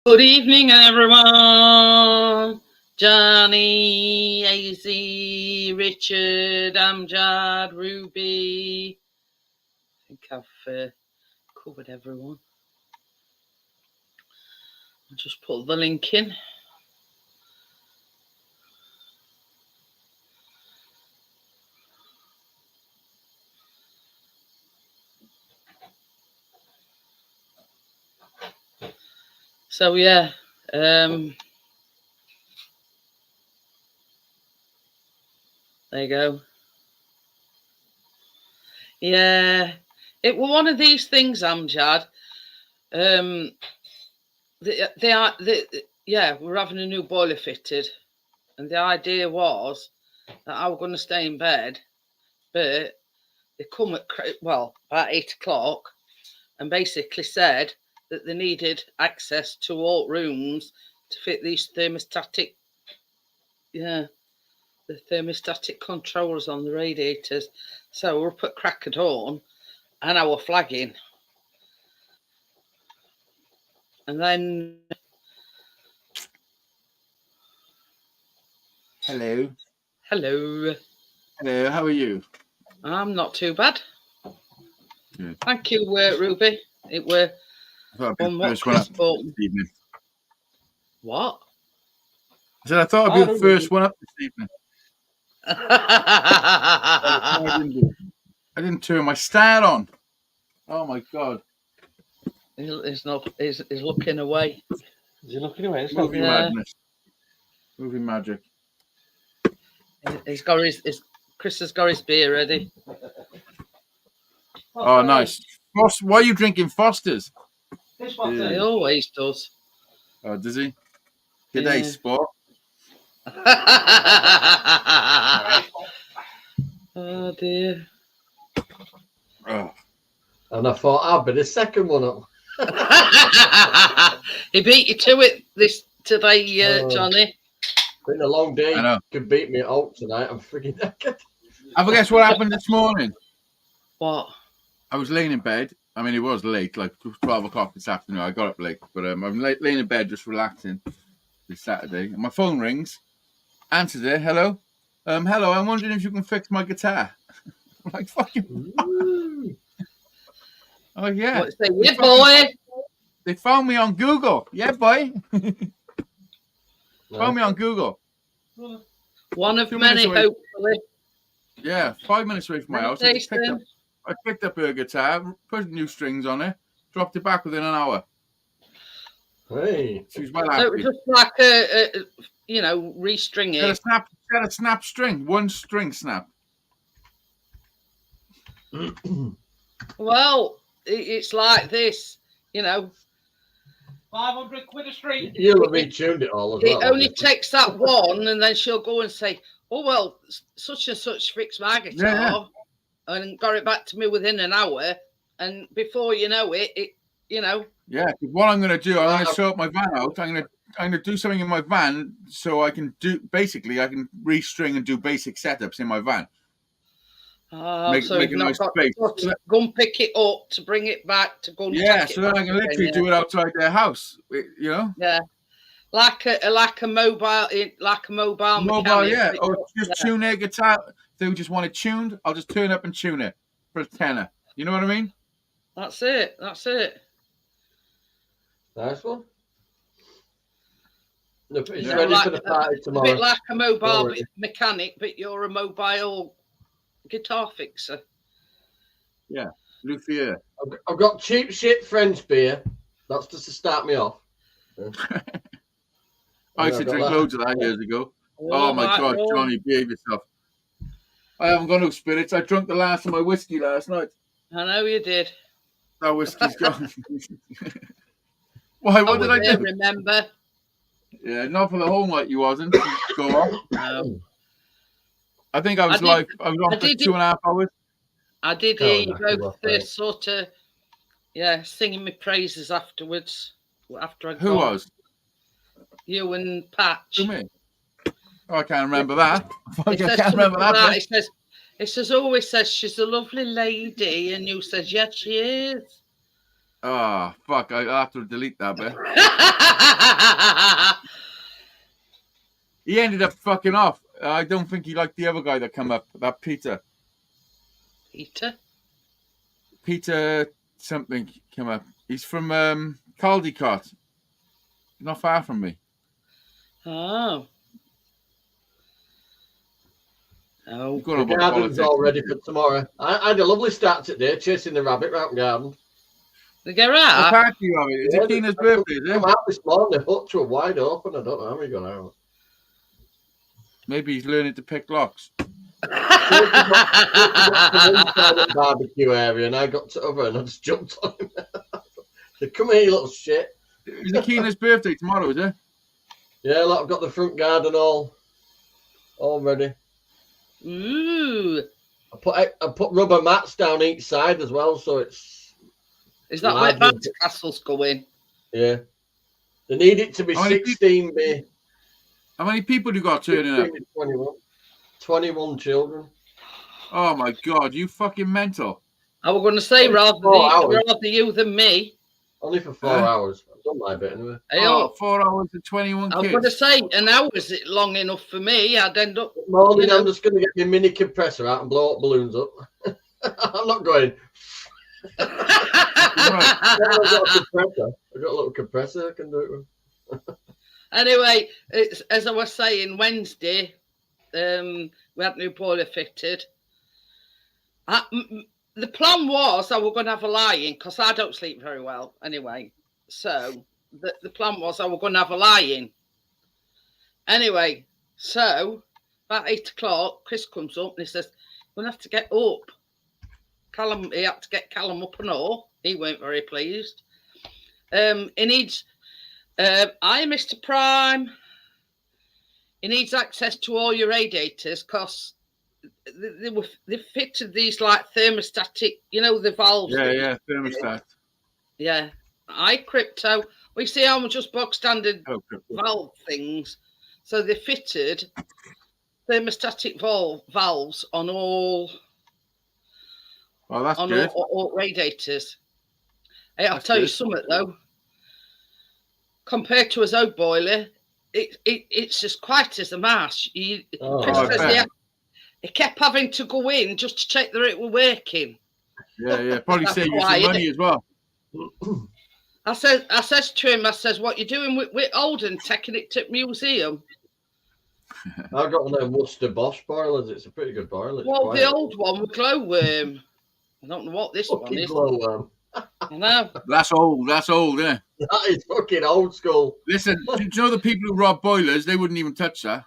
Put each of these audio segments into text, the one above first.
Good evening, everyone. Johnny, AZ, Richard, Amjad, Ruby. I think I've covered everyone. I'll just put the link in. So yeah, there you go. Yeah, it was one of these things, Amjad. We're having a new boiler fitted, and the idea was that I was going to stay in bed, but they come at about 8 o'clock, and basically said that they needed access to all rooms to fit these thermostatic controllers on the radiators. So we're up at crack of dawn, and I was flagging. And then... Hello. Hello. Hello, how are you? I'm not too bad. Good. Thank you, Ruby. It were on what Chris bought. What? I said I thought I'd be the first one up this evening. I didn't turn my star on. Oh my god. He's looking away. Is he looking away? It's movie madness. Movie magic. He's got Chris has got his beer ready. Oh, nice. Why are you drinking Foster's? He always does. Oh, does he? Good day, sport. Oh dear. Oh. And I thought I'd be the second one up. He beat you to it today, Johnny. Been a long day. You could beat me out tonight. I'm freaking naked. Have a guess what happened this morning? What? I was laying in bed. I mean, it was late, like 12 o'clock this afternoon. I got up late, but I'm laying in bed just relaxing this Saturday. And my phone rings. Answered it. Hello? Hello, I'm wondering if you can fix my guitar. I'm like, fucking... Oh, yeah. Yeah, boy. They found me on Google. Yeah, boy. Found me on Google. One of many, hopefully. Yeah, 5 minutes away from my house. I picked up her guitar, put new strings on it, dropped it back within an hour. Hey. She was well happy. So it was just like restring it. She had a snap string. One string snap. Well, it's like this, 500 quid a string. You'll have retuned it all as well. It only takes that one, and then she'll go and say, "Oh well, such and such fixed my guitar, and got it back to me within an hour." And before you know it. Yeah, what I'm going to do, I'm going to sort my van out. I'm going to do something in my van so I can restring and do basic setups in my van. Make a nice space. Go and pick it up to bring it back to go and so then I can literally do it outside their house, Yeah, like a mobile mechanic, yeah. Or just tune their guitar. If they just want it tuned, I'll just turn up and tune it for a tenner. You know what I mean? That's it. Nice one. It's ready for the party tomorrow. A bit like a mobile mechanic, but you're a mobile guitar fixer. Yeah, luthier. I've got cheap shit French beer. That's just to start me off. I used to drink loads of that years ago. Oh my God, Johnny, behave yourself. I haven't got no spirits. I drank the last of my whiskey last night. I know you did. That whiskey's gone. Why? What did I do? Remember? Yeah, not for the whole night. You wasn't. Go on. No. I think I was on for 2.5 hours. I did hear you both sort of, singing me praises afterwards. After I got. Who was? You and Patch. Who, me? Oh, I can't remember that. I can't remember that. It says always says she's a lovely lady, and you says yes, she is. Oh, fuck. I have to delete that bit. He ended up fucking off. I don't think he liked the other guy that come up, that Peter. Peter something came up. He's from Caldecott. Not far from me. Oh. Oh. The garden's all ready for tomorrow. I had a lovely start today, chasing the rabbit round the garden. The garage? What party are we? Is it Tina's birthday, is it? Come out this morning, the hutch were wide open. I don't know how he got out. Maybe he's learning to pick locks. The barbecue area, and I got to over and I just jumped on him. Said, come here, you little shit. Is it Keena's birthday tomorrow, is it? Yeah, look, I've got the front garden all ready. Ooh. I put rubber mats down each side as well, so it's. Is that where bouncy castles go in? Yeah. They need it to be 16 by. How many people do you got turning up? 21 children. Oh my god, you fucking mental. I was going to say rather you than me. Only for 4 hours. I've done my bit anyway. Oh, 4 hours and 21 kids. I was going to say, an hour is it long enough for me? I'd end up. Morning, I'm just going to get my mini compressor out and blow up balloons up. I'm not going. I've got a little compressor I can do it with. Anyway, it's, as I was saying, Wednesday, we had new boiler fitted. The plan was I was going to have a lie-in because I don't sleep very well anyway. So the plan was I was going to have a lie-in. Anyway, so about 8 o'clock, Chris comes up and he says, "We're going to have to get up." He had to get Callum up and all. He weren't very pleased. He needs... Hi, Mr. Prime. He needs access to all your radiators because they fitted these like thermostatic, you know, the valves. Yeah, thermostat. Yeah. Hi, Crypto. We see how much just bog standard valve things. So they fitted thermostatic valves on all. Oh, that's good. All radiators. Hey, I'll tell you something though. Compared to his old boiler, it's as quiet as a mouse. Chris says he kept having to go in just to check that it were working. Yeah. Probably save you some money as well. I says to him, what you doing with Olden, taking it to the museum? I've got one of them Worcester Bosch boilers. It's a pretty good boiler. Well, the old one with glowworm. I don't know what this one is. Glowworm. I know. That's old, isn't it? That is fucking old school. Listen, do you know the people who rob boilers? They wouldn't even touch that.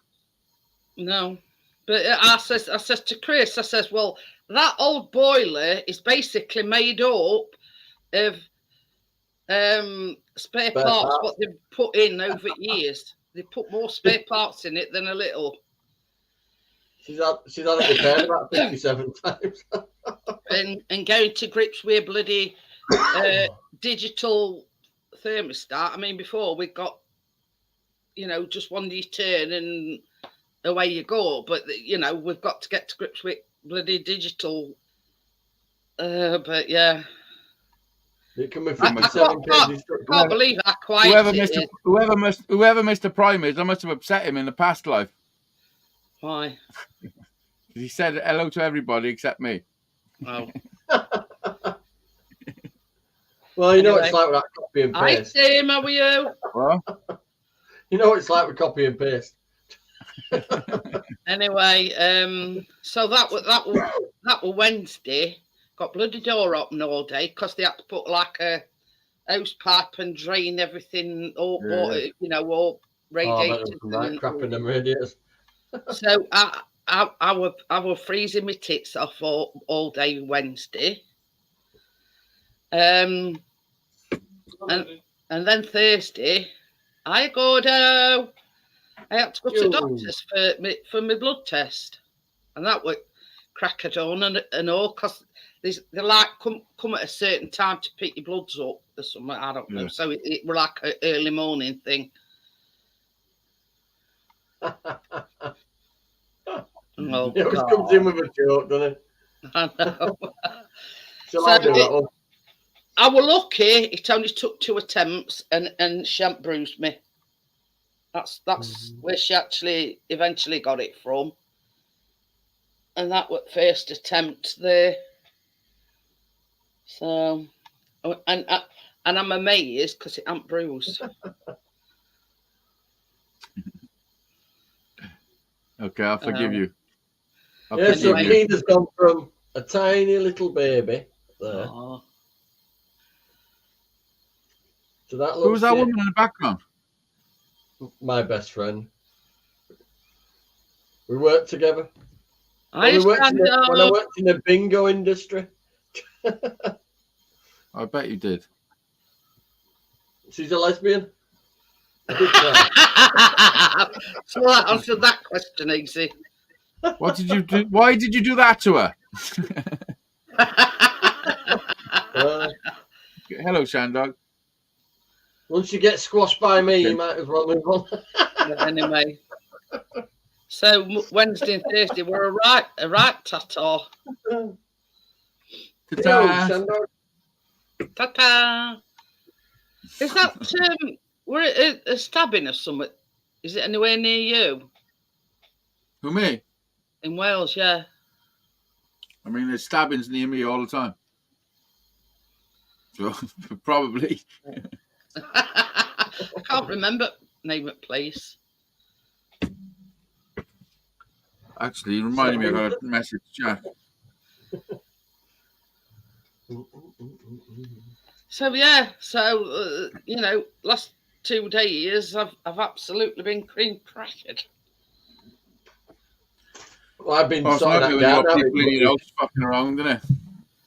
No, but I says to Chris, I says, well, that old boiler is basically made up of spare parts what they've put in over years. They put more spare parts in it than a little. She's had it repaired about 57 times. and going to grips with a bloody digital thermostat. I mean, before we got, just one you turn and away you go. But, we've got to get to grips with bloody digital. But, yeah. It can be 57 kgs. I can't believe how quiet whoever Mr. Prime is, I must have upset him in the past life. Why? He said hello to everybody except me. Oh. Well, you know what it's like with that copy and paste. Hi, Tim. How are you? What? You know what it's like with copy and paste. Anyway, so that was Wednesday. Got bloody door open all day because they had to put like a hose pipe and drain everything, all radiators. Crap in them radiators. So I was freezing my tits off all day Wednesday. And then Thursday, I had to go to the doctor's for my blood test, and that was crack of dawn and all because they like come at a certain time to pick your bloods up or something. I don't know. So it was like an early morning thing. Oh, it always comes in with a joke, doesn't it? I know. Shall I do that one? I was lucky. It only took 2 attempts, and she hadn't bruised me. That's where she actually eventually got it from, and that was first attempt there. So, and I'm amazed because it ain't bruised. Okay, I'll forgive you. Yeah, so Anyway. Keena's gone from a tiny little baby there Oh. to that little. Who's that woman in the background? My best friend. We worked together. I When I understand. worked in the bingo industry. I bet you did. She's a lesbian. I did try. So that answered that question, easy. What did you do? Why did you do that to her? Hello, Shandog. Once you get squashed by me, you might as well move on. But anyway, so Wednesday and Thursday were a right ta-ta. Ta-ta. Ta-ta. Is that were it a stabbing or something? Is it anywhere near you? Who, me? In Wales, yeah. I mean, there's stabbings near me all the time. So, probably. I can't remember name of place. Actually, you reminded me, I got a message, Jack. So yeah, last 2 days I've absolutely been cream crackered. Well, I've been Oh, it's not sorting going that to down people in your house fucking around, isn't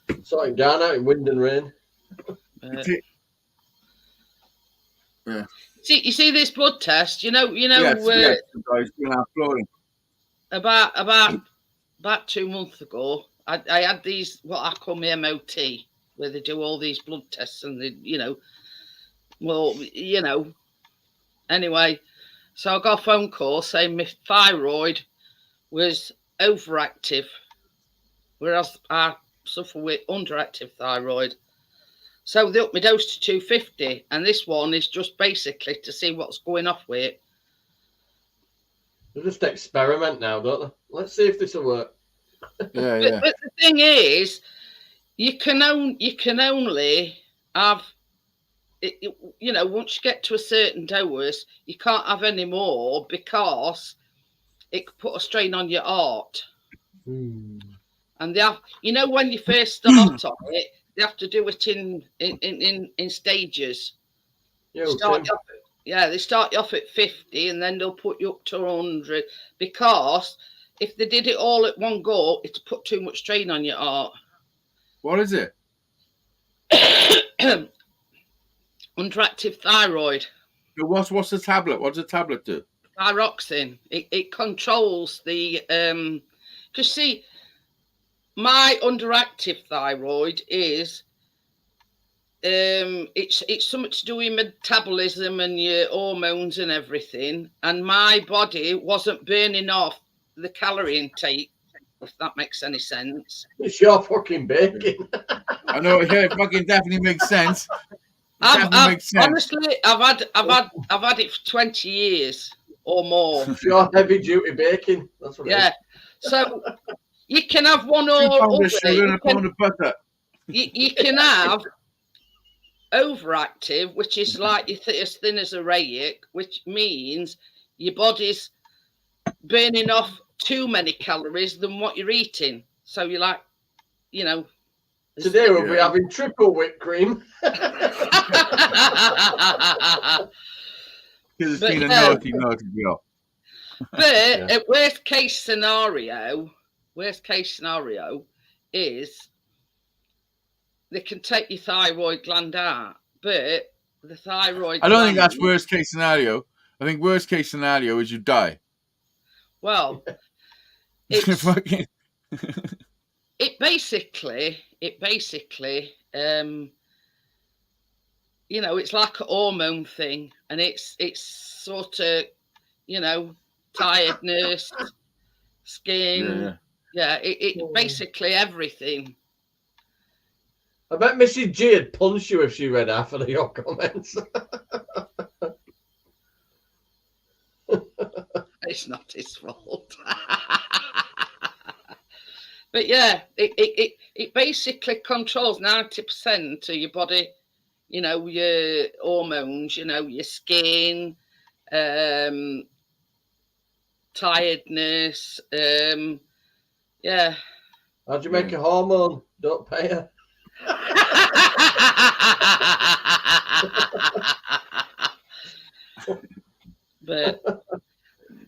it? sorting down out in wind and rain. Yeah. You see this blood test. Yes, the guy's doing our flooring. About 2 months ago, I had these what I call my MOT, where they do all these blood tests and they, anyway. So I got a phone call saying my thyroid was overactive, whereas I suffer with underactive thyroid. So they upped my dose to 250, and this one is just basically to see what's going off with it. They just experiment now, don't they? Let's see if this will work. Yeah. But the thing is, you can only have, once you get to a certain dose, you can't have any more because it could put a strain on your heart. And they have, when you first start on it, they have to do it in stages. They start you off at 50 and then they'll put you up to 100 because if they did it all at one go, it'd put too much strain on your heart. What is it? Underactive thyroid. What's the tablet? What does the tablet do? Thyroxine. It controls the because see, my underactive thyroid is it's something to do with metabolism and your hormones and everything, and my body wasn't burning off the calorie intake, if that makes any sense. It's your fucking bacon. I know, yeah, it fucking definitely makes sense. Honestly, I've had it for 20 years or more. It's your heavy duty bacon. That's what it is. So you can have one or 2 pounds other. of sugar and a pound of butter. You can have overactive, which is like as thin as a rake, which means your body's burning off too many calories than what you're eating. So you're like, Today we'll be having triple whipped cream. Because it's been a naughty girl. But at worst case scenario is they can take your thyroid gland out, but the thyroid I don't think that's worst case scenario. I think worst case scenario is you die. Well, it basically, it's like a hormone thing, and it's sort of, tiredness, skin, it basically everything. I bet Mrs. G would punch you if she read half of your comments. It's not his fault. But yeah, it basically controls 90% of your body, you know, your hormones, you know, your skin, tiredness, yeah. How'd you make a hormone? Don't pay her. But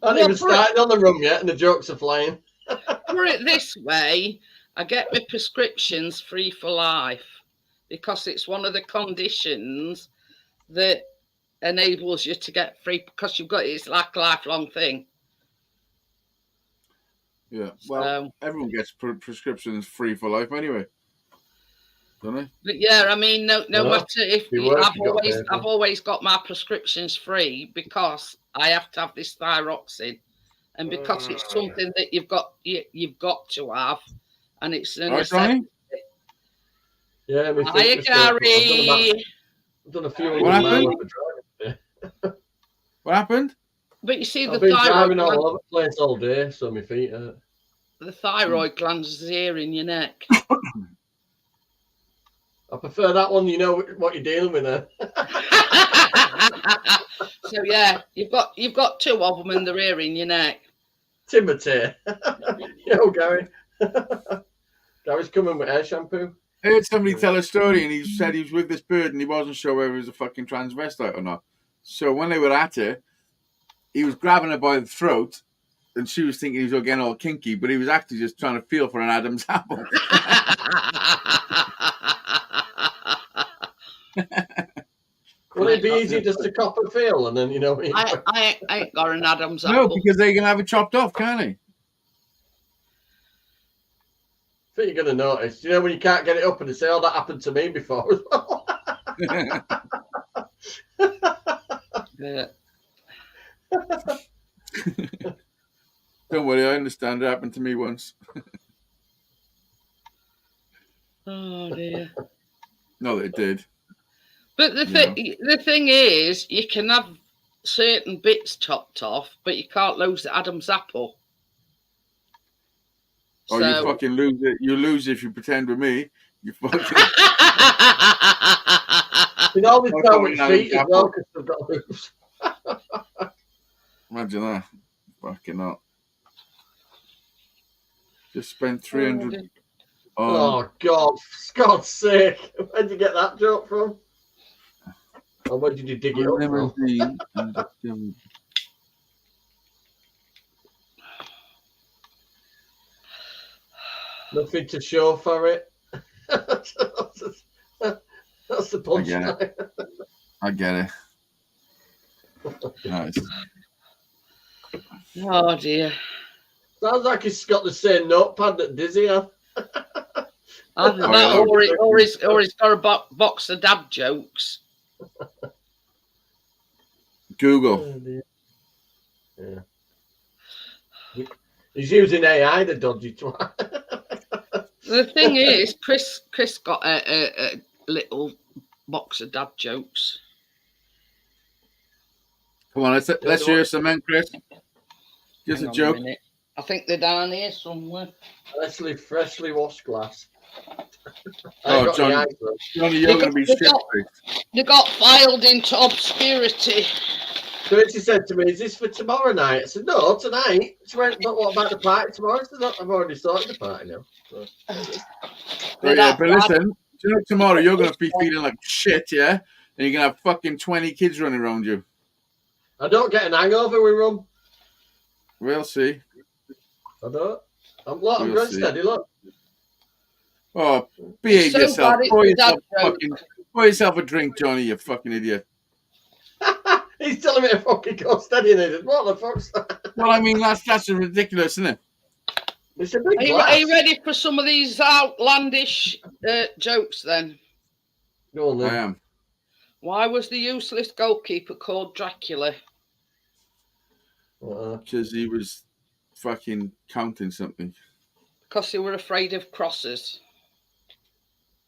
I haven't even started on the rum yet, and the jokes are flying. Put it this way, I get my prescriptions free for life because it's one of the conditions that enables you to get free, because you've got, it's like a lifelong thing. Yeah, well, everyone gets prescriptions free for life anyway, don't they? But yeah, I mean, no matter if I've always got my prescriptions free because I have to have this thyroxine, and because it's something that you've got to have, and it's a necessity. Yeah, Hiya, Gary. I've done a few. What happened? What happened? But you see, I've been driving all over the place all day, so my feet hurt. The thyroid gland is here in your neck. I prefer that one. You know what you're dealing with there. So yeah, you've got two of them, and they're here in your neck. Timothy. Yo, Gary. Gary's coming with hair shampoo. I heard somebody tell a story, and he said he was with this bird, and he wasn't sure whether he was a fucking transvestite or not. So when they were at it, he was grabbing her by the throat, and she was thinking he was getting all kinky, but he was actually just trying to feel for an Adam's apple. Will it be easy just to cop and feel, and then you know? I ain't got an Adam's apple. No, because they can have it chopped off, can't they? I think you're going to notice. You know when you can't get it up and they say, "Oh, that happened to me before as well." Yeah. Don't worry, I understand. It happened to me once. Oh dear. No, it did. But the thing is, you can have certain bits chopped off, but you can't lose the Adam's apple. Oh, so, you fucking lose it. You lose if you pretend with me. You fucking. You always know which feet as well because they've got hooves. Imagine that. Fucking up. Just spent 300. Oh God! For God's sake! Where'd you get that joke from? Or where did you dig it up from? Nothing to show for it. That's the punchline. I get it. Nice. Oh dear. Sounds like he's got the same notepad that Dizzy had. Or he's got a box of dad jokes. Google. Oh, yeah. He's using AI, the dodgy twat. The thing is, Chris got a little box of dad jokes. Come on, let's hear some, man, Chris. Just a joke. I think they're down here somewhere. Freshly washed glass. Oh, Johnny, you're going to be shit. They got filed into obscurity. So she said to me, "Is this for tomorrow night?" I said, "No, tonight." She went, "But what about the party tomorrow?" I said, "I've already sorted the party now." So. But listen, tomorrow you're going to be feeling like shit, yeah? And you're going to have fucking 20 kids running around you. I don't get an hangover with rum. We'll see. I don't. I'm going steady, look. Oh, behave yourself. Pour yourself a drink, Johnny, you fucking idiot. He's telling me to fucking go steady in it. What the fuck's that? Well, I mean, that's ridiculous, isn't it? It's a big glass. Are you ready for some of these outlandish jokes then? Go on then. I am. Why was the useless goalkeeper called Dracula? Because he was fucking counting something. Because they were afraid of crosses.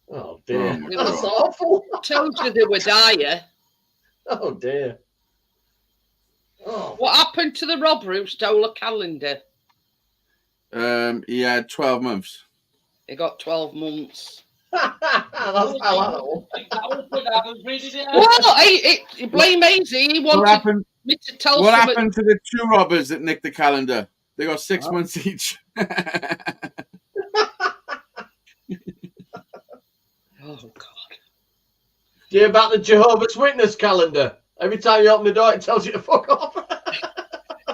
Oh dear. Oh, my That's God. awful. Told you they were dire. Oh dear. Oh. What happened to the robber who stole a calendar? He had 12 months. He got 12 months. That's palatable. Well, you blame Maisie. He What wanted happened? me to tell What something. happened to the 2 robbers that nicked the calendar? They got 6 months each. Oh, God. Do you hear about the Jehovah's Witness calendar? Every time you open the door, it tells you to fuck off.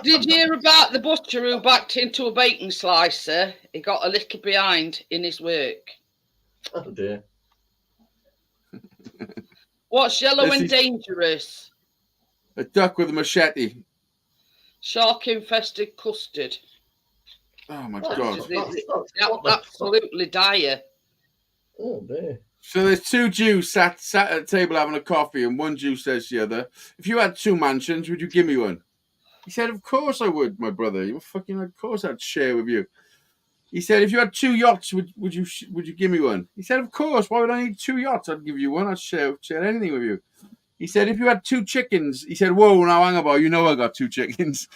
Did you hear about the butcher who backed into a bacon slicer? He got a little behind in his work. Oh dear. What's yellow This and is- dangerous? A duck with a machete. Shark-infested custard. Oh, my That's- God. what the fuck? Absolutely dire. Oh dear. So there's 2 Jews sat at a table having a coffee, and one Jew says to the other, "If you had 2 mansions, would you give me one?" He said, "Of course I would, my brother. You fucking, of course I'd share with you." He said, "If you had 2 yachts, would you give me one?" He said, "Of course. Why would I need 2 yachts? I'd give you one. I'd share anything with you." He said, "If you had 2 chickens," he said, "Whoa, now hang about. You know I got 2 chickens."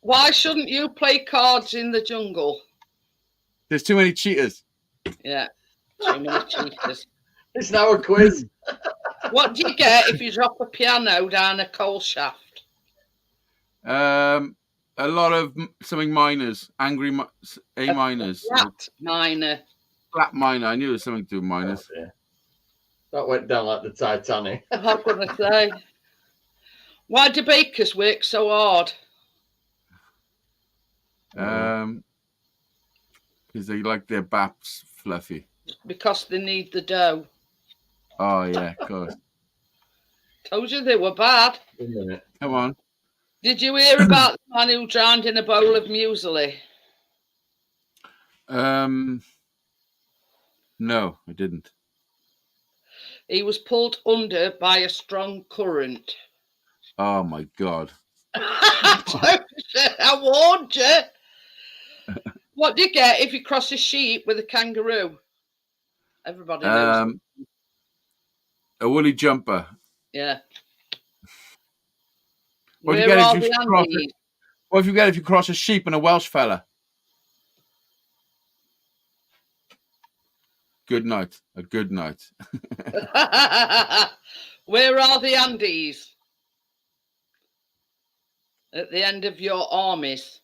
Why shouldn't you play cards in the jungle? There's too many cheaters. Yeah, too many cheaters. It's now a quiz. What do you get if you drop a piano down a coal shaft? A lot of something minors, angry A minors, Flat minor. flat minor. I knew there was something to do with minors. Oh, dear. That went down like the Titanic. I'm going to say. Why do bakers work so hard? Because they like their baps fluffy. Because they need the dough. Oh yeah, of course. Told you they were bad. Wait a minute. Come on. Did you hear about the man who drowned in a bowl of muesli? No, I didn't. He was pulled under by a strong current. Oh my God. I warned you. What do you get if you cross a sheep with a kangaroo? Everybody knows. A woolly jumper. Yeah. What do you Where get are if you the cross Andes? What if you get if you cross a sheep and a Welsh fella? Good night. A good night. Where are the Andes? At the end of your armies.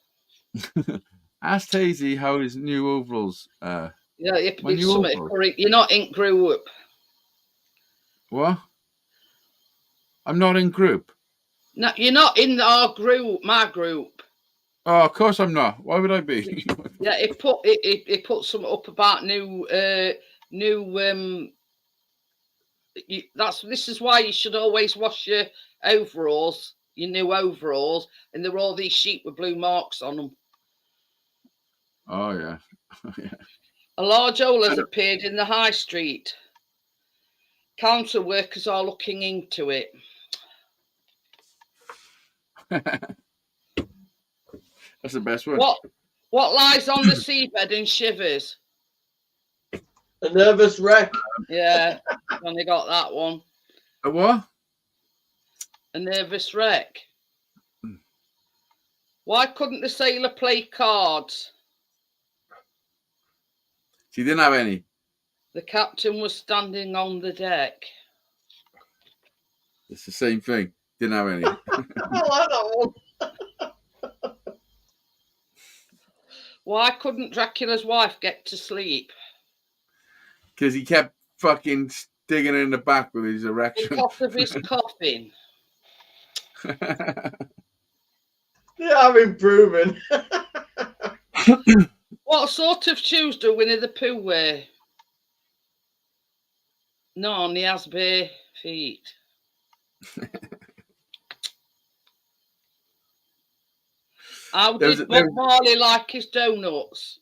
Ask Tazy how his new overalls. Yeah, it's My new something overalls. correct. You're not in group. What? I'm not in group. No, you're not in our group, my group. Oh, of course I'm not. Why would I be? Yeah, it put some up about this is why you should always wash your overalls, your new overalls, and there are all these sheep with blue marks on them. Oh yeah. A large hole has appeared in the high street. Council workers are looking into it. That's the best one. What lies on the seabed and shivers? A nervous wreck. Yeah, only got that one. A what? A nervous wreck. Why couldn't the sailor play cards? She didn't have any. The captain was standing on the deck. It's the same thing. Didn't have any. I like that one. Why couldn't Dracula's wife get to sleep? Because he kept fucking digging in the back with his erection. Because of his coughing. Yeah, I'm improving. What sort of shoes do Winnie the Pooh wear? None, he has bare feet. How did Bob Marley like his donuts?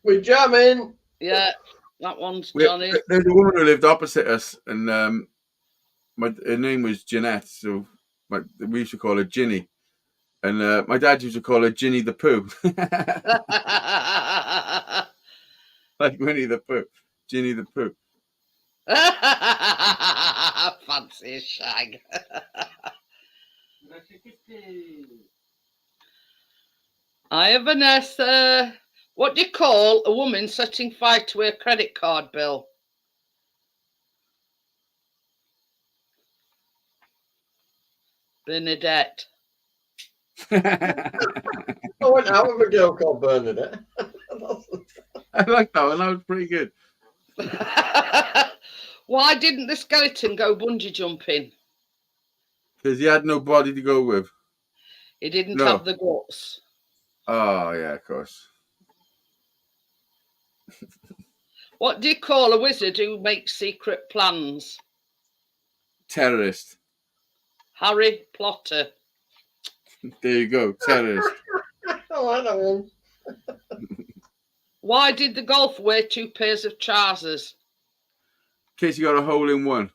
We're jamming. Yeah, that one's Johnny. There's a woman who lived opposite us, and her name was Jeanette, so we used to call her Ginny. And my dad used to call her Ginny the Pooh. Like Winnie the Pooh. Ginny the Pooh. Fancy shag. Hi, Vanessa. What do you call a woman setting fire to her credit card bill? Bernadette. I went out with a girl called Bernadette. I like that one. That was pretty good. Why didn't the skeleton go bungee jumping? Because he had no body to go with. He didn't have the guts. Oh, yeah, of course. What do you call a wizard who makes secret plans? Terrorist. Harry Potter. There you go, terrorist. Oh, I know him. Why did the golfer wear 2 pairs of trousers? In case you got a hole in one.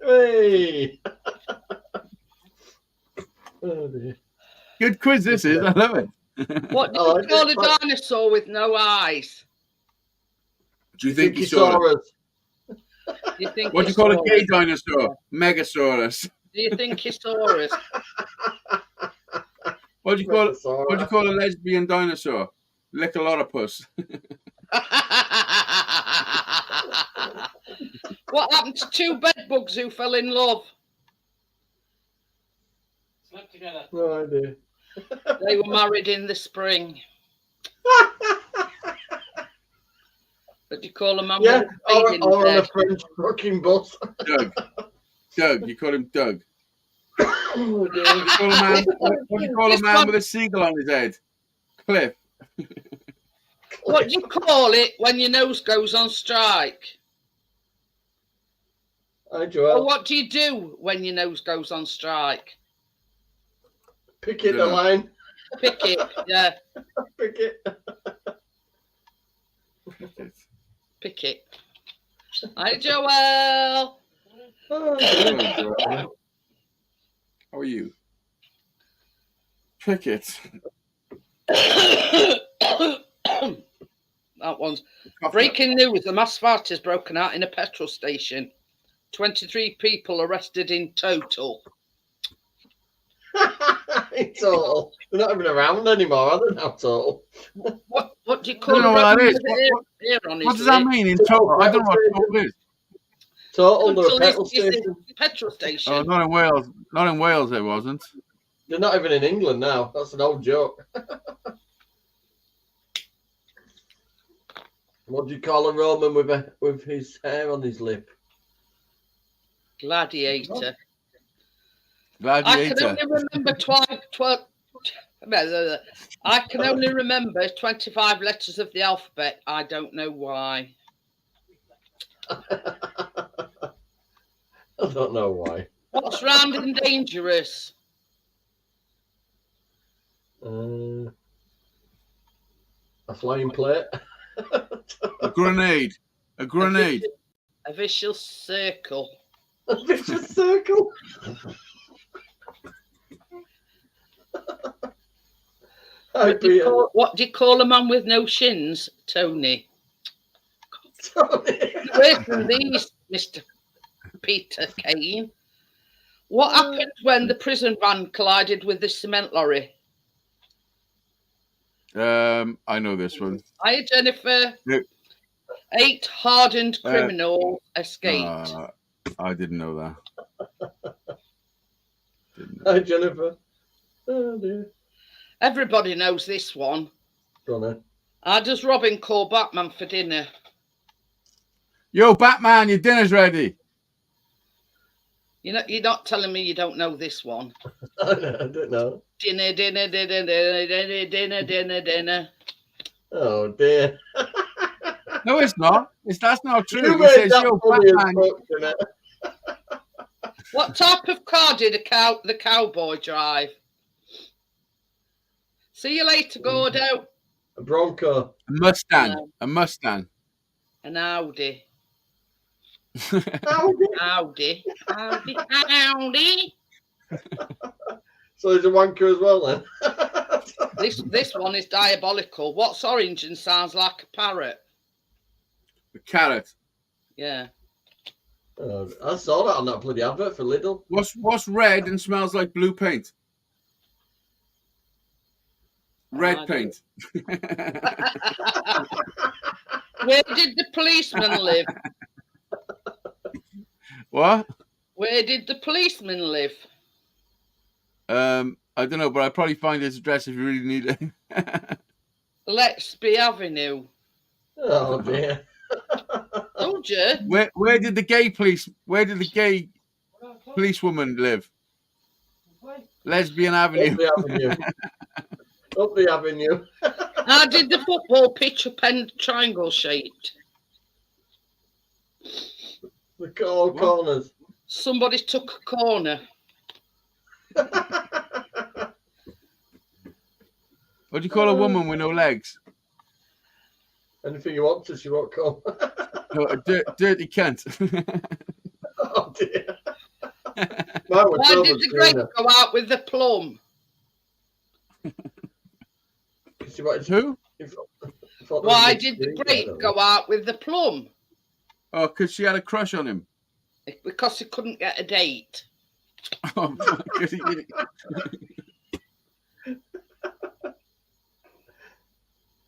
Hey. Oh, dear. Good quiz this is. I love it. What do you call a dinosaur with no eyes? Do you think he saw it? What do you call a gay dinosaur? Megasaurus. Do you think he saw us? What do you call a lesbian dinosaur? Lickalotopus. What happened to 2 bedbugs who fell in love? Slept together. No idea. They were married in the spring. What do you call a man with a spade in or his on a head? French fucking bus. Doug. You call him Doug. Oh, dear. What do you call a man with a seagull on his head? Cliff. What do you call it when your nose goes on strike? Hi, Or Joel. what do you do when your nose goes on strike? Pick it the line. Pick it, yeah. Pick it. Pick it. Hi, Joel. Oh, How are you? Pick it. That one's breaking news. The mass fire has broken out in a petrol station. 23 people arrested in total. in total. They're not even around anymore, are they now, total? What do you call I don't know what that is. What does that mean? mean in total? I don't know what total is. Total, they're a petrol station. Petrol station. Oh, not in Wales. Not in Wales, it wasn't. They're not even in England now. That's an old joke. What do you call a Roman with his hair on his lip? Gladiator. Gladiator. I can only remember I can only remember 25 letters of the alphabet. I don't know why. I don't know why. What's round and dangerous? A flying plate. A grenade. A grenade. A vicious circle. A vicious circle. What do you call a man with no shins? Tony. Tony. Where's from these, Mr. Peter Kane? What happened when the prison van collided with the cement lorry? I know this one. Hi, Jennifer. No. 8 hardened criminals escaped. I didn't know that. Hi, Jennifer. Oh, dear. Everybody knows this one. Go on, How does Robin call Batman for dinner? Yo, Batman, your dinner's ready. You're not telling me you don't know this one. I don't know. Dinner, dinner, dinner, dinner, dinner, dinner, dinner, dinner. Oh, dear. No, it's not. That's not true. You He made says, that yo, funny as Batman. fuck, didn't it? What type of car did the cowboy drive? See you later, Gordo. A Bronco. A Mustang. No. A Mustang. An Audi. Audi. Audi. Audi. Audi. So he's a wanker as well then. This one is diabolical. What's orange and sounds like a parrot? A carrot. Yeah. I saw that on that bloody advert for Lidl. What's red and smells like blue paint? Red paint. Where did the policeman live? What? Where did the policeman live? I don't know, but I'll probably find his address if you really need it. Let'sby Avenue. Oh dear. Told you. Where did the gay policewoman live? Lesbian Avenue. Up the avenue. Up the avenue. How did the football pitch up and triangle shaped? The all corners. Somebody took a corner. What do you call a woman with no legs? Anything you want to, she won't come. No, a dirty cunt. Oh dear. Why did the grape go out with the plum? Who? Why did the grape go out with the plum? Oh, because she had a crush on him. Because he couldn't get a date. Oh,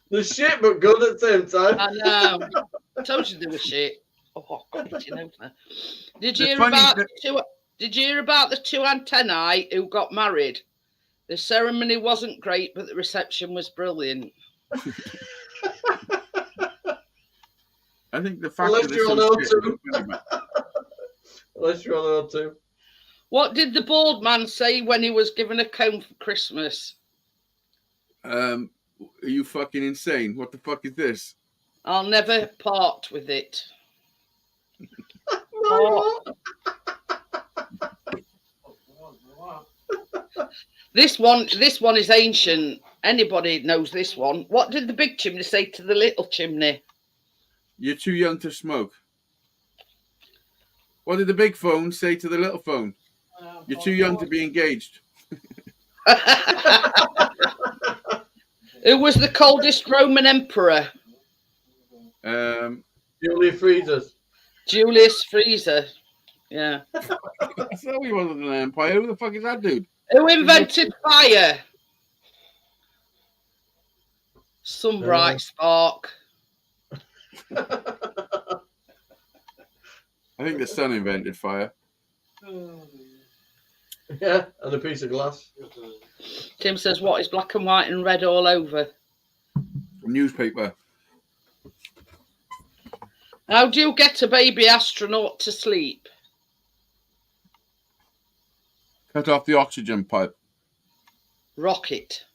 the shit, but good at the same time. I know. I told you they were shit. Oh, God, you know. Did you hear about the two antennae who got married? The ceremony wasn't great, but the reception was brilliant. I think the fact Unless that you're on O2. Unless you're on O2. What did the bald man say when he was given a comb for Christmas? Are you fucking insane? What the fuck is this? I'll never part with it. No. This one is ancient. Anybody knows this one. What did the big chimney say to the little chimney? You're too young to smoke. What did the big phone say to the little phone? You're too young to be engaged. Who was the coldest Roman emperor? Julius Freezers. Julius Freezer. Yeah. So he wasn't an empire. Who the fuck is that dude? Who invented fire? Some bright spark. I think the sun invented fire. Yeah, and a piece of glass. Tim says, what is black and white and red all over? Newspaper. How do you get a baby astronaut to sleep? Cut off the oxygen pipe. Rocket.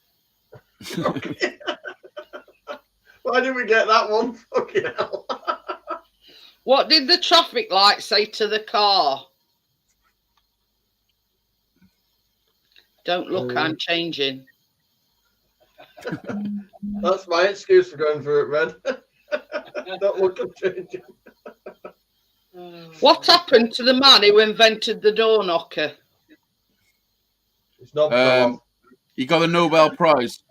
Why did we get that one? Fucking hell. What did the traffic light say to the car? Don't look, I'm changing. That's my excuse for going through it red. Don't look, I'm changing. What happened to the man who invented the door knocker? It's not he got a Nobel Prize.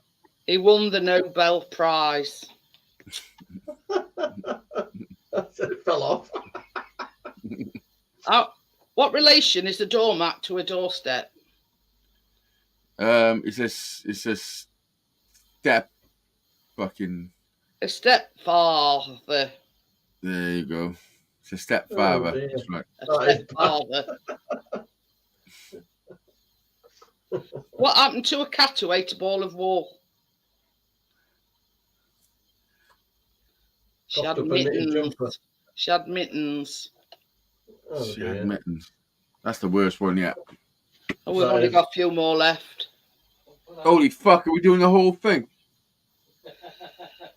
He won the Nobel Prize. It fell off. What relation is a doormat to a doorstep? It's a step fucking. A stepfather. There you go. It's a stepfather. Oh, that's right. A stepfather. What happened to a cat who ate a ball of wool? She had mittens. She had mittens. Oh, she had mittens. That's the worst one yet. Oh, we've only got a few more left. Holy fuck, are we doing the whole thing?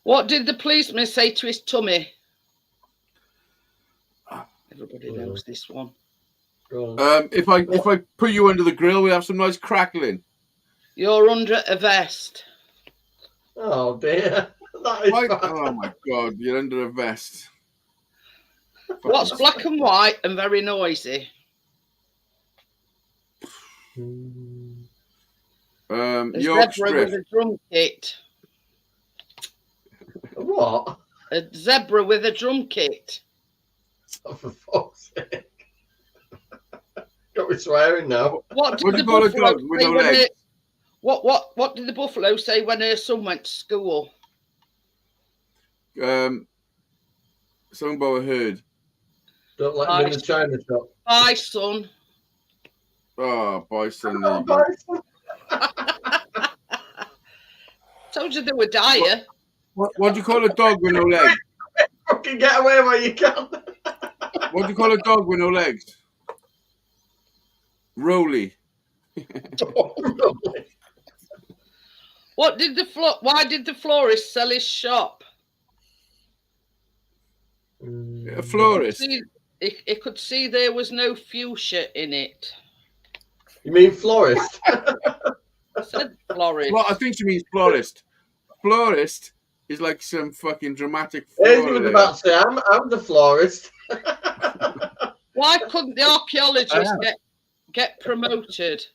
What did the policeman say to his tummy? Everybody knows this one. If I put you under the grill, we have some nice crackling. You're under a vest. Oh dear. That is bad. Oh my god, you're under a vest. What's black and white and very noisy? A York zebra strip. with a drum kit. What? A zebra with a drum kit. Oh, for fuck's sake. Got me swearing now. What did What do the you call a buffalo dog with say no when legs? what did the buffalo say when her son went to school? Something about a herd. Don't let him in the china shop. Bye, son. Oh, bison. Oh, bison. Told you they were dire. What do you call a dog with no legs? Fucking get away where you can. What do you call a dog with no legs? Roly. Why did the florist sell his shop? A florist. He could see there was no fuchsia in it. You mean florist? I said florist. I think she means florist. Florist is like some fucking dramatic. He was about to say, I'm the florist. Why couldn't the archaeologist get promoted?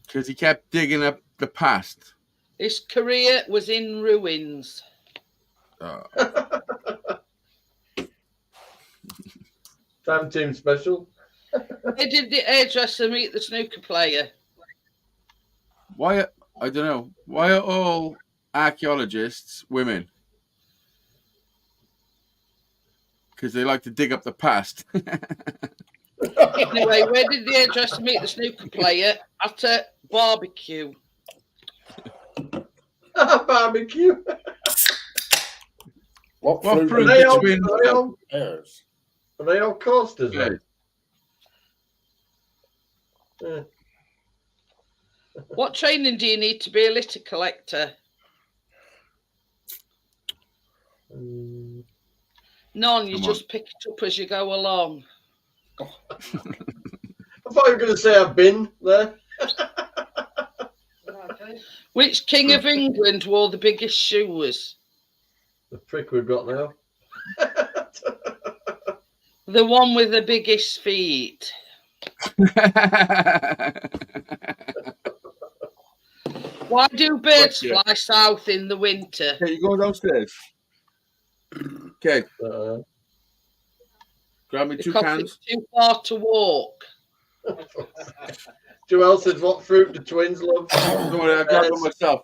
Because he kept digging up the past. His career was in ruins. Time team special. They did the hairdresser meet the snooker player. Why? I don't know. Why are all archaeologists women? Because they like to dig up the past. Anyway, where did the hairdresser meet the snooker player? At a barbecue. Barbecue. What What fruit fruit Are they between all pears? Are they all coasters? Yeah. Yeah. What training do you need to be a litter collector? None, you just pick it up as you go along. I thought you were going to say I've been there. Which king of England wore the biggest shoes? The prick we've got now. The one with the biggest feet. Why do birds fly south in the winter? Okay, you go downstairs. Okay, grab me two Because cans. it's too far to walk. Joel says, what fruit do twins love? Don't worry, I grabbed them myself.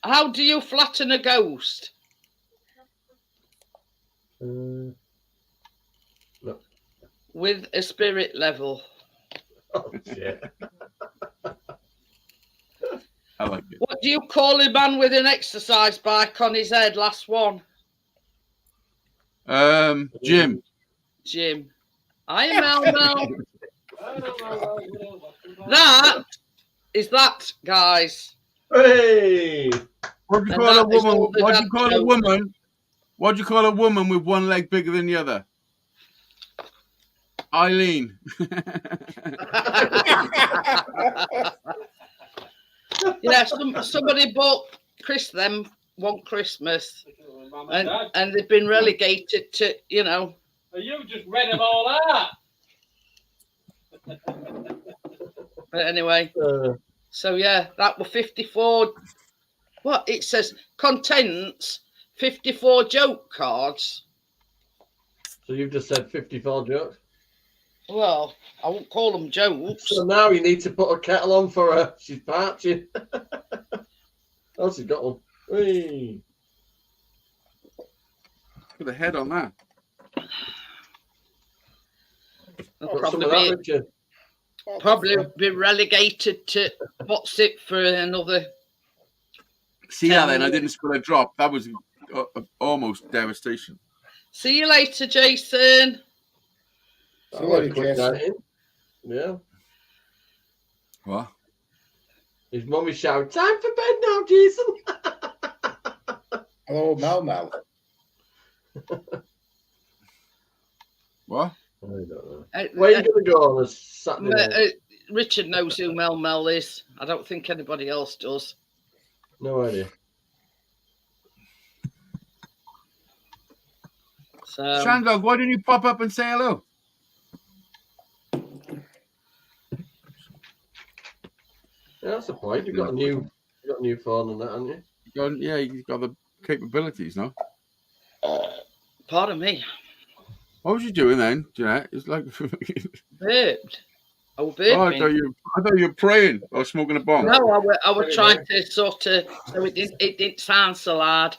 How do you flatten a ghost? No. With a spirit level. Oh, shit. I like it. What do you call a man with an exercise bike on his head? Last one. Jim. Jim. Hi, Mel. That is that, guys. Hey! What do you And call a that is woman? all the What do you dad call a jokes. woman? What do you call a woman with one leg bigger than the other? Eileen. Yeah, somebody bought them one Christmas, and they've been relegated to, you know. You just read them all out. But anyway, so yeah, that were 54. What it says, contents 54 joke cards. So you've just said 54 jokes? Well, I won't call them jokes. So now you need to put a kettle on for her. She's parching. Oh, she's got one. Whee. Put a head on that. They'll Put some of that, Richard. probably be relegated to what's it for another. See that then? I didn't spill a drop. That was almost devastation. See you later, Jason. See you later, Quick Jason. night in. Yeah. What? His mummy shouted, time for bed now, Jason. Hello, Mel. What? I don't know. Where are you going to go on a Saturday night? Richard knows who Mel is. I don't think anybody else does. No idea. So Shandog, why didn't you pop up and say hello? Yeah, that's the point. You've got a new phone and that, haven't you? Yeah, you've got the capabilities, no? Pardon me. What was you doing then, Jeanette? It's like Burped. I was oh, I burping. thought you were praying or smoking a bomb. No, I was trying to sort of so it didn't sound so loud.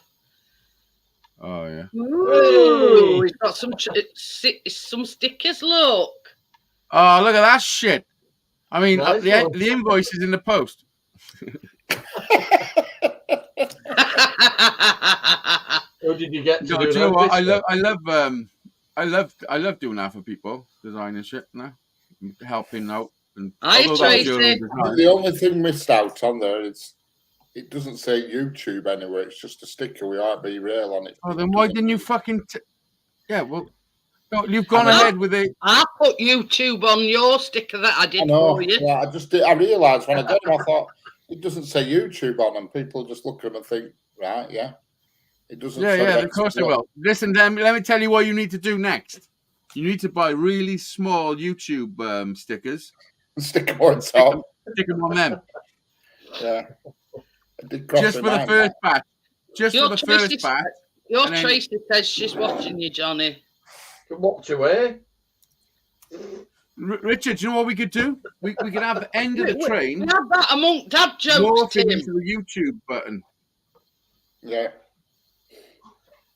Oh yeah. Ooh, Hey! he's got some stickers. Look. Oh, look at that shit. I mean, Nice the one. invoice is in the post. Or did you get to No, do do you know what? this? I love doing that for people, designing shit, now, helping out. And Hi, although that was Tracy. your own design, The only thing missed out on there is it doesn't say YouTube anywhere. It's just a sticker with RB Rail on it. oh, then why didn't you fucking? Yeah, well, no, you've gone ahead with it. I put YouTube on your sticker that I I did know. for you. Yeah, I realised when I got them, I thought it doesn't say YouTube on them. People just look at them and think, right, yeah. It doesn't. Yeah, say yeah, of course they will. Listen, then, let me tell you what you need to do next. You need to buy really small YouTube stickers. Sticker points on. Stick them on them. Yeah. It did cross Just for my the mind, first batch. Just Your for the Tracy- first batch. Your And then- Tracy says she's watching you, Johnny. Watch away. Richard, do you know what we could do? We could have the end of the We train had that among dad jokes, morph Tim. into the YouTube button. Yeah.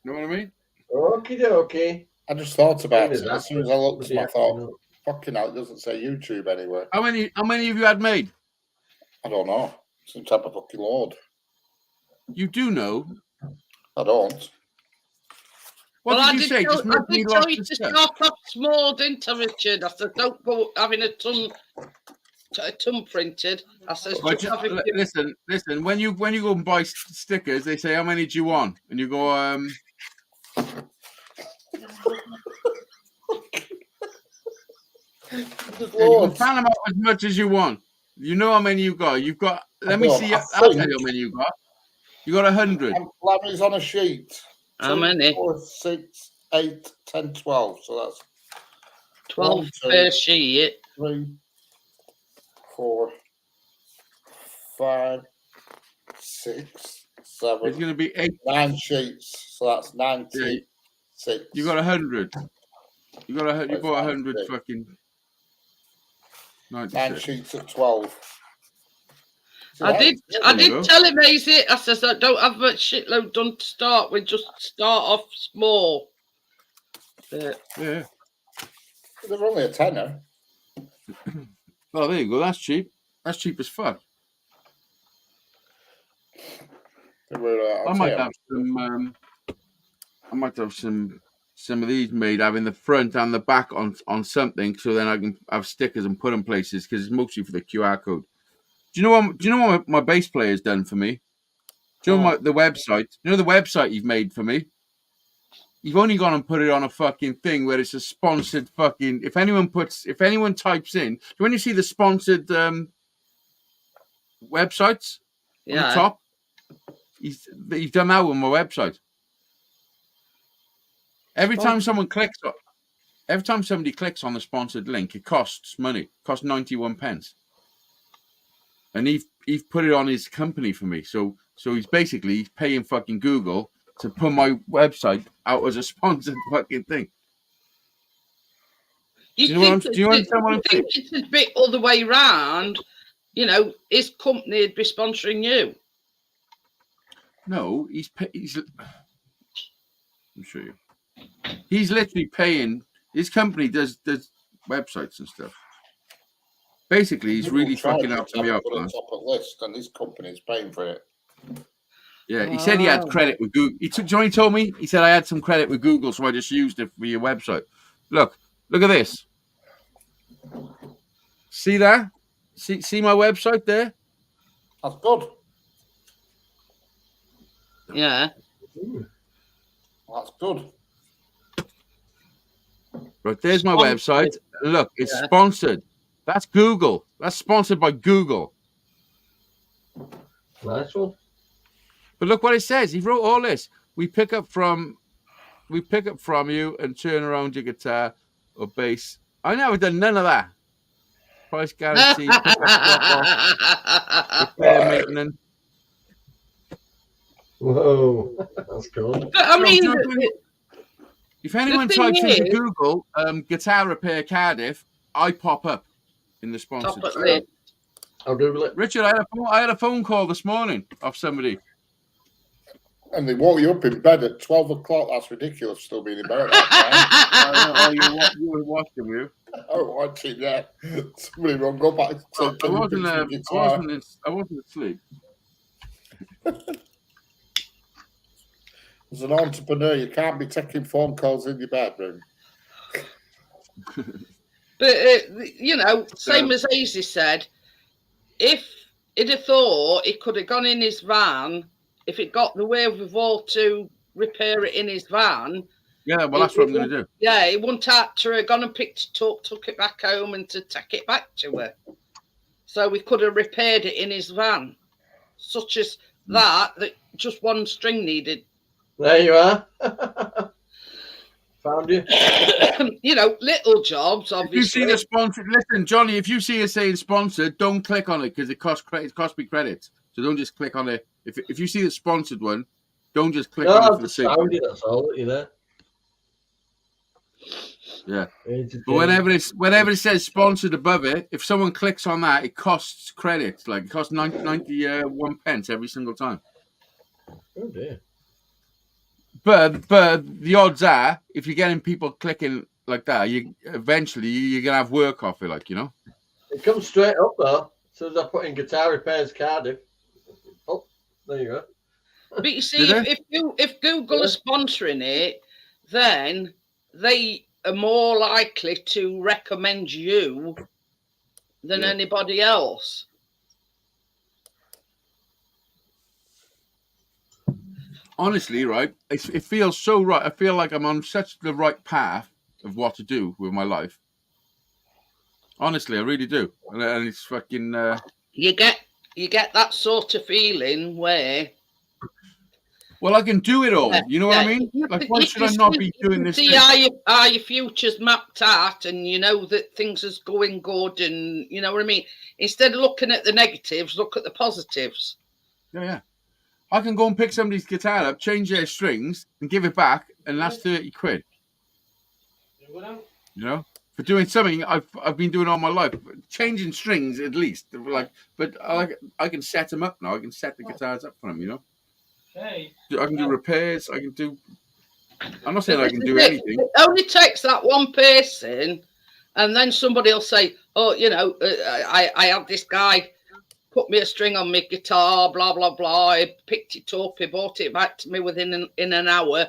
You know what I mean? Okie dokie. I just thought about Is it. that- As soon as I looked at it, I Yeah, thought, fucking hell, it doesn't say YouTube anywhere. How many of you had made? I don't know. Some type of fucking load. You do know. I don't. What I did you say? Tell, Just I make me did tell lots you of to stuff. start off small, didn't I, Richard? I said, don't go having a ton printed. I said, But just have a few. listen. When you go and buy stickers, they say how many do you want, and you go There's yeah, you can loads. plan them out as much as you want. You know how many you got. You've got. Let me don't. see. I I'll tell think- you how many you got. You got 100. How many's on a sheet? How 2, many? 4, 6, 8, 10, 12. So that's 12 1, 2, per sheet. 3, 4, 5, 6, It's 7, going to be 8. 9 sheets. So that's 96. You got 100. You got you Where's bought 96? 100 fucking. 9 96. sheets at 12. I did There you go. tell him, Maisie. I says, I don't have a shitload done to start with. Just start off small. But Yeah. They're only a tenner. Oh, there you go. That's cheap. That's cheap as fuck. They were, I might have some. I might have some of these made, having the front and the back on something, so then I can have stickers and put them places because it's mostly for the QR code. Do you know what my bass player's done for me? Do you know the website? You know the website you've made for me? You've only gone and put it on a fucking thing where it's a sponsored fucking. If anyone types in, when you see the sponsored websites on the top, he's done that with my website. Every time somebody clicks on the sponsored link, it costs money. It costs 91 pence. And he's put it on his company for me. So he's paying fucking Google to put my website out as a sponsored fucking thing. Do you understand what I'm saying? It's a bit other way round. You know, his company would be sponsoring you. No, he's. Let me show you. He's literally paying. His company does websites and stuff. Basically, he's really fucking helping me out, man. Top of list, and this company's paying for it. Yeah, he said he had credit with Google. Johnny told me, he said I had some credit with Google, so I just used it for your website. Look at this. See that? See my website there? That's good. Yeah. That's good. Right, there's my website. Look, it's sponsored. That's Google. That's sponsored by Google. Nice one. But look what it says. He wrote all this. We pick up from you and turn around your guitar or bass. I never done none of that. price guarantee, pick up, drop off, repair, maintenance. Whoa, that's cool. But I mean, If anyone thing types into is- Google guitar repair Cardiff, I pop up in the sponsored top at stuff. lid. I'll Google it. Richard, I had a phone call this morning off somebody. And they woke you up in bed at 12 o'clock. That's ridiculous, still being in bed at that You were watching, were you? time. Oh, watching, yeah. Somebody rung up. I said, I wasn't asleep. As an entrepreneur, you can't be taking phone calls in your bedroom. But you know, same as Easy said, if he'd have thought he could have gone in his van, if it got the wherewithal to repair it in his van. Yeah, well, that's what I'm going to do. Yeah, he wouldn't have to have gone and picked it up, took it back home, and to take it back to her. So we could have repaired it in his van, such as that just one string needed. There you are. Found you. You know, little jobs, obviously. If you see the sponsored, listen, Johnny, if you see it saying sponsored, don't click on it because it costs me credits. So don't just click on it. If you see the sponsored one, don't just click on it for the sake. Found you, that's all. You there? Yeah. But whenever it says sponsored above it, if someone clicks on that, it costs credits. Like it costs 91 pence every single time. Oh dear. But the odds are, if you're getting people clicking like that, you're gonna have work off it, like, you know. It comes straight up though. As soon as I put in guitar repairs Cardiff. Oh, there you go. But you see, if Google are sponsoring it, then they are more likely to recommend you than anybody else. Honestly, right, it feels so right. I feel like I'm on such the right path of what to do with my life. Honestly, I really do, and it's fucking. You get that sort of feeling where. Well, I can do it all. You know what I mean? Like, why should I not be doing this? See how your future's mapped out, and you know that things is going good, and you know what I mean. Instead of looking at the negatives, look at the positives. Yeah. I can go and pick somebody's guitar up, change their strings, and give it back, and that's 30 quid. You know, for doing something I've been doing all my life, changing strings at least. Like, but I can set them up now. I can set the guitars up for them. You know, I can do repairs. I can do. I'm not saying I can do anything. It only takes that one person, and then somebody will say, "Oh, you know, I had this guy put me a string on my guitar, blah blah blah. I picked it up, he brought it back to me within an hour.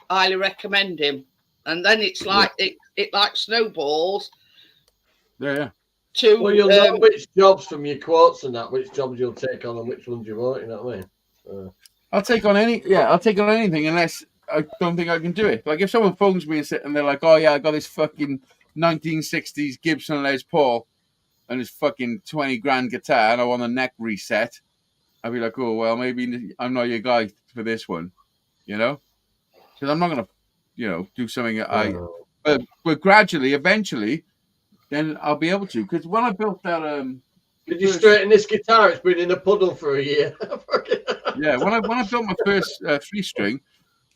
Highly recommend him." And then it's like it like snowballs. Yeah. Well, you'll know which jobs from your quotes and that, which jobs you'll take on and which ones you won't. You know what I mean? I'll take on anything unless I don't think I can do it. Like if someone phones me and they're like, "Oh yeah, I got this fucking 1960s Gibson Les Paul and this fucking 20 grand guitar and I want a neck reset," I'd be like, "Oh, well, maybe I'm not your guy for this one," you know? Because I'm not going to, you know, do something but gradually, eventually, then I'll be able to. Because when I built that... Did you straighten this guitar? It's been in a puddle for a year. Yeah, when I built my first 3-string,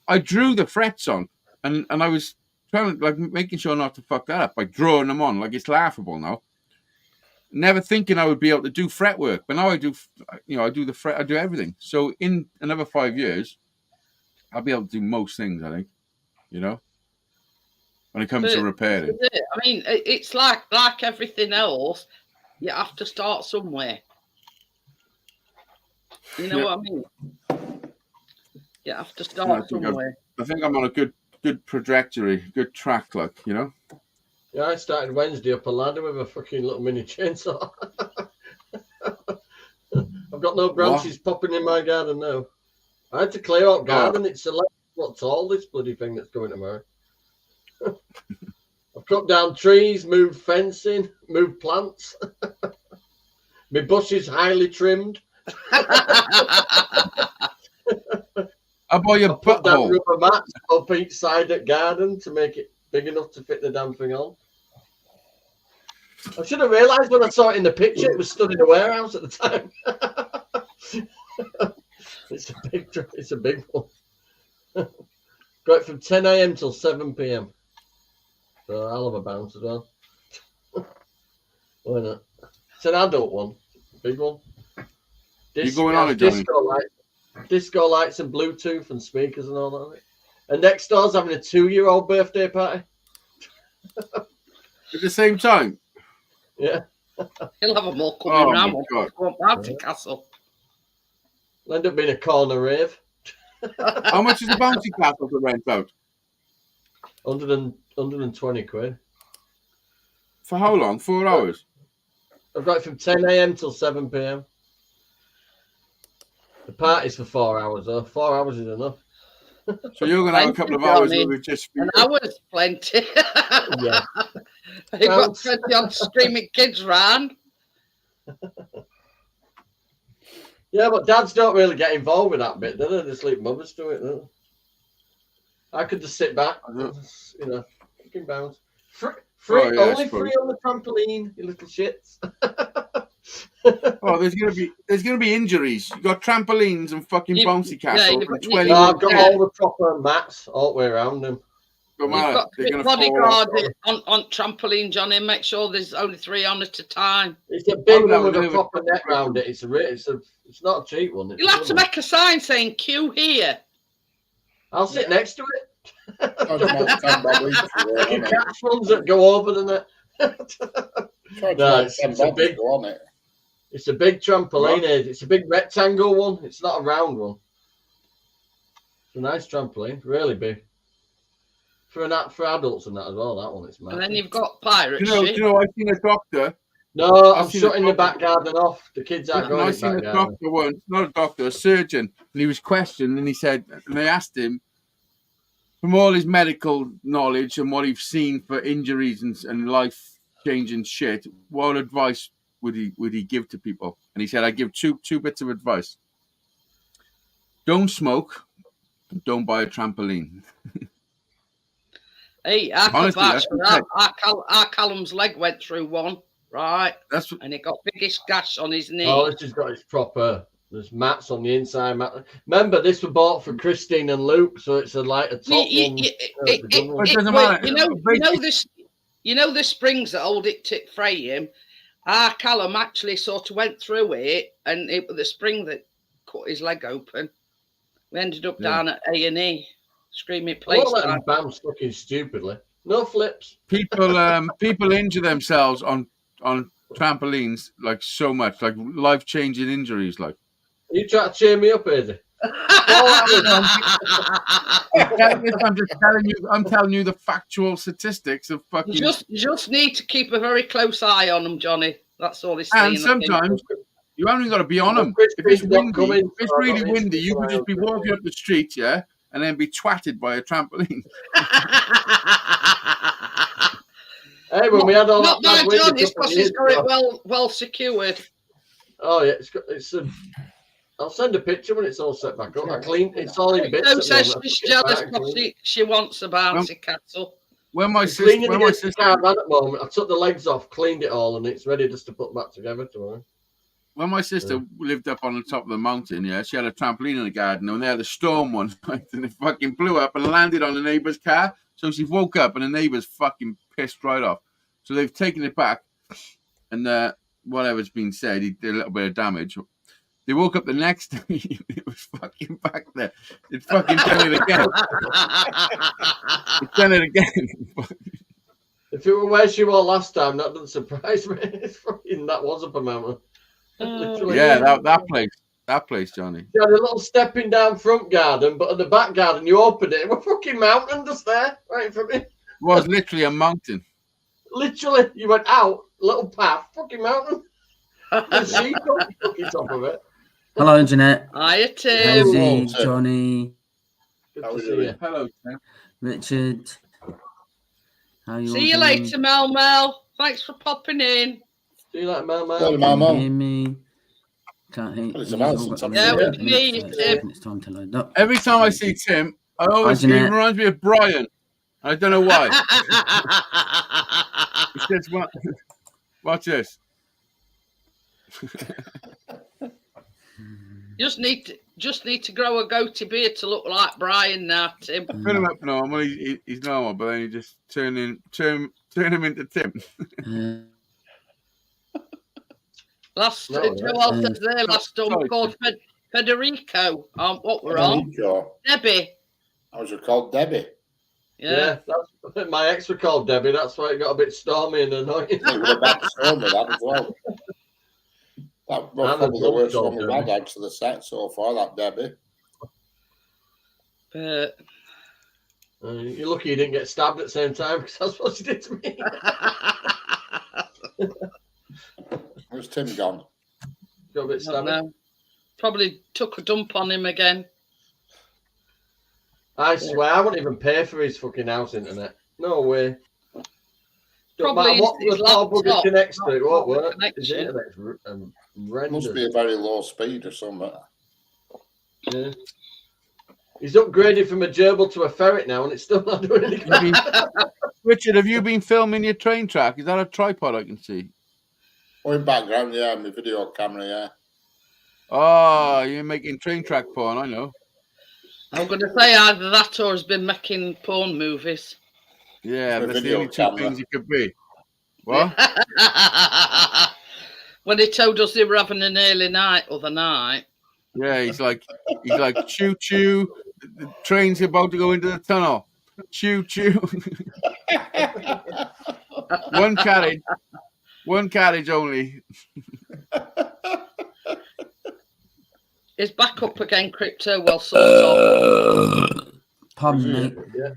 I drew the frets on and I was trying to, like, making sure not to fuck that up by drawing them on. Like, it's laughable now. Never thinking I would be able to do fret work, but now I do. You know, I do the fret. I do everything. So in another 5 years, I'll be able to do most things. I think, you know, when it comes to repairing. I mean, it's like everything else. You have to start somewhere. You know what I mean? You have to start somewhere. I think I'm on a good trajectory, good track, like, you know. Yeah, I started Wednesday up a ladder with a fucking little mini chainsaw. I've got no branches popping in my garden now. I had to clear out garden. It's 11 foot tall, this bloody thing that's going tomorrow. I've cut down trees, moved fencing, moved plants. My bush is highly trimmed. I bought your put down rubber mats up each side of the garden to make it big enough to fit the damn thing on. I should have realised when I saw it in the picture, it was stood in a warehouse at the time. It's a big one. Got it from 10 a.m. till 7 p.m. So a hell of a bounce as well. Why not? It's an adult one, big one. You going on it, Johnny? Disco lights and Bluetooth and speakers and all that on it. And next door's having a 2-year-old birthday party. At the same time? Yeah. He'll have them all coming round. God. Castle. It'll end up being a corner rave. How much is the bouncy castle to rent out? 120 quid. For how long? 4 hours? I've got it from 10 a.m. till 7 p.m. The party's for 4 hours, though. 4 hours is enough. So you're going to have a couple of hours where we just... An hour's plenty. Yeah. You've got plenty of screaming kids round. Yeah, but dads don't really get involved with that bit, do they? They leave mothers to it, don't they? I could just sit back, you know, fucking bounce. Free, only free on the trampoline, you little shits. Oh, there's gonna be injuries. You got trampolines and fucking bouncy castles. Yeah, I've got all the proper mats all the way around them. You've got to bodyguard on trampoline, Johnny. Make sure there's only 3 on at a time. It's a big one with a proper net round it. It's not a cheap one. You'll have to make a sign saying "queue here." I'll sit next to it. You catch ones that go over the net. It's a big trampoline. It's a big rectangle one. It's not a round one. It's a nice trampoline, really big. For adults and that as well. That one, it's mad. And then you've got pirate shit. You know, I've seen a doctor. No, I'm shutting the back garden off. The kids aren't going. I've seen a doctor once, not a doctor, a surgeon, and he was questioned, and he said, and they asked him, from all his medical knowledge and what he's seen for injuries and life-changing shit, what advice would he give to people? And he said, I give two bits of advice. Don't smoke, and don't buy a trampoline. Hey, our Callum's leg went through one, right? And he got biggest gash on his knee. Oh, this has got its proper. There's mats on the inside. Remember, this was bought for Christine and Luke, so it's a top one. You know the springs that hold it to frame. Our Callum actually sort of went through it, and it was the spring that cut his leg open. We ended up down at A&E. Screaming place. All that bounce looking stupidly. No flips. People injure themselves on trampolines like so much, like life-changing injuries. Like, are you trying to cheer me up, Eddie? I'm telling you the factual statistics of fucking. You just need to keep a very close eye on them, Johnny. That's all he's saying. And sometimes you only got to be on them. If it's windy, if it's really windy, you could just be walking up the street, yeah, and then be twatted by a trampoline. Hey, when we had all not that by John, it's because he's got it well secured. Oh yeah, it's I'll send a picture when it's all set back up. I cleaned it's all in bits. Don't say she's jealous because she wants a bouncy castle. When my sister at the moment, I took the legs off, cleaned it all, and it's ready just to put back together tomorrow. When my sister lived up on the top of the mountain, yeah, she had a trampoline in the garden, and they had a storm one night, and it fucking blew up and landed on the neighbour's car. So she woke up, and the neighbour's fucking pissed right off. So they've taken it back, and whatever's been said, he did a little bit of damage. They woke up the next day, it was fucking back there. It fucking done it again. It's done it again. If it were where she was last time, that doesn't surprise me. That was up a mountain. Yeah, that place, Johnny. You had a little stepping down front garden, but at the back garden, you opened it. It was a fucking mountain just there, right in front of me. It was literally a mountain. Literally, you went out, little path, fucking mountain. The sheep on the fucking top of it. Hello, Jeanette. Hiya, Tim. Rosie, Johnny. Good to see you. Hello, Tim. Richard. How you See you later, Mel. Thanks for popping in. See you later, Mel. Can you hear me? Can't hear you. Yeah, we can hear you, Tim. It's time to load up. Every time I see Tim, he reminds me of Brian. I don't know why. Watch this. Just need to grow a goatee beard to look like Brian now, Tim. Put him up normal. He's normal, but then you just turn him into Tim. Last No, who else is there? Last one sorry. called Federico. What we're on? Debbie. I was called Debbie. Yeah. That's my ex were called Debbie. That's why it got a bit stormy and annoying. It was about stormy, that as well. That was probably the worst one we've had to the set so far, that Debbie. You're lucky you didn't get stabbed at the same time, because that's what she did to me. Where's Tim gone? Got a bit stabbed. Probably took a dump on him again. I swear, I wouldn't even pay for his fucking house internet. No way. Probably what his the power bugger laptop, connects to, it won't work. His connection. internet's horrendous. Must be a very low speed or something. Yeah. He's upgraded from a gerbil to a ferret now, and it's still not doing anything. Richard, have you been filming your train track? Is that a tripod I can see? Oh, in background, yeah, my video camera, yeah. Oh, you're making train track porn, I know. I'm going to say either that or has been making porn movies. Yeah, For that's the video only two camera. things it could be. What? When he told us they were having an early night other night. Yeah, he's like, choo choo. The train's about to go into the tunnel. Choo choo. One carriage only. Is back up again, Crypto. Well, sort of. Pardon me. Yeah.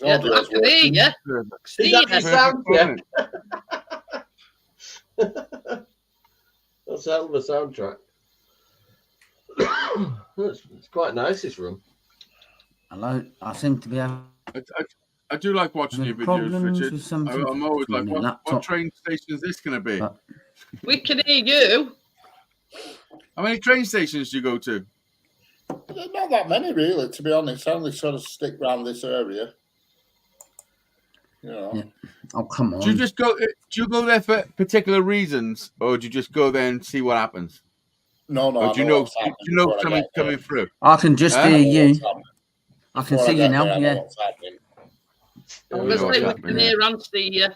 Yeah, I can hear you. See Is that the you. sound? Yeah. That's a hell of a soundtrack. It's quite nice, this room. Hello. I seem to be having I do like watching your videos, problems Richard. with something. I'm always like, My what laptop. train station is this going to be? We can hear you. How many train stations do you go to? Not that many, really, to be honest. I only sort of stick around this area. You know. Yeah. Oh, come on. Do you go there for particular reasons, or do you just go there and see what happens? No. Or do you know something coming through? I can just hear you. I can Before see I you get now. there, I know Yeah. what's happening. I'm know going to what's say we happening, can hear and see you.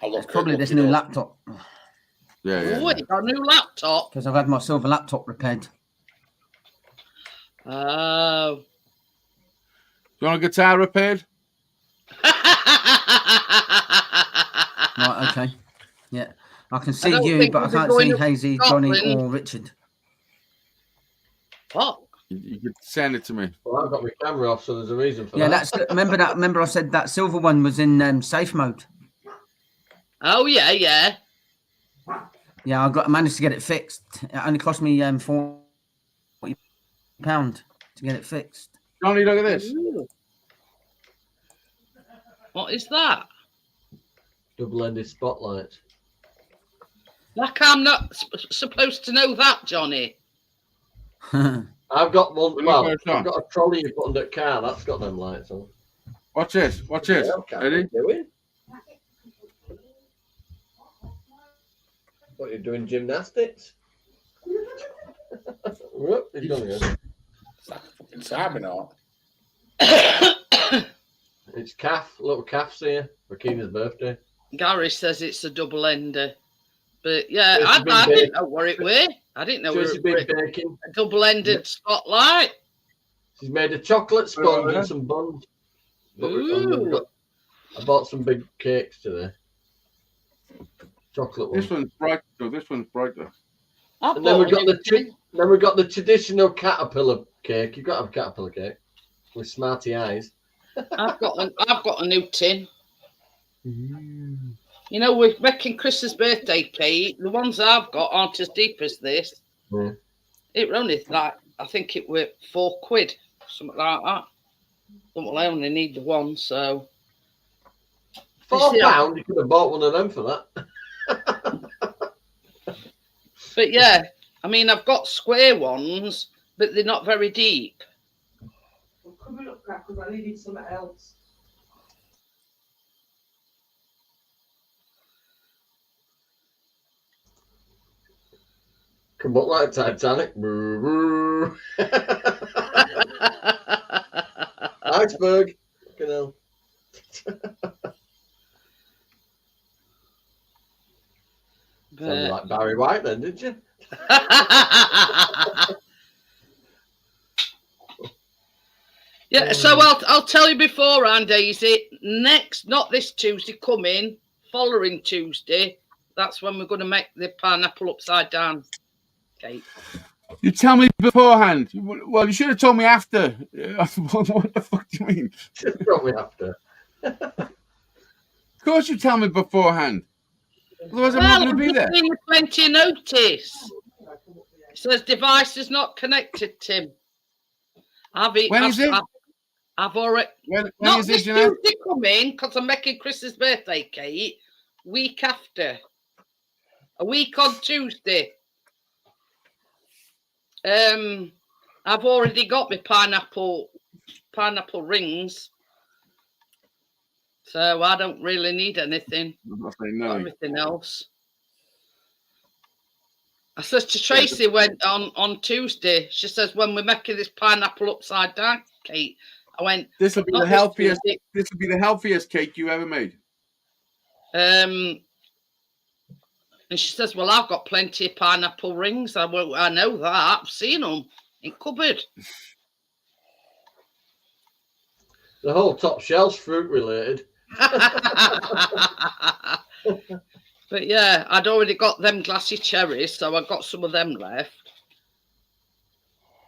I love It's probably it, this you new know. laptop Yeah. Oh, you got a new laptop? because I've had my silver laptop repaired. Oh. Do you want a guitar repaired? Right. Okay. Yeah. I can see don't you, think but I we'll be can't going see up to Hazy, Johnny, Scotland. or Richard. What? You could send it to me. Well, I've got my camera off, so there's a reason for Yeah, that. that's remember I said that silver one was in safe mode. Oh, yeah. Yeah, I managed to get it fixed. It only cost me £40 to get it fixed. Johnny, look at this. Ooh. What is that? Double-ended spotlight. Like I'm not supposed to know that, Johnny. I've got one. Look Well, where it's I've on. got a trolley you put under the car. That's got them lights on. Watch this. Watch this. Yeah, okay. Ready? What are you doing? What, you're doing gymnastics? Whoop, he's gone again. It's like a fucking salmon art. It's little calf's here for Keena's birthday. Gary says it's a double ender. But yeah, It's I been didn't know where it were. I didn't know She's where been it were. baking. A double-ended spotlight. She's made a chocolate sponge yeah. and some buns. Ooh. I bought some big cakes today. Chocolate ones. This one's bright. No, this one's brighter. I And then we bought got one. then we got the traditional caterpillar cake. You've got to have caterpillar cake with smarty eyes. I've got a new tin. You know, we're making Chris's birthday cake. The ones I've got aren't as deep as this. Yeah. It were only like, I think it were £4, something like that. Well, I only need the one, so. £4. You could have bought one of them for that. But yeah, I mean, I've got square ones, but they're not very deep. I'm coming up back because I needed something else. Come up like Titanic. Iceberg. Fucking hell. Sounded like Barry White then, didn't you? Yeah, so I'll tell you beforehand, Daisy. Next, not this Tuesday, coming, following Tuesday, that's when we're going to make the pineapple upside down cake. You tell me beforehand. Well, you should have told me after. What the fuck do you mean? Should have told me after. Of course you tell me beforehand. Otherwise I'm not going to be there. Well, plenty of notice. It says device is not connected, Tim. When is it? I've already... When not is this it, Jeanette? Tuesday coming, because I'm making Chris's birthday cake. Week after. A week on Tuesday. I've already got my pineapple rings. So I don't really need anything. Everything else. I said to Tracy went on Tuesday. She says when we're making this pineapple upside down cake, I went. This will be the healthiest. This will be the healthiest cake you ever made. And she says, "Well, I've got plenty of pineapple rings. I know that. I've seen them in cupboard." The whole top shelf's fruit related. But yeah, I'd already got them glassy cherries, so I got some of them left.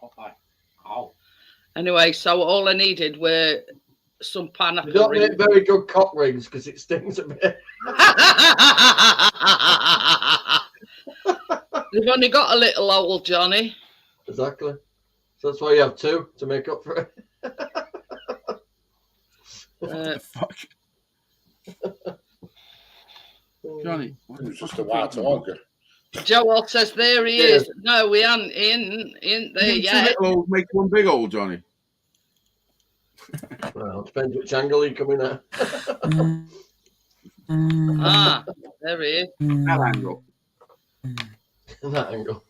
Okay. Oh. Anyway, so all I needed were some pineapple. You don't make very good cock rings because it stings a bit. They've only got a little old Johnny. Exactly. So that's why you have two to make up for it. What the fuck? Johnny, It was just a white ogre. Joel says there he is. No, we ain't there yet. Little, make one big old Johnny. Well, depends which angle you're coming at. There he is. That angle. That angle.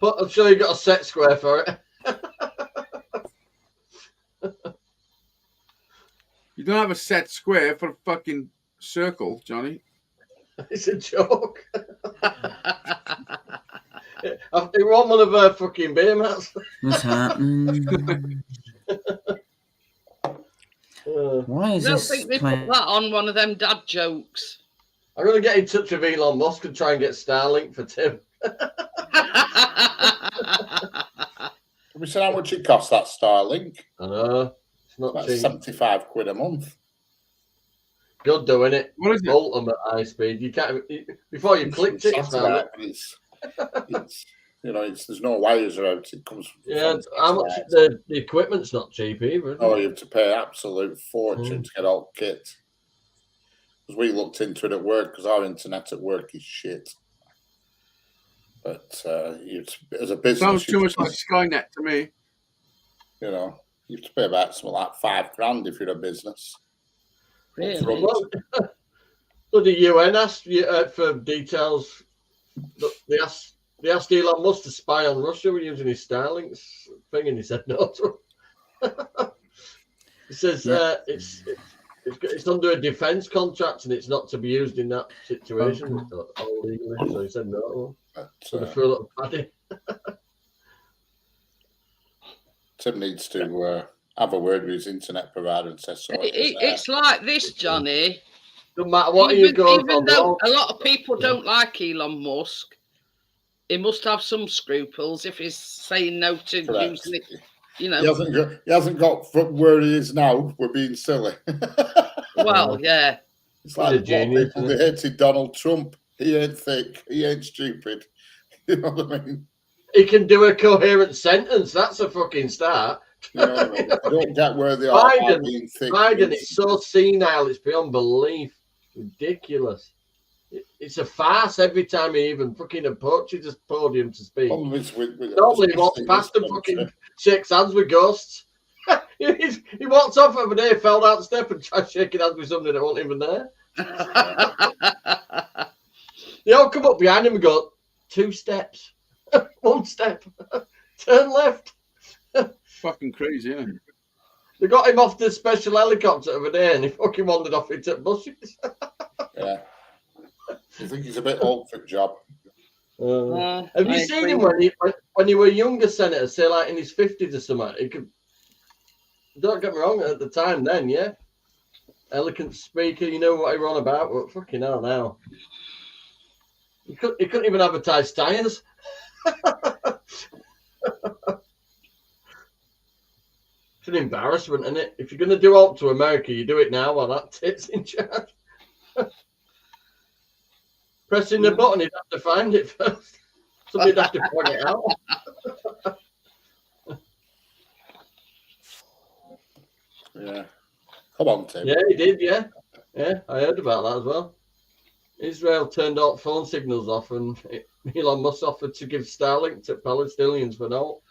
But I'm sure you got a set square for it. You don't have a set square for a fucking circle, Johnny. It's a joke. It was one of her fucking beer mats. What's happening? Why is I don't this think they playing? put that on one of them dad jokes. I'm going to get in touch with Elon Musk and try and get Starlink for Tim. Have we seen how much it costs, that Starlink? I know. It's not About cheap. 75 quid a month. Good doing it. What is it? Ultimate high speed. You can't before you clicked it. It's Satellite, but it's you know, there's no wires around. It comes. Yeah, how much the equipment's not cheap either. Oh, you have to pay absolute fortune to get all kit. Because we looked into it at work, because our internet at work is shit. But as a business, Sounds too much like Skynet to me. You know, you have to pay about something like $5,000 if you're a business. Really? Well, so the UN asked you for details. They asked Elon Musk to spy on Russia when using his Starlinks thing, and he said no to him. He says it's under a defence contract and it's not to be used in that situation. All legally, so he said no. So they threw a little paddy. Tim needs to have a word with his internet provider and say sorry. It's like this, Johnny. No matter what you go even though a lot of people don't like Elon Musk, he must have some scruples if he's saying no to using it. You know, he hasn't got from where he is now. We're being silly. Well, yeah. It's like a genius. They hated Donald Trump. He ain't thick. He ain't stupid. You know what I mean? He can do a coherent sentence. That's a fucking start. You know what I mean? I don't get where they are. Biden, it's so senile. It's beyond belief. Ridiculous. It's a farce every time he even fucking approaches this podium to speak. Normally he walks past and fucking shakes hands with ghosts. He walks off every day, fell down the step and tried shaking hands with somebody that wasn't even there. They all come up behind him and go, 2 steps, 1 step, turn left. Fucking crazy, isn't it? They got him off the special helicopter over there, and he fucking wandered off into bushes. Yeah. I think he's a bit old for the job. Have you seen him when he were a younger senator, say like in his 50s or something? He could. Don't get me wrong, at the time then, yeah. Eloquent speaker, you know what he were on about, but fucking hell now. He couldn't even advertise tyres. It's an embarrassment, isn't it? If you're going to do up to America, you do it now while that tit's in charge. Pressing the button, he'd have to find it first. Somebody'd have to point it out. Yeah. Come on, Tim. Yeah, he did, yeah. Yeah, I heard about that as well. Israel turned all phone signals off, and Elon Musk offered to give Starlink to Palestinians for no.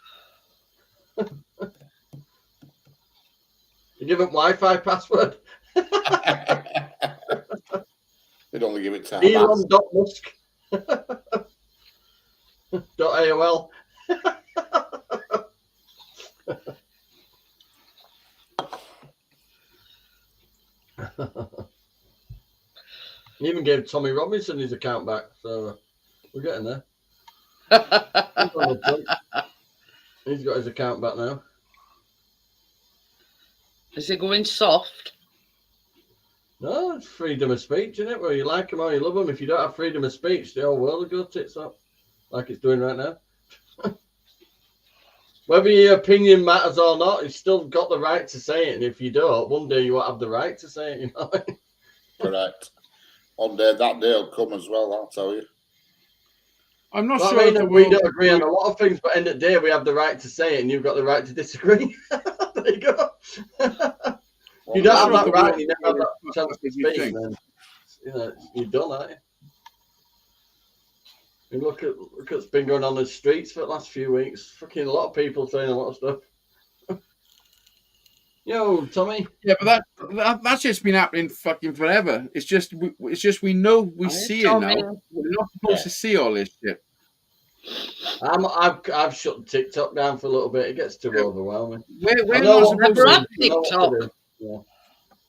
You give them Wi-Fi password. They'd only give it to Elon.Musk. .AOL. He even gave Tommy Robinson his account back, so we're getting there. He's got his account back now. Is it going soft? No, it's freedom of speech, isn't it? Where you like them or you love them. If you don't have freedom of speech, the whole world will go tits up, like it's doing right now. Whether your opinion matters or not, you've still got the right to say it. And if you don't, one day you won't have the right to say it, you know? Correct. One day that day will come as well, I'll tell you. I'm not Well, sure. I mean, we don't agree on a lot of things, but at the end of the day, we have the right to say it, and you've got the right to disagree. There you go. You don't have that right, you never have that chance to speak, then you know, you're done, aren't you? And look at what's been going on in the streets for the last few weeks. Fucking a lot of people saying a lot of stuff. Yo, Tommy. Yeah, but that's just been happening fucking forever. It's just we know we see it now. We're not supposed to see all this shit. I've shut TikTok down for a little bit. It gets too overwhelming. We're not supposed to TikTok. Yeah.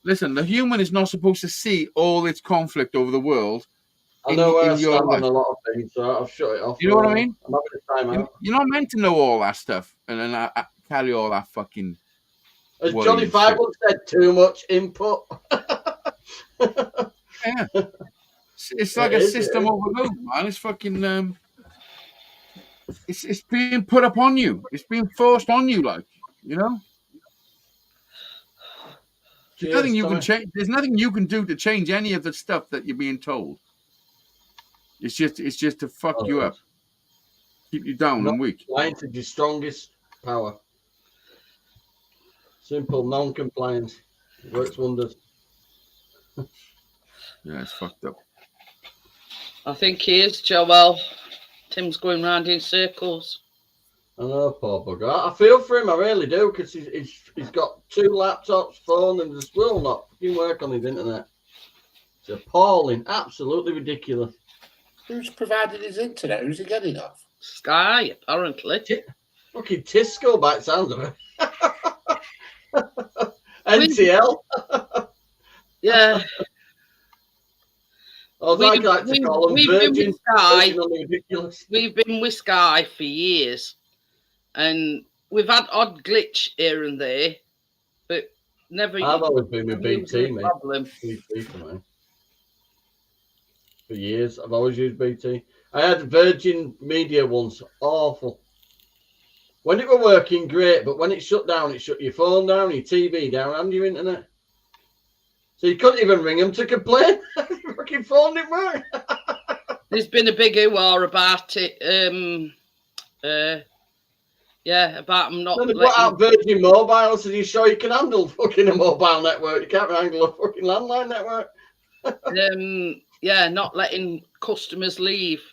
Listen, the human is not supposed to see all its conflict over the world. I know where I stand on a lot of things, so I've shut it off. You know what I mean? I'm having a time out. You're not meant to know all that stuff, and then I carry all that fucking. As Johnny Five once said, too much input. Yeah, it's like a system overload, man. It's fucking. It's being put upon you. It's being forced on you, like, you know. There's nothing you can change. There's nothing you can do to change any of the stuff that you're being told. It's just to fuck you up, keep you down and weak. Compliance is your strongest power. Simple, non-compliance. It works wonders. Yeah, it's fucked up. I think he is, Joel. Tim's going round in circles. I know, poor bugger. I feel for him, I really do, because he's got 2 laptops, phone, and just will not fucking work on his internet. It's appalling, absolutely ridiculous. Who's provided his internet? Who's he getting off? Sky, apparently. Fucking Tisco by the sounds of it. NTL. Yeah. I'd like to call them Virgin. We've been with Sky for years, and we've had odd glitch here and there, but never. I've always been with BT, mate. Problem. BT for me. For years, I've always used BT. I had Virgin Media once, awful. When it were working, great, but when it shut down, it shut your phone down, your TV down, and your internet. So you couldn't even ring them to complain. Your fucking phone didn't work. There's been a big hoo-ha about it. Yeah, about them not. Then they put out Virgin Mobile. So you sure you can handle fucking a mobile network? You can't handle a fucking landline network. Yeah, not letting customers leave.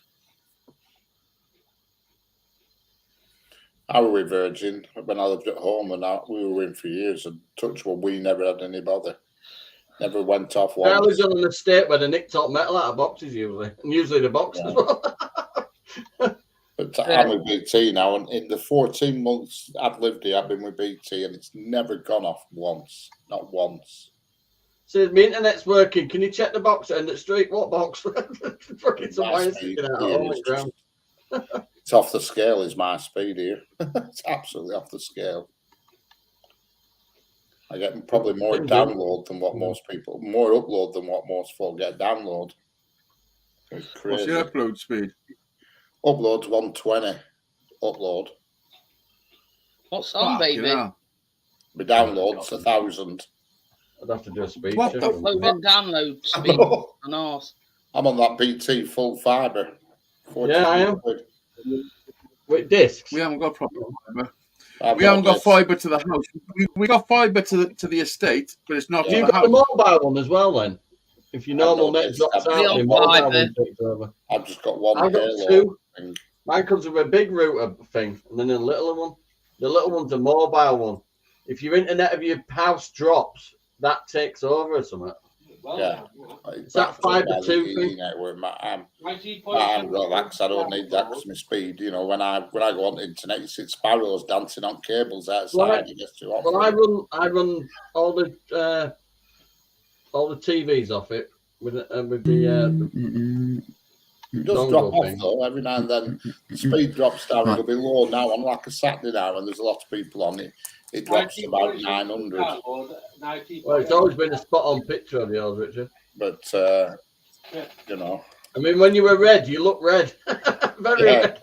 I was with Virgin when I lived at home, and we were in for years. And touch wood, we never had any bother. Never went off one. I was on an estate where they nicked top metal out of boxes usually, and usually the box as well. But I'm with BT now, and in the 14 months I've lived here, I've been with BT, and it's never gone off once. Not once. Says my internet's working. Can you check the box end at the street? What box? Fucking some wires sticking out on the ground. It's off the scale, is my speed here. It's absolutely off the scale. I get probably more download than what most people, more upload than what most folk get download. It's crazy. What's your upload speed? Upload's 120. Upload. What's on, baby? Yeah. My download's 1,000. I'd have to do a speed What check. the Uploading download speed on ours. I'm on that BT full fibre. Yeah, I am. With discs. We haven't got proper fibre. We haven't got fibre to the house. We got fibre to the estate, but it's not to You've the got the house. mobile one as well, then. If your normal net drops out, the mobile one takes over. I've just got one. I've got two. Mine comes with a big router thing, and then a little one. The little one's a mobile one. If your internet of your house drops, that takes over or something. Yeah. It's that fibre 2 thing. I haven't got that because I don't need that because my speed. You know, when I go on the internet, you see sparrows dancing on cables outside. Well, I run all the TVs off it with the it does drop off though every now and then. The speed drops down. It'll be low now on like a Saturday now, and there's a lot of people on it. It drops to about 900. Well, it's always been a spot-on picture of yours, Richard. But you know, I mean, when you were red, you look red. Very red.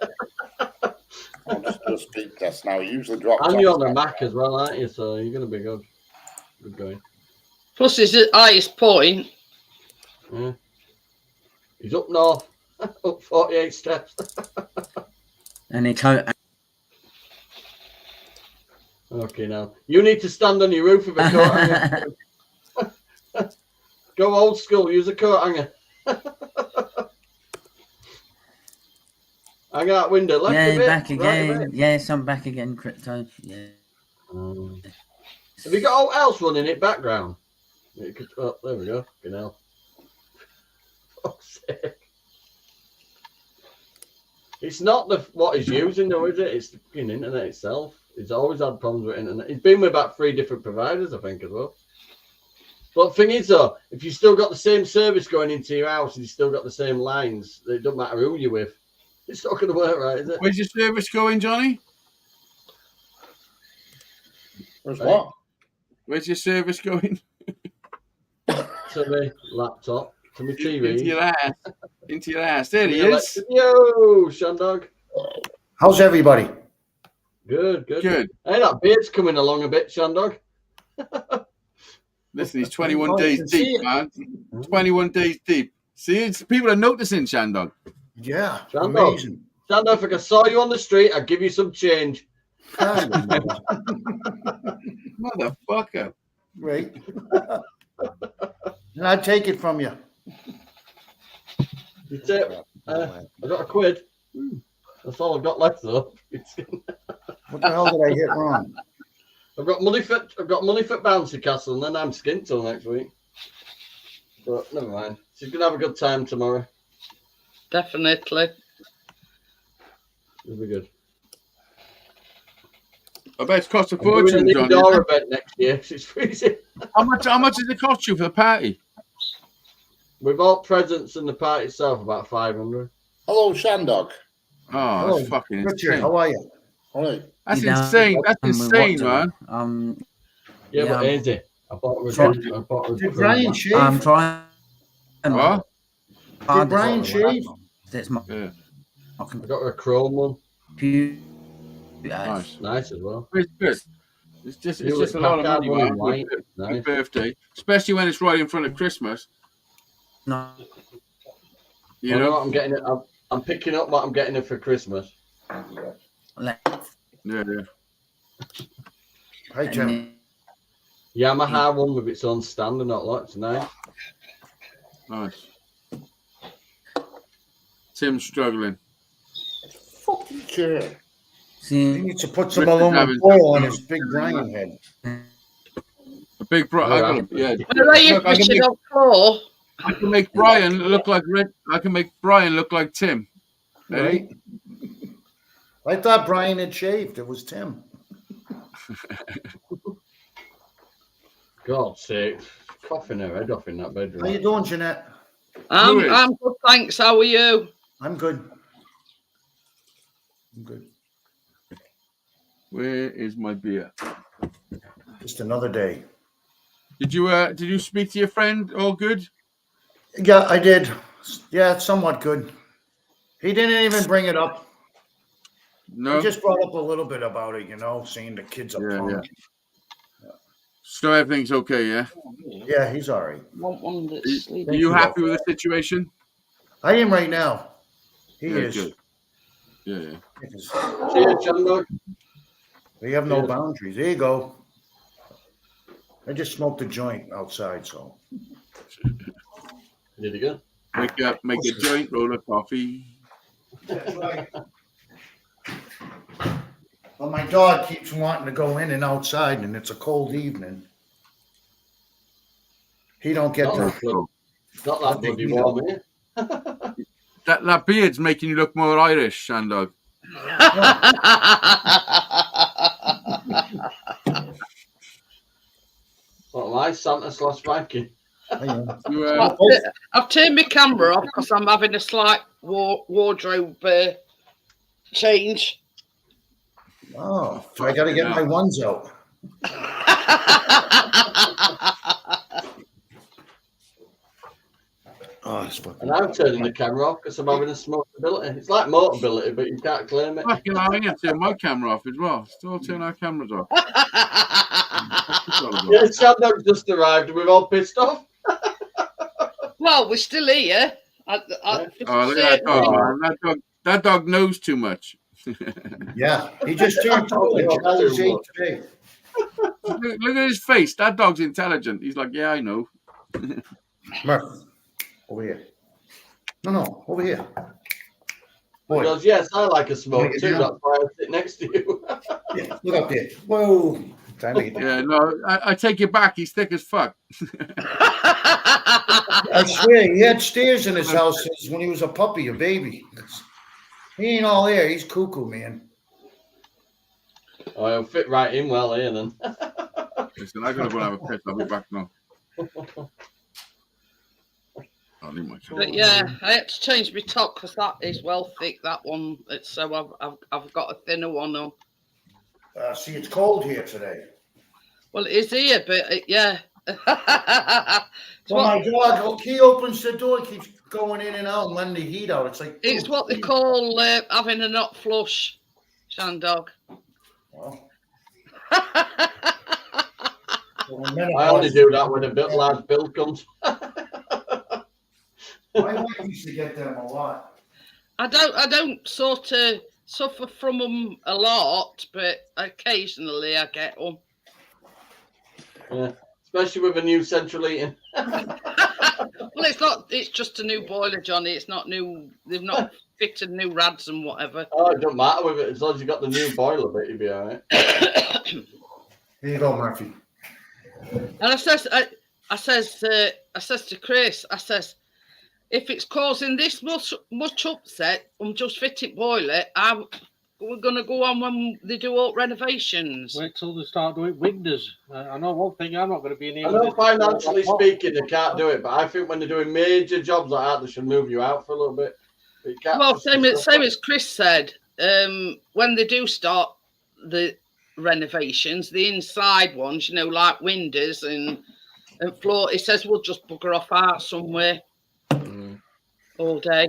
I'll just do a speed test now. It usually drops. And you're on the Mac as well, aren't you? So you're going to be good. Good going. Plus, it's the highest point. Yeah. He's up north, up 48 steps. And it's out. Okay, now you need to stand on your roof with a coat hanger. Go old school. Use a coat hanger. Hang out window. Left Yeah, a bit, back right again. a bit. Yes, I'm back again, Crypto. Yeah. Have you got all else running in background? You could, oh, there we go. You know. Fuck's sake. It's not what he's using though, is it? It's the fucking internet itself. He's always had problems with internet. He's been with about 3 different providers, I think, as well. But the thing is, though, if you still got the same service going into your house and you still got the same lines, it doesn't matter who you're with. It's not going to work right, is it? Where's your service going, Johnny? Where's what? Where's your service going? To my laptop, to my TV. Into your ass. Into your ass. There he is. Yo, Shandog. How's everybody? Good, good. Good. Hey, that beard's coming along a bit, Shandog. Listen, he's 21 days deep, man. 21 days deep. See, people are noticing, Shandog. Yeah, Shandog. amazing. Shandog, if I saw you on the street, I'd give you some change. Motherfucker. Right. And I'd take it from you. You take, I got a quid. That's all I've got left, though. What the hell did I get wrong? I've got money for Bouncy Castle, and then I'm skint till next week. But never mind. She's gonna have a good time tomorrow. Definitely. It'll be good. I bet it's cost a I'm doing fortune, an Johnny. indoor event next year. She's freezing. How much does it cost you for the party? With all presents and the party itself, about 500. Hello, Shandog. Oh, that's fucking Richard, insane. how are you? All right. That's You know, insane. That's insane, man. Yeah, but I'm- easy. I bought her Did Brian shave? I'm trying. What? Did Brian shave? That's my Yeah. I got her a chrome one. computer. Nice. Nice as well. It's good. It's just You a look lot of money, Packard one in man. white. With Nice. birthday, especially when it's right in front of Christmas. No, You I know know. what I'm getting. I'm picking up what I'm getting her for Christmas. Yeah. Hi, Jim. Yamaha one with its own stand and all that. It's nice. Nice. Tim's struggling. Fucking chair. He See, needs to put some Richard aluminum Daven's foil got- on his big Brian head. A big Yeah. yeah. Where are you Look, I can pushing make- on floor? I can make Brian look like I can make Brian look like Tim. Right. I thought Brian had shaved. It was Tim. God's sake. Coughing her head off in that How bedroom. you doing, Jeanette? I'm good, thanks. How are you? I'm good. I'm good. Where is my beer? Just another day. Did you speak to your friend? All good? Yeah, I did. Yeah, it's somewhat good. He didn't even bring it up. No. He just brought up a little bit about it, seeing the kids up. Yeah. So everything's okay, yeah? Yeah, he's all right. Are you happy with the situation? I am right now. He is. Good. Yeah. Cheers, John. We have no boundaries. There you go. I just smoked a joint outside, so. Did you go? Make a joint, roll of coffee. That's right. Well, my dog keeps wanting to go in and outside, and it's a cold evening. He don't get Not that bloody warm here. That beard's making you look more Irish, Shandog. What am I, Santa/Viking? I've turned my camera off because I'm having a slight wardrobe change. Oh, so I got to get my ones out. And I'm turning the camera off because I'm having a smokability. It's like motorability, but you can't claim it. Fucking hell, I need to turn my camera off as well. Still turn our cameras off. Yeah, Shandog just arrived and we're all pissed off. Well, we're still here. Look at that dog, man. That dog knows too much. Yeah, he just turned 2. I was 8 today. Look at his face. That dog's intelligent. He's like, yeah, I know. Murph, over here. No, over here. Boy. He goes, yes, I like a smoke too. That's why I sit next to you. Yeah, look up there. Whoa. Yeah, no, I take it back. He's thick as fuck. I swear, he had stairs in his house since when he was a puppy, a baby. He ain't all there. He's cuckoo, man. Oh, he'll fit right in well here then. Listen, I gotta go and have a piss. I'll be back now. But yeah, I had to change my top because that is well thick. That one, so I've got a thinner one on. See, it's cold here today. Well, it is here, but yeah. Well, my dog, he opens the door, keeps going in and out and letting the heat out. It's like it's what they call having a not flush, Shandog. Well, I only do that when a large bill comes. My wife used to get them a lot. I don't sort of suffer from them a lot, but occasionally I get them. Yeah, especially with a new central heating. Well, it's not. It's just a new boiler, Johnny. It's not new. They've not fitted new rads and whatever. Oh, it don't matter with it as long as you got the new boiler bit, you'll be all right. Here you go, Murphy. And I says to Chris, I says, if it's causing this much upset, I'm just fitting boiler. We're going to go on when they do all renovations. Wait till they start doing windows. I know one thing, I'm not going to be in here. I know financially speaking, they can't do it, but I think when they're doing major jobs like that, they should move you out for a little bit. Well, same as Chris said, when they do start the renovations, the inside ones, like windows and floor, he says we'll just bugger off out somewhere all day.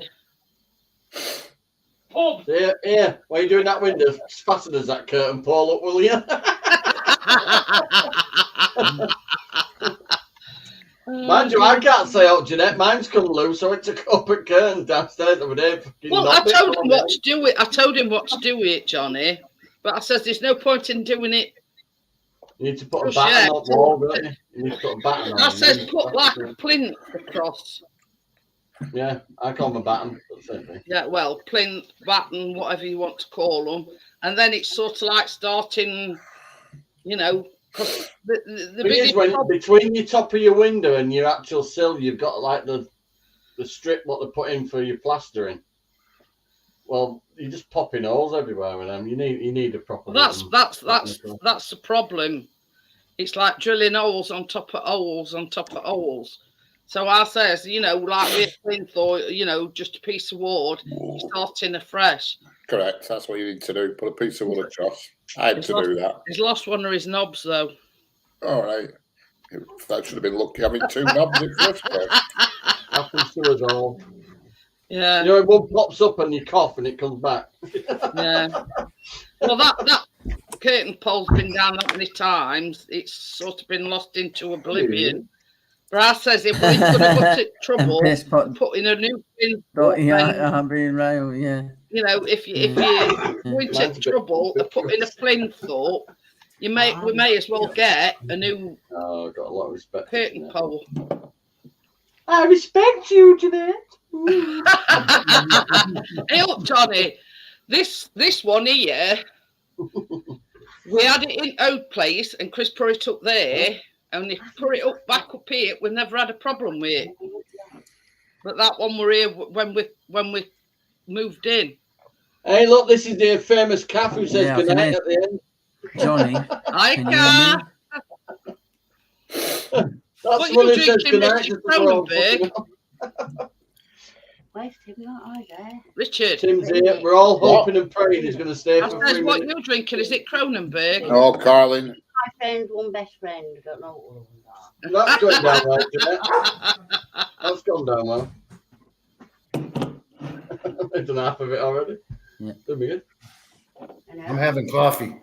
Oh, yeah. Why are you doing that window? As fast as that curtain, Paul, up, will you? Mind you, I can't say out, Jeanette. Mine's come loose, so I took up a curtain downstairs over there. Well, I told him what to do with. I told him what to do with it, Johnny. But I says there's no point in doing it. You need to put a batten on the wall, don't you? You need to put a batten on. I says put like a plinth across. Yeah, I call them a batten. Yeah, well, plinth, batten, whatever you want to call them. And then it's sort of like starting, because the biggest problem between your top of your window and your actual sill, you've got like the strip what they put in for your plastering. Well, you're just popping holes everywhere with them. You need a proper. Well, that's the problem. It's like drilling holes on top of holes on top of holes. So I says, like with a plinth or just a piece of wood, you're starting afresh. Correct. That's what you need to do. Put a piece of wood across. I had to do that. He's lost one of his knobs though. All right. That should have been lucky having 2 knobs in first place. Happens to us all. Yeah. One pops up and you cough and it comes back. Yeah. Well, that curtain pole's been down that many times. It's sort of been lost into oblivion. But I says if we're going to put it trouble, putting a new pin. I'm being rail, yeah. If you go into trouble of putting a plinth up, we may as well get a new I've got a lot of respect curtain pole. I respect you, Jeanette. Hey, look, Johnny, this one here, we had it in Old Place, and Chris put it up there, and he put it back up here. We've never had a problem with it. But that one were here when we moved in. Hey, look, this is the famous calf who says good night at the end. Johnny, I can. That's what he says good night. Where's Tim not either? Richard. Tim's here. We're all hoping and praying he's going to stay for 3 minutes. What you're drinking, is it Cronenberg? Oh, Carlin. My friend's one best friend. I don't know what That's going down well, Jeanette. That's gone down well. I've done half of it already. Yeah. Doing me good. I'm having coffee.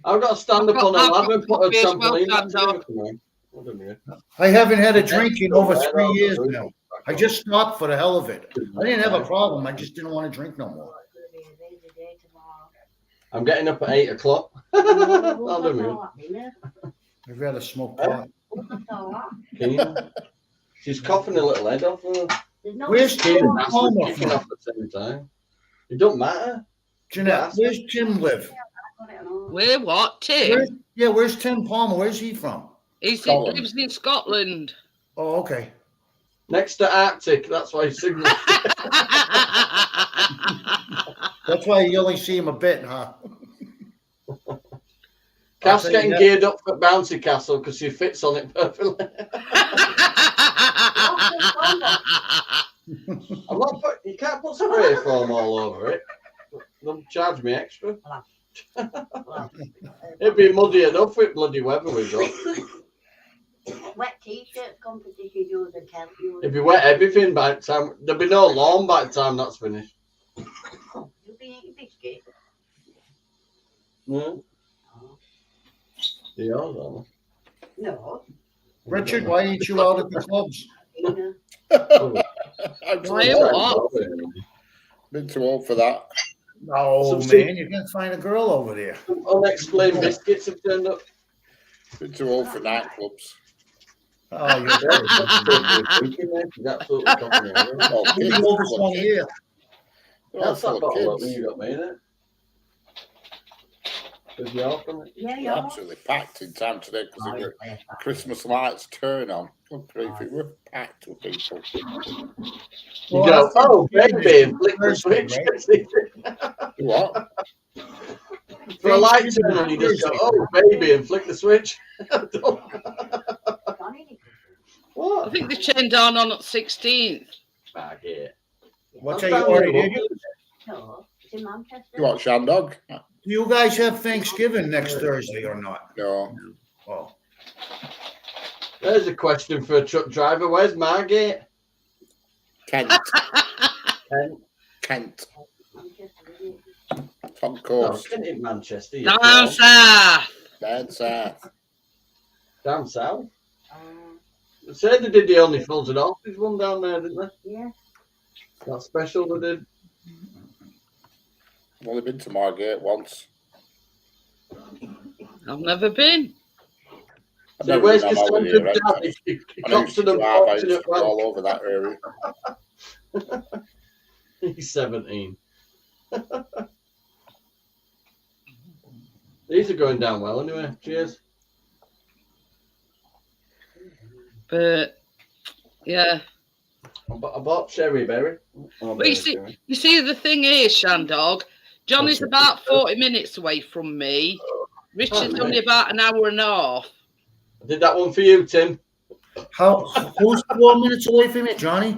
I've got to stand up on a ladder and put a trampoline. I haven't had a drink in over 3 years now. I just stopped for the hell of it. I didn't have a problem. I just didn't want to drink no more. I'm getting up at 8 o'clock. I'll do me. I'd rather smoke pot. She's coughing a little head off. Where's Tim Palmer from? from? At the same time. It don't matter. Jeanette, where's Tim live? Where what? Tim? Where's Tim Palmer? Where's he from? He lives in Scotland. Oh, okay. Next to Arctic, that's why he's signaling. That's why you only see him a bit, huh? Cass getting geared up for Bouncy Castle because she fits on it perfectly. I'm not you can't put spray foam all over it. They'll charge me extra. It'd be muddy enough with bloody weather we've got. Wet t-shirt competition, yours and Kent. If you wet everything by the time, there'll be no lawn by the time that's finished. You'll be eating biscuit. Yeah. Yeah, No. Richard, why ain't you out at the clubs? Why what? Been too old for that. Oh, man, you're going to find a girl over there. Unexplained biscuits have turned up. Been too old for nightclubs. Oh, you're absolutely company. the oldest one here. That's that bottle that you got me in it. Yeah. Absolutely packed in time today because of the Christmas lights turn on. Good grief, it was packed with people. You go, oh, baby, and flick the switch. What? For a light turn on, you just go, oh, baby, and flick the switch. What? I think they turned down on 16th. Back here. What's that you already did? No, it's in Manchester. You want Shandog? Do you guys have Thanksgiving next Thursday or not? No. Oh. There's a question for a truck driver. Where's Margate? Kent. Kent. Tom course. Kent in Manchester. Down south. Down south. Down south? They said they did the only Fulls and Orchids one down there, didn't they? Yeah. That special they did. I've only been to Margate once. I've never been. So where's Cassandra's dad? He comes to them all over that area. He's 17. These are going down well anyway. Cheers. But yeah, bought cherry berry. Oh, But you see, the thing is, Shandog, Johnny's about 40 minutes away from me. Richard's only about an hour and a half. I did that one for you, Tim. Who's 4 minutes away from you, Johnny?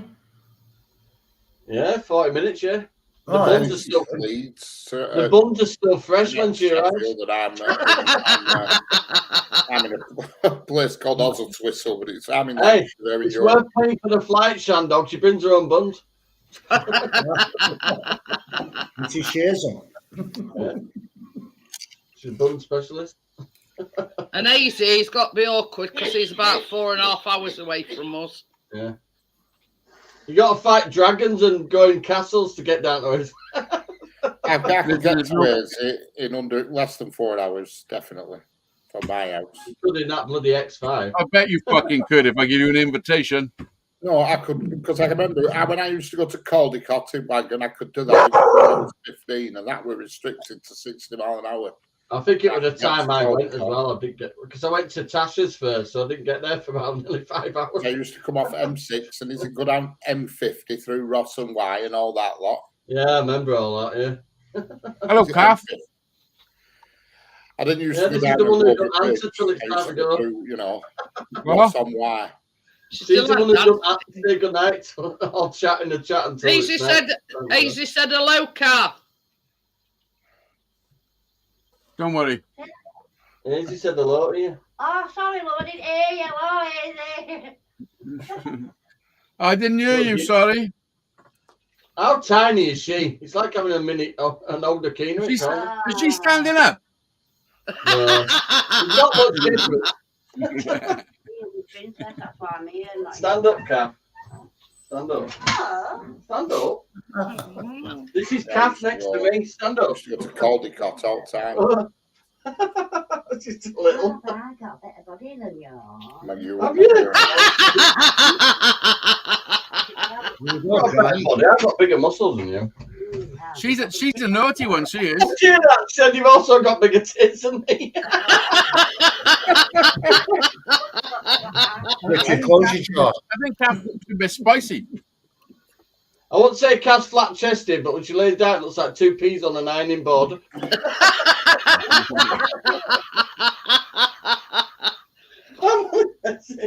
Yeah, 40 minutes, yeah. The Oh, buns are still the buns are still fresh when she arrives. I'm in a place called Ozzel Twistle, but it's I'm in Hey, there in it's Europe. worth paying for the flight, Shandog. She brings her own buns. And she shares them. Yeah. She's a bun specialist. And Easy's got to be awkward because he's about 4.5 hours away from us. Yeah. You got to fight dragons and go in castles to get down to it. I could get to Wales in under less than 4 hours, definitely, from my house. You could in that bloody X5. I bet you fucking could if I give you an invitation. No, I could, because I remember when I used to go to Caldicot in Wagon, I could do that when I was 15, and that were restricted to 60 miles an hour. I think it was the time I went as well. I didn't get because I went to Tasha's first, so I didn't get there for about nearly 5 hours. I used to come off M6 and he's go down M50 through Ross and Y and all that lot. Yeah, I remember all that. Yeah. Hello, Calf. I didn't used Yeah, to this go is down the one who and don't answer till it's time to go. through, you know, What? Ross and Y. She's the one who don't say good night. I'll chat in the chat until Easy said hello, Calf. Don't worry. Easy said hello to you. Oh, sorry, Lord, I didn't hear you. Oh, Easy. I didn't hear you, sorry. How tiny is she? It's like having an older Keno. Is she standing up? No. It's not much different. Stand up, Kath. Stand up. Stand up. This is Kath next to me. Stand up. I used to go to Caldicot all the time. Just a little. I got better body than you. When you Have were you? there. I've got bigger muscles than you. She's a naughty one, she is. Did you hear that? She said you've also got bigger tits than me. Richard, close your jaw. I think Calf's a bit spicy. I wouldn't say Kath's flat chested, but when she lays down, it looks like 2 peas on an ironing board. I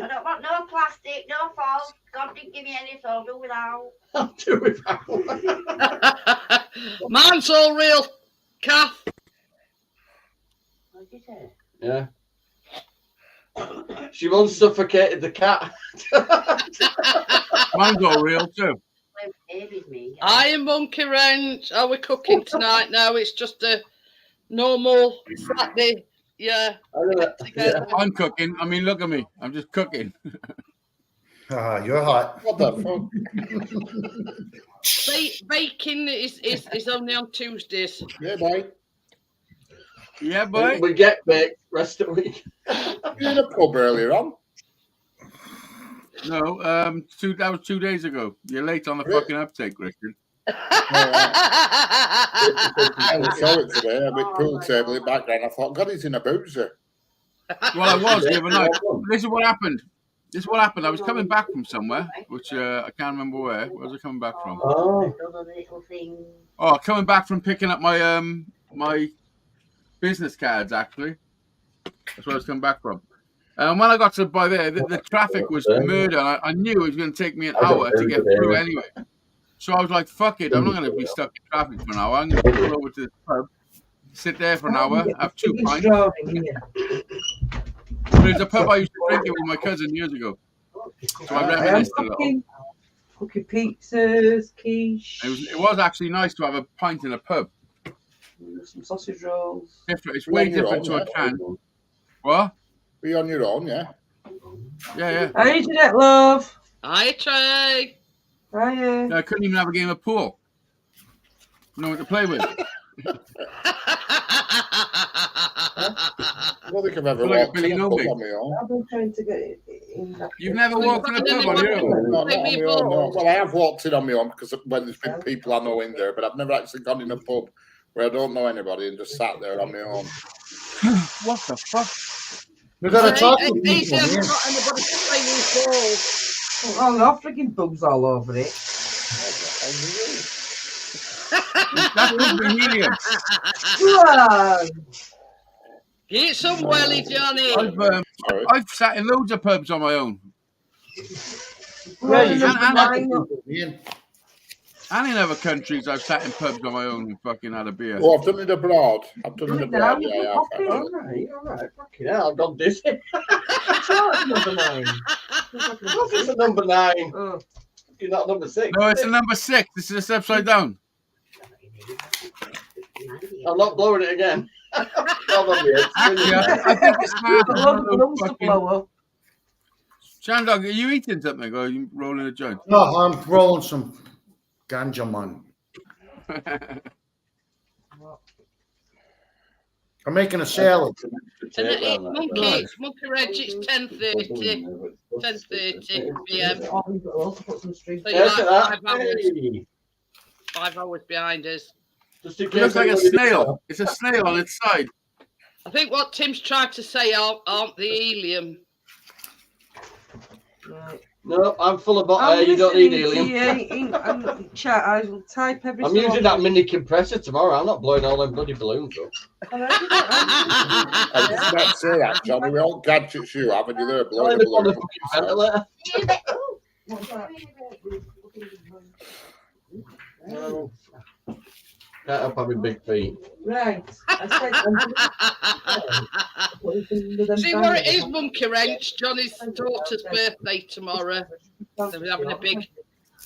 don't want no plastic, no false. God didn't give me any, so I'll do without. I'll do without. Mine's all real, Kath. What did you say? Yeah. She once suffocated the cat. Mine's all real too. Baby's me. Iron Monkey Ranch. Are we cooking tonight? No, it's just a normal Saturday. Yeah. Yeah. I'm cooking. I mean, look at me. I'm just cooking. You're hot. What the fuck? Baking is only on Tuesdays. Yeah, boy. Yeah, boy. We get baked rest of the week. You in a pub earlier on? No, that was 2 days ago. You're late on the fucking uptake, Richard. I saw it today with pool table in the background. I thought, God, he's in a boozer. Well, I was the other night. This is what happened. I was coming back from somewhere, which I can't remember where. Where was I coming back from? Oh, coming back from picking up my my business cards, actually. That's where I was coming back from. And when I got to by there, the traffic was murder. I knew it was going to take me an hour to get through anyway. So I was like, fuck it, I'm not going to be stuck in traffic for an hour. I'm going to go over to the pub, sit there for an hour, have 2 pints. There's a pub I used to drink it with my cousin years ago. So I reminisced a little. Cooking pizzas, quiche. It was actually nice to have a pint in a pub. Some sausage rolls. Different. It's way different to a can. What? Be on your own, yeah. Yeah. How you doing, love? Hi, Trey. Hiya. I couldn't even have a game of pool. No one to play with. I don't think I've ever Like a walked Billy in a pub Noby. on my own. I've been trying to get it in that. You've never walked in a pub on your own? No, not on my own, no. Well, I have walked in on my own because when there's been people I know in there, but I've never actually gone in a pub where I don't know anybody and just sat there on my own. What the fuck? We got to talk to Easy people. hasn't got anybody to play with balls. Oh, no, freaking bugs all over it. That could be helium. Run. Get some welly, Johnny. I've sat in loads of pubs on my own. Right, And in other countries, I've sat in pubs on my own and fucking had a beer. Oh, I've done it abroad. I've done it abroad. Down, Yeah, all Right. Fucking hell, I've gone dizzy. number 9. What's this at number 9? Oh. You're not number 6. No, it's a number 6. This is just upside down. I'm not blowing it again. Actually, I think it's Shandog, are you eating something or are you rolling a joint? No, I'm rolling some ganja, man. I'm making a salad. Monkey Reg, it's 10:30. 10:30 p.m. So you're like 5 hours. 5 hours behind us. It looks like a snail. It's a snail on its side. I think what Tim's tried to say aren't the helium. Right. No, I'm full of bottle. You don't need helium. Chat, I will type every. I'm using that mini compressor tomorrow. I'm not blowing all them bloody balloons up. I was just about to say that, Johnny. We all gadgets you have, and you're there blowing On the fucking ventilator. Can't help having big feet. Right. See what it is, Monkey Wrench. Johnny's daughter's birthday tomorrow. So we're having a big,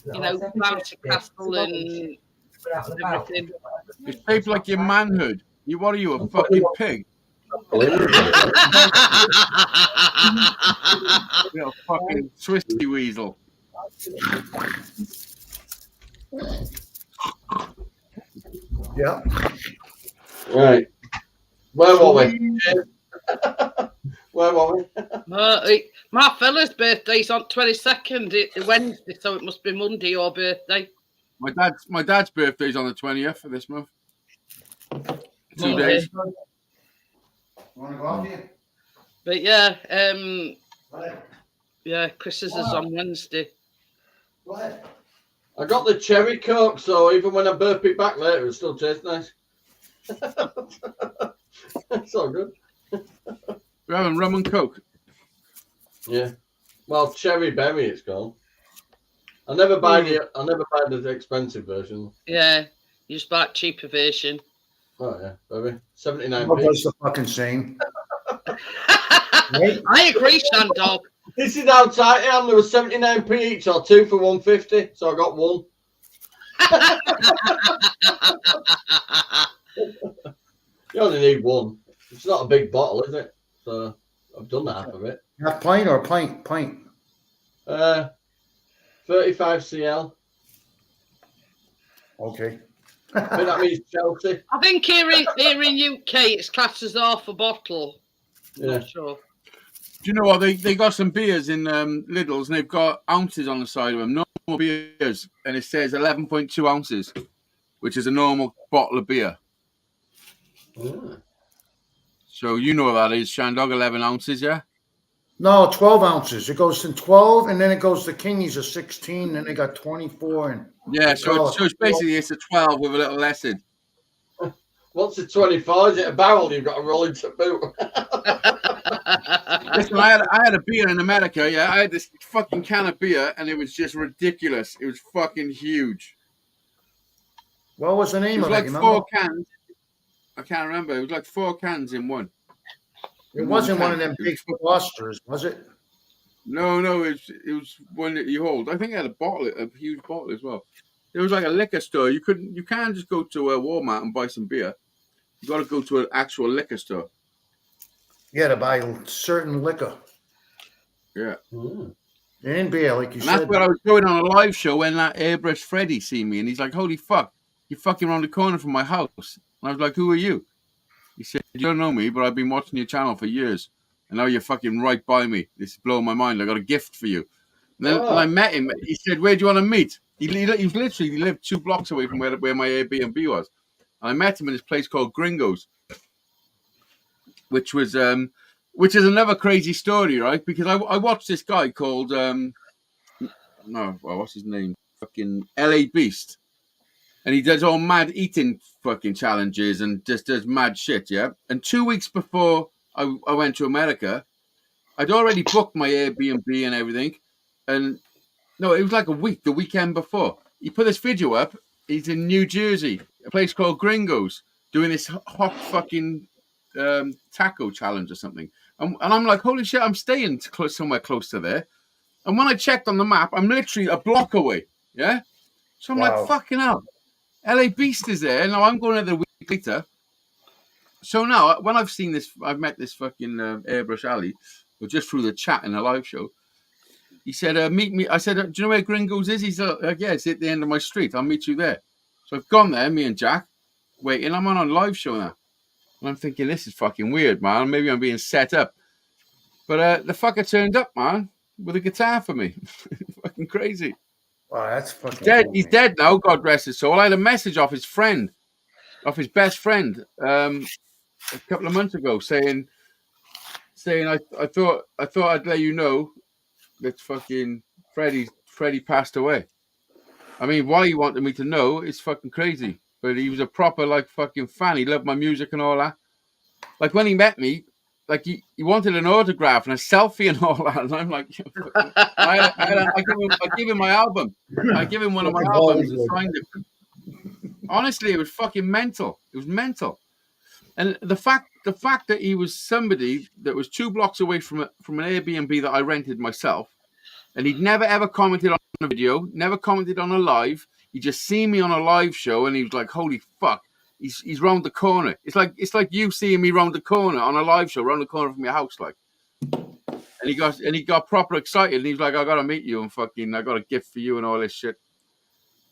bouncy castle and everything. It's shaped like your manhood. What are you, a fucking pig? You're a fucking twisty weasel. Yeah. Right. Where were we? Where were we? My fella's birthday's on 22nd. It's Wednesday, so it must be Monday, your birthday. My dad's birthday's on the 20th of this month. 2 days. Want to go out here? But yeah, Chris's is on Wednesday. Go ahead. I got the cherry coke, so even when I burp it back later, it still tastes nice. It's all good. We're having rum and coke. Yeah. Well, cherry berry, it's called. I never buy the expensive version. Yeah, you just buy a cheaper version. Oh yeah, baby. 79p. What was the fucking same? I agree, Shandog. This is how tight I am. There was 79p each, or 2 for 150, so I got 1. You only need 1. It's not a big bottle, is it? So I've done half of it. Half pint or a pint? Pint. 35 cl. Okay. I think that means Chelsea. I think here in UK it's classed as half a bottle. Yeah. Not sure. Do you know what? They got some beers in Lidl's and they've got ounces on the side of them. Normal beers. And it says 11.2 ounces, which is a normal bottle of beer. Yeah. So you know what that is, Shandog, 11 ounces, yeah? No, 12 ounces. It goes to 12, and then it goes to Kingies of 16, and they got 24. And yeah, so it's basically it's a 12 with a little less in. What's a 24? Is it a barrel you've got to roll into boot? Listen, I had a beer in America, yeah. I had this fucking can of beer, and it was just ridiculous. It was fucking huge. What was the It name was of like it? 4 cans. I can't remember. It was like 4 cans in one. It wasn't one of them big clusters, was it? No, it was one that you hold. I think it had a huge bottle as well. It was like a liquor store. You can't just go to a Walmart and buy some beer. You got to go to an actual liquor store. Yeah, to buy certain liquor. Yeah. And beer, like you And said. that's where I was going on a live show when that airbrush Freddy seen me, and he's like, "Holy fuck, you're fucking around the corner from my house." And I was like, "Who are you?" He said, "You don't know me, but I've been watching your channel for years, and now you're fucking right by me. This is blowing my mind. I got a gift for you." And then when I met him, he said, "Where do you want to meet?" He lived 2 blocks away from where my Airbnb was. And I met him in this place called Gringo's, which is another crazy story, right? Because I watched this guy called no, well, what's his name? Fucking LA Beast. And he does all mad eating fucking challenges and just does mad shit, yeah? And 2 weeks before I went to America, I'd already booked my Airbnb and everything. And no, it was like a week, the weekend before. He put this video up. He's in New Jersey, a place called Gringos, doing this hot fucking taco challenge or something. And I'm like, holy shit, I'm staying somewhere close to there. And when I checked on the map, I'm literally a block away, yeah? So I'm like, fucking hell. LA Beast is there. Now I'm going there the week later. So now, when I've seen this, I've met this fucking Airbrush Ali, just through the chat in a live show. He said, meet me. I said, do you know where Gringos is? He's like, yeah, it's at the end of my street. I'll meet you there. So I've gone there, me and Jack, waiting. I'm on a live show now. And I'm thinking, this is fucking weird, man. Maybe I'm being set up. But the fucker turned up, man, with a guitar for me. Fucking crazy. Wow, that's fucking dead. cool, He's man. dead now, God rest his soul. I had a message off his friend, off his best friend, a couple of months ago, saying I thought I'd let you know that fucking Freddie passed away. I mean, why he wanted me to know is fucking crazy. But he was a proper like fucking fan. He loved my music and all that. Like when he met me, like he wanted an autograph and a selfie and all that. And I'm like, I give him my album. I give him one of my albums and signed it. Honestly, it was fucking mental. It was mental. And the fact that he was somebody that was 2 blocks away from an Airbnb that I rented myself, and he'd never ever commented on a video, never commented on a live. He just seen me on a live show, and he was like, "Holy fuck, he's round the corner." It's like you seeing me round the corner on a live show, round the corner from your house, like. And he got proper excited, and he was like, "I gotta meet you, and fucking, I got a gift for you, and all this shit."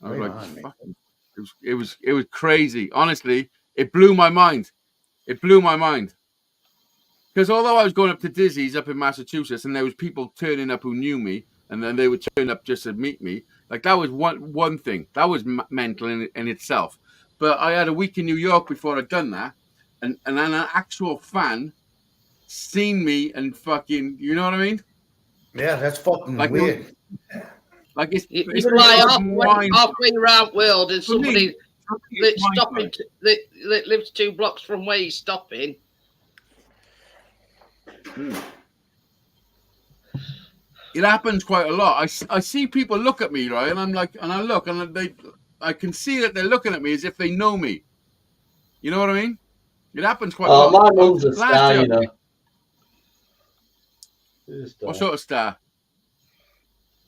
I was like, "Fucking." It was crazy. Honestly, it blew my mind. It blew my mind. Because although I was going up to Dizzy's up in Massachusetts, and there was people turning up who knew me, and then they would turn up just to meet me, like that was one thing. That was mental in itself. But I had a week in New York before I'd done that, and then an actual fan seen me and fucking, you know what I mean? Yeah, that's fucking like, weird. Like it's like halfway around the world, and somebody that lives 2 blocks from where he's stopping. It happens quite a lot. I see people look at me, right, and I'm like, and I look, and I can see that they're looking at me as if they know me. You know what I mean? It happens quite a lot. My mum's a star, you know. What sort of star?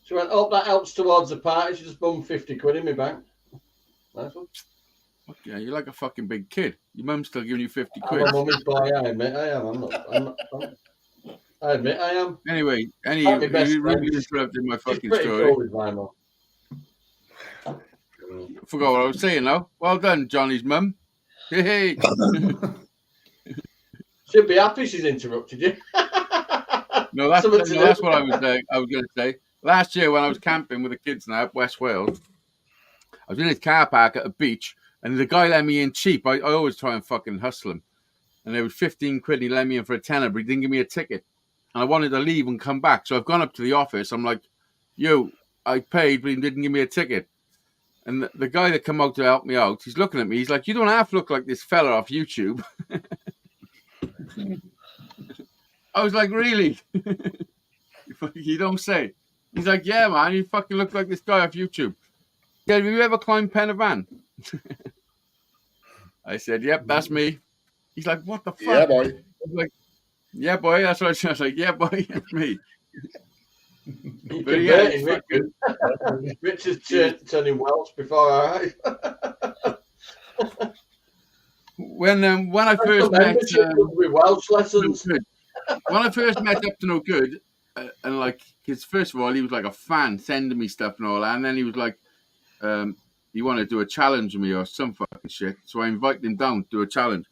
She went, "Oh, that helps towards the party." She just bummed 50 quid in my bank. Nice one. Yeah, you're like a fucking big kid. Your mum's still giving you 50 quid. I'm a mummy's boy. I admit I am. I admit I am. Anyway, You really interrupted my fucking story. Cool with my mum. I forgot what I was saying now. Well done, Johnny's mum. Hey. She'd be happy she's interrupted you. No, that's what I was going to say. Last year when I was camping with the kids now at West Wales, I was in his car park at a beach, and the guy let me in cheap. I always try and fucking hustle him. And there was 15 quid, and he let me in for a tenner, but he didn't give me a ticket. And I wanted to leave and come back. So I've gone up to the office. I'm like, yo, I paid, but he didn't give me a ticket. And the guy that come out to help me out, he's looking at me. He's like, you don't have to look like this fella off YouTube. I was like, really? You don't say. He's like, yeah, man, you fucking look like this guy off YouTube. Yeah, have you ever climbed Pen y Fan? I said, yep, that's me. He's like, what the fuck? Yeah, boy. I was like, yeah, boy, that's what I was like, yeah, boy, that's me. But yeah, Richard's turning Welsh before our eyes. When I first met Welsh lessons. When I first met Up to No Good, and like, because first of all, he was like a fan sending me stuff and all that, and then he was like, he wanted to do a challenge with me or some fucking shit. So I invited him down to do a challenge,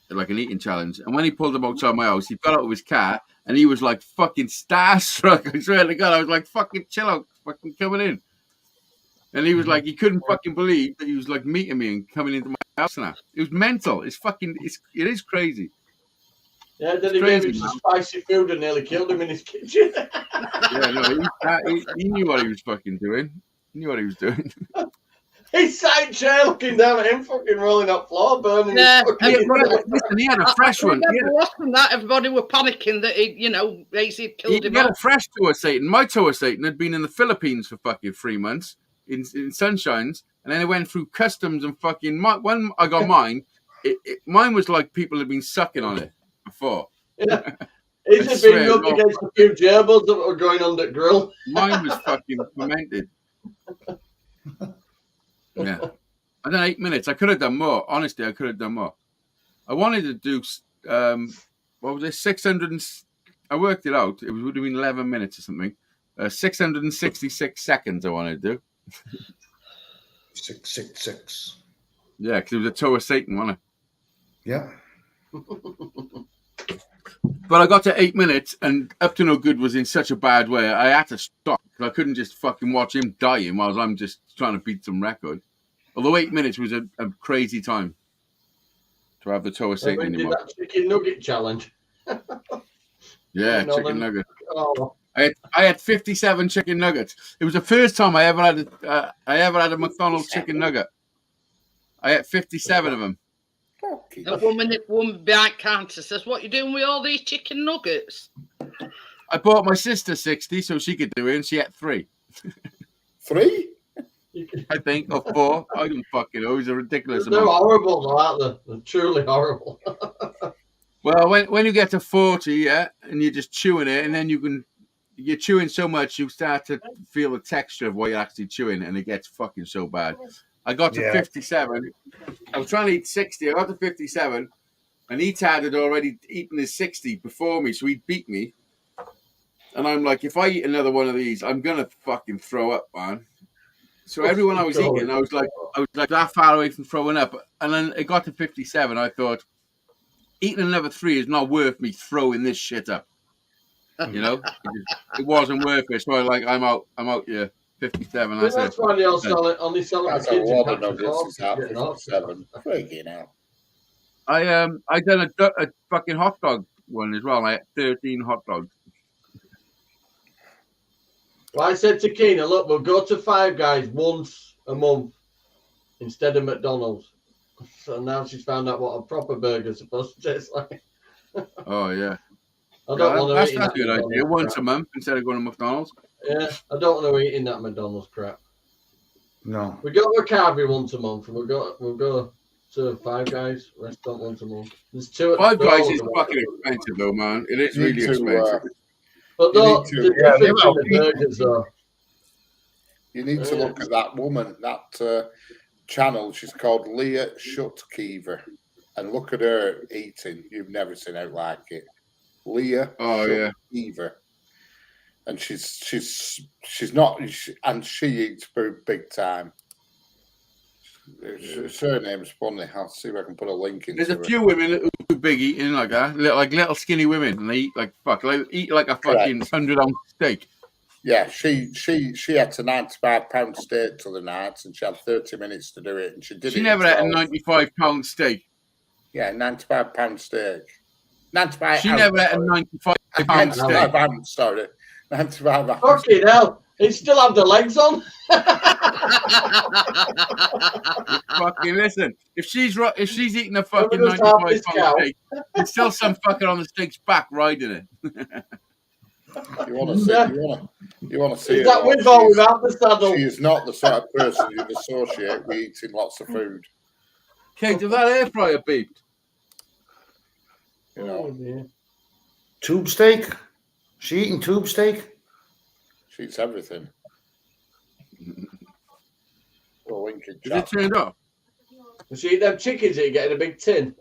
like an eating challenge. And when he pulled up outside my house, he got out of his car and he was like fucking starstruck. I swear to God, I was like, fucking chill out, fucking coming in. And he was like, he couldn't fucking believe that he was like meeting me and coming into my house now. It was mental. It is crazy. Yeah, then he gave him some spicy food and nearly killed him in his kitchen. Yeah, no, he knew what he was fucking doing. He knew what he was doing. He's sat in chair looking down at him, fucking rolling up floor, burning his fucking... Listen, he had a fresh one. I remember watching that, everybody were panicking that he, basically killed him. He had a fresh tour Satan. My tour Satan had been in the Philippines for fucking 3 months in sunshines, and then it went through customs and fucking... When I got mine, mine was like people had been sucking on it before. Yeah. He's just been rubbed against a few gerbils that were going on the grill. Mine was fucking fermented. Yeah. I done 8 minutes. I could have done more. Honestly, I could have done more. I wanted to do, what was it, 600 I worked it out. It would have been 11 minutes or something. 666 seconds I wanted to do. 666. Yeah, because it was a toe of Satan, wasn't it? Yeah. But I got to 8 minutes, and Up to No Good was in such a bad way, I had to stop. I couldn't just fucking watch him dying while I'm just trying to beat some record. Although 8 minutes was a crazy time to have the toe of Satan in your mouth. That chicken nugget challenge. Yeah, chicken nugget. Oh. I had 57 chicken nuggets. It was the first time I ever had a McDonald's chicken nugget. I had 57 of them. A woman behind counter says, "What you doing with all these chicken nuggets?" I bought my sister 60 so she could do it, and she had 3. 3? I think, or 4. I don't fucking know. It was a ridiculous They're amount. horrible, though, aren't they? They're truly horrible. Well, when you get to 40, yeah, and you're just chewing it, and then you're chewing so much, you start to feel the texture of what you're actually chewing, and it gets fucking so bad. I got to 57. I was trying to eat 60. I got to 57, and Etad had already eaten his 60 before me, so he beat me. And I'm like, if I eat another one of these, I'm gonna fucking throw up, man. So everyone I was eating, I was like that far away from throwing up. And then it got to 57. I thought, eating another 3 is not worth me throwing this shit up. You know, it wasn't worth it. So I'm out. Yeah, 57. That's why they all sell it. Only sell it. That's a lot of nuggets. 57. Freaking hell. I done a fucking hot dog one as well. I had 13 hot dogs. Well, I said to Keena, look, we'll go to Five Guys once a month instead of McDonald's. So now she's found out what a proper burger's supposed to taste like. Oh, yeah. I don't want to that's eat a that good McDonald's idea. Once crap. a month instead of going to McDonald's. Yeah, I don't want to eat in that McDonald's crap. No. We go to Carby once a month, and we'll go to Five Guys restaurant once a month. There's 2 at Five the Guys store. is fucking expensive, though, man. It is really expensive. But the difference in the burgers, though. You need to look at that woman, that channel. She's called Leah Shutkeever, and look at her eating. You've never seen out like it. Leah Shutkeever, and she's not, and she eats big time. Her surname's funny. I'll see if I can put a link in. There's a few women who are big eating like that, like little skinny women, and they eat like fuck. They eat like a fucking 100-ounce steak. Yeah, she had a £95 steak to the night, and she had 30 minutes to do it, and she did it. She never had a 95-pound steak. Yeah, £95 steak. 95. She never had a 95-pound steak. Sorry, 95. Fucking hell! He still have the legs on. Fucking listen. If she's eating a fucking 95-pound steak, there's still some fucker on the steak's back riding it. You want to see? You want to see? Is that with or without the saddle? She is not the sort of person you'd associate with eating lots of food. Kate, did that air fryer beeped? You know, Tube steak? She eating tube steak? she eats everything. Is it turned off? She eat them chickens that you get in a big tin.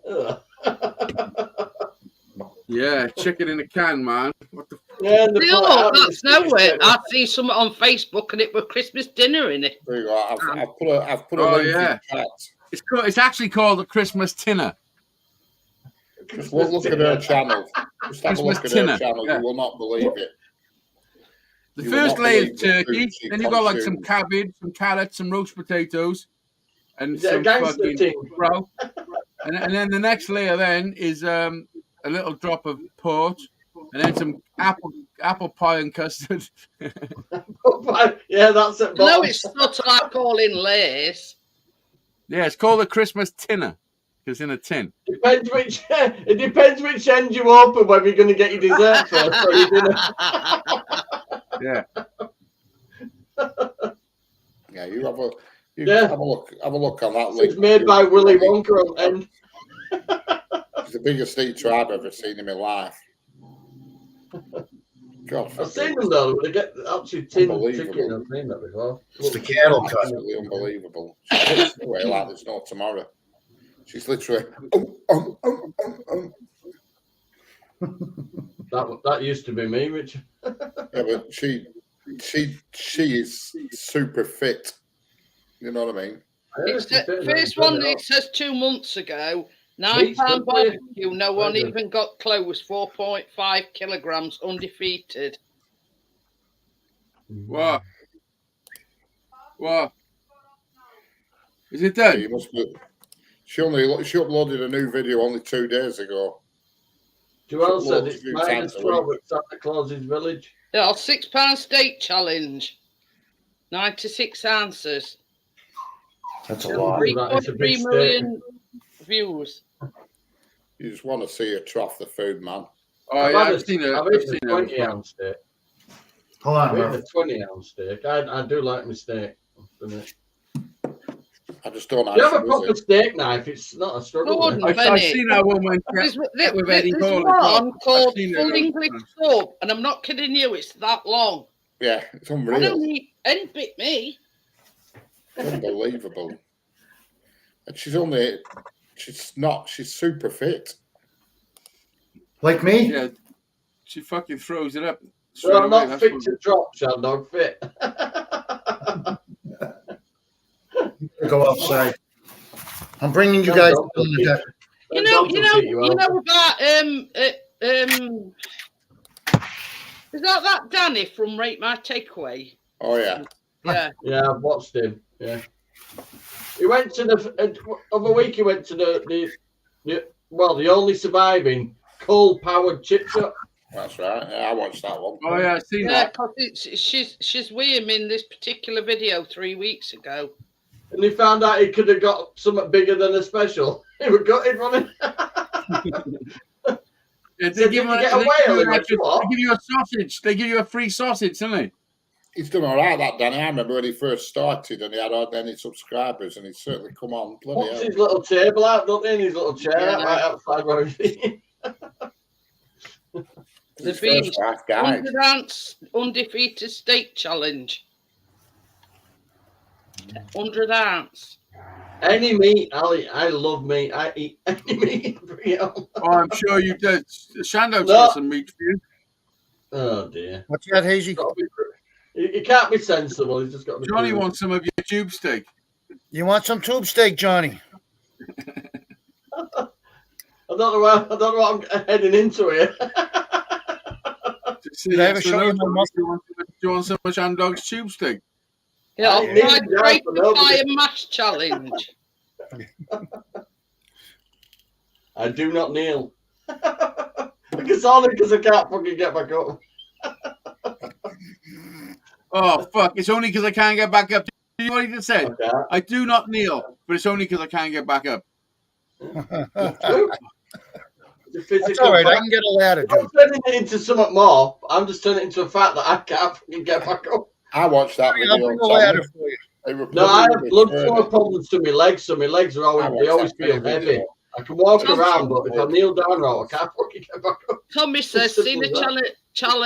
Yeah, chicken in a can, man. What the? Yeah, that's nowhere. I see something on Facebook and it was Christmas dinner in it. There you go. I've put a link in the chat. It's actually called a Christmas tinner. Just look at her channel. Just have a look at her channel. You will not believe it. The first layer is turkey, then you've got like some cabbage, some carrots, some roast potatoes, and some fucking brow. And then the next layer then is a little drop of port, and then some apple pie and custard. Yeah, that's it. No, it's not like calling Lays. Yeah, it's called a Christmas tinner. It's in a tin. It depends which end you open, whether you're going to get your dessert first or your dinner. Yeah. Yeah, you have a Yeah. have a look on that It's link. made by Willy Wonka, and He's the biggest eater I've ever seen in my life. God, I've seen them though. They get actually tinned Unbelievable. chicken. I've seen that before. It's the cattle cut. Absolutely unbelievable. She puts it away like there's no tomorrow. She's literally. That used to be me, Richard. Yeah, but she is super fit. You know what I mean? It's the first one that it says 2 months ago. Meat's £9 good for you. barbecue. No one Very good. even got close. 4.5 kilograms undefeated. What? Is it Yeah, done? you must be. She uploaded a new video only 2 days ago. Joel said Lots it's of minus times a 12 at Santa Claus's village. Yeah, £6 steak challenge. 96 answers. That's a lot. Right, it's a big 3.3 million views. You just want to see a trough the food, man. Oh, yeah, I've seen it. I've I've eaten seen a it. 20-ounce steak. Hold I've on, eaten a Murph. 20-ounce steak. I do like my steak. Do I just don't know. you how have a she does proper it. steak knife? It's not a struggle. Go on, then. I've seen that woman There's with Eddie there's Hall as well. one called I've seen it Full loads of English times. Sub, and I'm not kidding you, it's that long. Yeah, it's I unreal. don't eat any bit me. Unbelievable. And she's super fit. Like me? Yeah, she fucking throws it up. So straight I'm away, not that's fit what- to drop, Shandog. Fit. Go outside. I'm bringing you No, guys don't on the deck. You Dogs will beat know up. about is that Danny from Rate My Takeaway? Oh yeah. Yeah. Yeah, I've watched him. Yeah. He went to the other week. He went to the only surviving coal-powered chip shop. That's right. Yeah, I watched that one. Oh yeah, I've seen Yeah, that. because she's with him in this particular video 3 weeks ago. And he found out he could have got something bigger than a special. He would got it from him. Yeah, So did you get a whale? He went, "What?" they give you a sausage. They give you a free sausage, don't they? He's done all right, that Danny. I remember when he first started and he had hardly any subscribers, and he's certainly come on. Bloody Puts hell. his little table out, doesn't he? And his little chair Yeah. out right outside where he's eating. The His beast. first wife died. 100 ounce undefeated steak challenge. 100 ounce. Any meat, Ali. I love meat. I eat any meat. Bring it on. Oh, I'm sure you did. Shandog's No. got some meat for you. Oh dear. What's that, Hazy? Gotta be- He can't be sensible. He's just got to be. Johnny cruel. wants some of your tube steak. You want some tube steak, Johnny? I don't know what I'm heading into here. See, Did I ever so show no, you my muscle? you want some of Shandog's tube steak? Yeah, I'll Yeah. try Yeah, great for nobody. fire mash challenge. I do not kneel. It's only because I can't fucking get back up. Oh, fuck. It's only because I can't get back up. You know what he just said? Okay. I do not kneel, but it's only because I can't get back up. That's all right. I can get a ladder, I'm dude. turning it into something more. I'm just turning it into a fact that I can't fucking get back up. I watched that I'll video. bring a ladder for you. No, I have blood flow problems to my legs, so my legs are always feel heavy. I can walk around, but if I kneel down, I can't fucking get back up. Tommy says, Simple seen a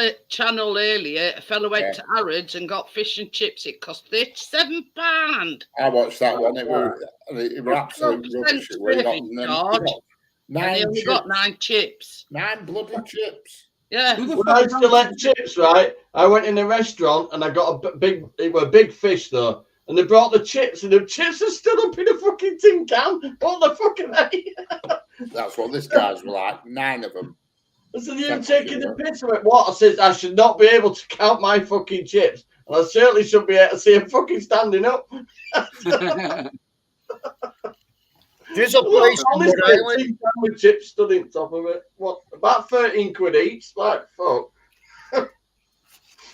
as channel earlier. A fellow went Yeah. to Harrods and got fish and chips. It cost £37. I watched that one. It was absolute 12% rubbish. It was serving charge. And they only got 9 chips. 9 bloody chips. Yeah. Who the When fuck I used to let chips, right? I went in a restaurant and I got it were big fish though. And they brought the chips and the chips are still up in a fucking tin can. What the fuck are they? That's what this guy's were like. 9 of them. I said, you're taking the piss. I went, what? I said, I should not be able to count my fucking chips. And I certainly should be able to see them fucking standing up. There's a place in Rhode Island. Two sandwich chips stood on top of it. What? About 13 quid each. Like fuck.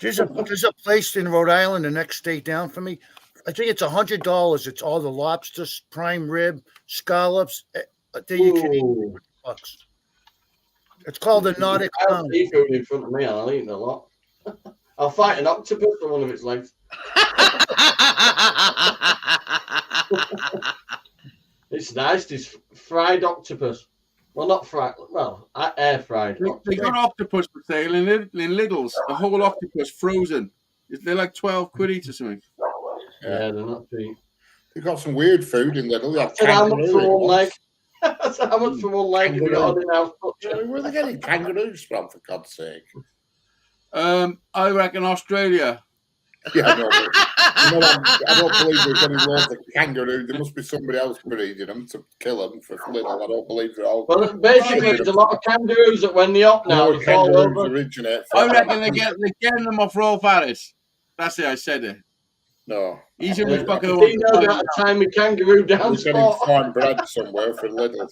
There's a place in Rhode Island, the next state down for me. I think it's $100. It's all the lobsters, prime rib, scallops. That you can eat for $20. It's called the Nordic I have Pound. seafood in front of me, and I'll eat a lot. I'll fight an octopus for one of its legs. It's nice. This fried octopus. Well, not fried. Well, air fried. They got octopus for sale in Lidl's. The whole octopus frozen. They're like 12 quid each or something. Yeah, they're not cheap. They've got some weird food in Lidl. They have How much for kangaroo one leg? ones. That's how much for one leg if you got an in-house butcher. Where are they getting kangaroos from, for God's sake? I reckon Australia. Yeah, I know. I don't believe there's any loads of kangaroos. There must be somebody else breeding them to kill them for Lidl. I don't believe they're all. Well, basically, there's a lot of kangaroos that when they're up now, No, they fall kangaroos over. originate. I reckon they're getting them off Rolf Harris. That's it, I said it. No. He's in the fucking You know that time with kangaroo down He's getting spot. farm bread somewhere for Lidl.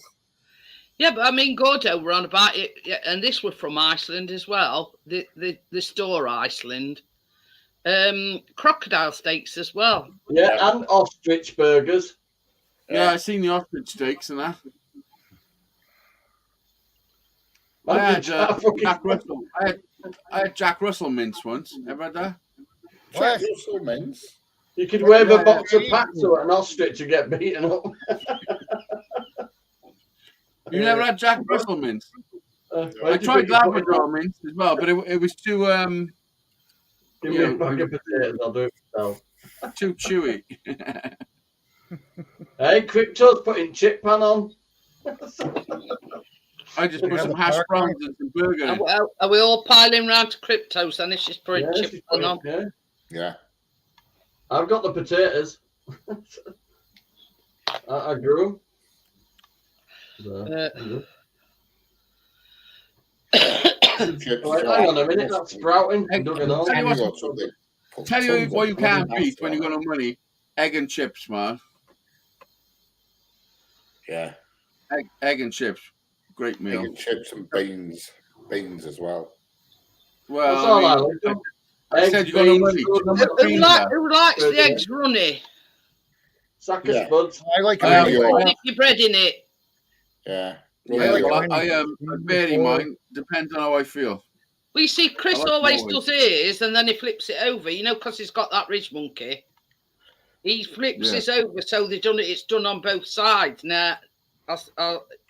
Yeah, but I mean, Gordo were on about it, yeah, and this was from Iceland as well. The store Iceland, crocodile steaks as well. Yeah, and ostrich burgers. Yeah, I seen the ostrich steaks and that. I Man, had fucking- Jack Russell. I had Jack Russell mince once. Ever had that? Jack Russell mince. You could wave a box of packs at an ostrich and get beaten up. You never had Jack Russell mince? I Where'd you tried put your Labrador mince as well, but it was too Give me a bag of potatoes, I'll do it myself. too chewy. Hey, Crypto's putting chip pan on. I just put some hash browns and some burger. Are we all piling round to Cryptos and it's just putting Yeah, chip she's on? putting- yeah. Yeah. I've got the potatoes. I grew them. Right, hang on a minute, that's sprouting. Hey, Dug it on. Tell you what you can't beat when you got no money: egg and chips, man. Yeah. Egg and chips, great Egg meal. and chips and beans as well. Well, That's all I I mean, like. I said you got no money. Who likes the eggs runny? Sack of Yeah. spuds. I like I it. am- Dip your bread in it. Yeah. Yeah, like well, it. I vary mine. Depends on how I feel. Well, you see, Chris I like always Norway. does his, and then he flips it over. You know, because he's got that ridge monkey. He flips Yeah. this over, so they've done it. It's done on both sides. Now,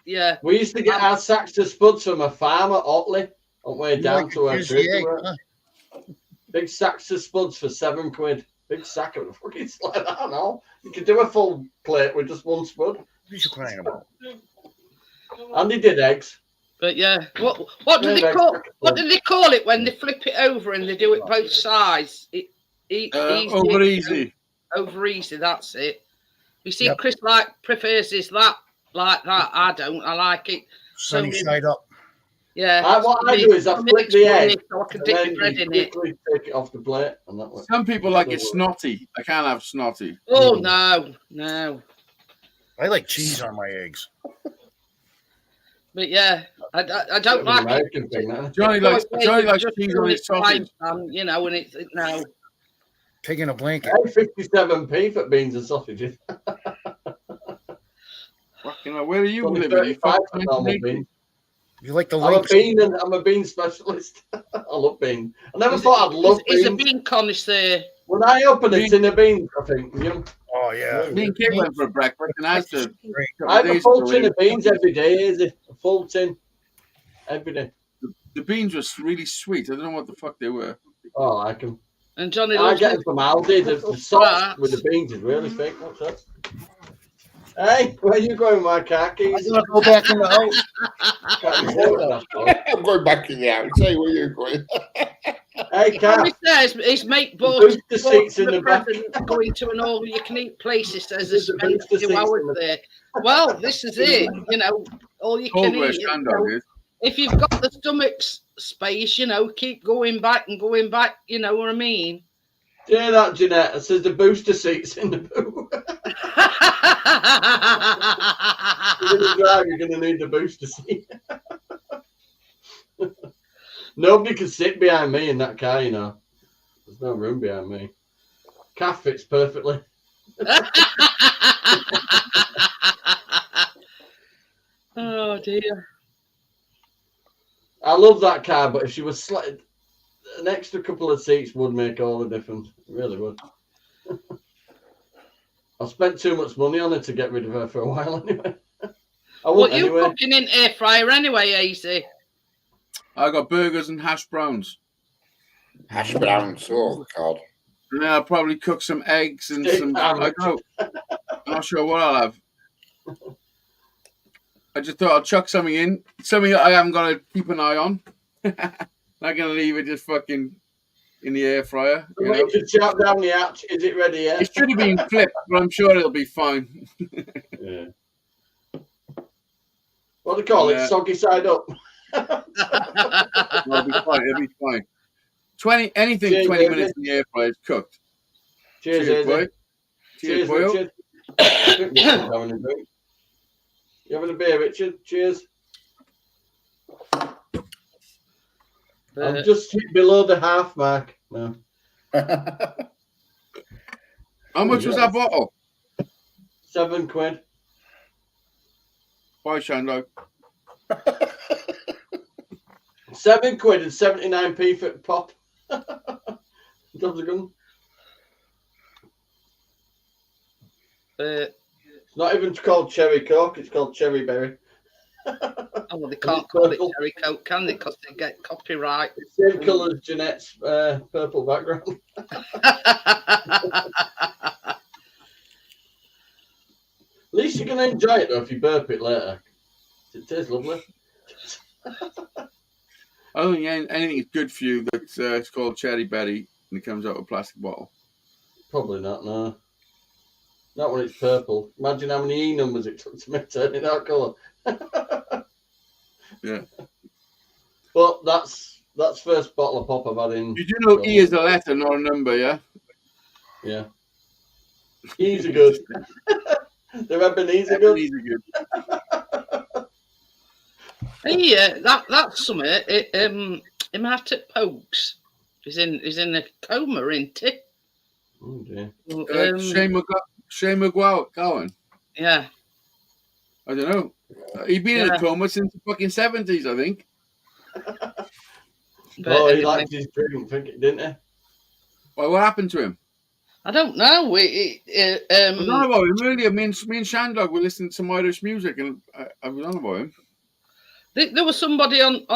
yeah. We used to get our sacks of spuds from a farm at Otley on way You down like to our use the egg, trip. huh? Big sacks of spuds for £7. Big sack of fucking like that. No, you could do a full plate with just one spud. What are you crying about? And they did eggs. But yeah, what do Yeah, they like call sack of what do they call it when they flip it over and they do it both sides? Over easy. Over easy. That's it. You see, Yep. Chris prefers his that like that. I don't. I like it. Sunny So- side up. Yeah. What I do is I flip the egg so I can and dip then the bread you in it. quickly take it off the plate. And that way. Some people like it snotty. I can't have snotty. Oh no. I like cheese on my eggs. But yeah, I don't An like it. American thing, that. Johnny likes cheese on his sausage. You know, and it's no. Pig in a blanket. Hey, 57p for beans and sausages. Fucking hell, where are you Only living? You 35 for fucking normal naked. beans. You like the I'm a links? I'm a bean specialist. I love beans. I never thought I'd love He's a beans. bean connoisseur. When I open a tin of beans, I think, yum. Oh yeah. Me and Kate went for a breakfast and I had to. I have a full tin of beans every day, is it? A full tin. Every day. The beans were really sweet. I don't know what the fuck they were. Oh, I can. And Johnny I loves get it. them from Aldi. The sauce with the beans is really thick. What's that? Hey, where are you going, my car keys? I'm gonna go back in the house. I'm going back in the house. Say where you're going. Hey, car. He says his mate bought Booster seats in the back. present going to an all-you-can-eat place. He says There's there's a spent booster 2 seats hours in the- there. Well, this is it. You know, all you can Cold where eat. You Scandal know, is. if you've got the stomach space, you know, keep going back and going back. You know what I mean? Do you hear that, Jeanette? It says the booster seats in the booth. You're going to drive, you're going to need the booster seat. Nobody can sit behind me in that car, you know. There's no room behind me. Car fits perfectly. Oh dear. I love that car, but if she was an extra couple of seats would make all the difference. It really would. I've spent too much money on her to get rid of her for a while anyway. I won't What you anyway. cooking in air fryer anyway, Easy? I got burgers and hash browns. Hash browns. Oh God. And then I'll probably cook some eggs and Steak some. sandwich. I'm not sure what I'll have. I just thought I'd chuck something in, something that I haven't got to keep an eye on. Not gonna leave it just fucking in the air fryer. You know? To chop down the hatch. Is it ready yet? It should have been flipped, but I'm sure it'll be fine. Yeah. What do they call it? Soggy side up. It'll be fine. It'll be fine. 20 Cheers, 20 Eddie. minutes in the air fryer is cooked. Cheers, Cheers, boy. Eddie. Cheers, Cheers, boy. Richard. You having a beer, Richard? Cheers. I'm just below the half mark now. How much was that bottle? £7. Why, Shando? £7 and 79p for pop. That's a gun. It's not even called cherry coke, it's called cherry berry. Oh, well, they can't call it cherry coke, can they? Because they get copyright. It's the same colour as Jeanette's purple background. At least you're going to enjoy it though if you burp it later. It tastes lovely. I don't think anything is good for you that's it's called cherry berry and it comes out of a plastic bottle. Probably not, no. Not when it's purple. Imagine how many E numbers it took to make turn it that colour. Yeah. But that's first bottle of pop I've had in. You do know E is a letter, not a number, yeah? Yeah. E's are good. The Ebenezer are good. E's are good. Hey, that's something. Him out at Pokes. He's in a coma, isn't he? Oh dear. Shane McGowan. Yeah. I don't know. He's been in a coma since the fucking 70s, I think. Oh, he liked his drink, didn't he? Well, what happened to him? I don't know. I was on about him earlier. Me and Shandog were listening to some Irish music, and I was on about him. There was somebody on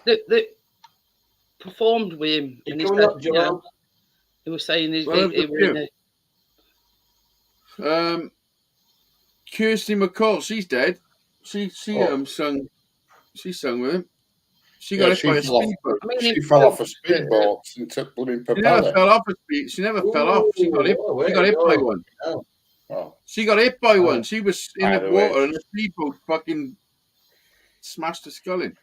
that performed with him, and he said, he was saying he was in Kirsty McCall, she's dead. She sung with him. She got hit by a speedboat. She fell off a speedboat and took blooming propeller. She never fell off a speed. She never fell off. She got hit. She got hit by one. Oh. She got hit by one. She was in the water and the speedboat fucking smashed her skull in.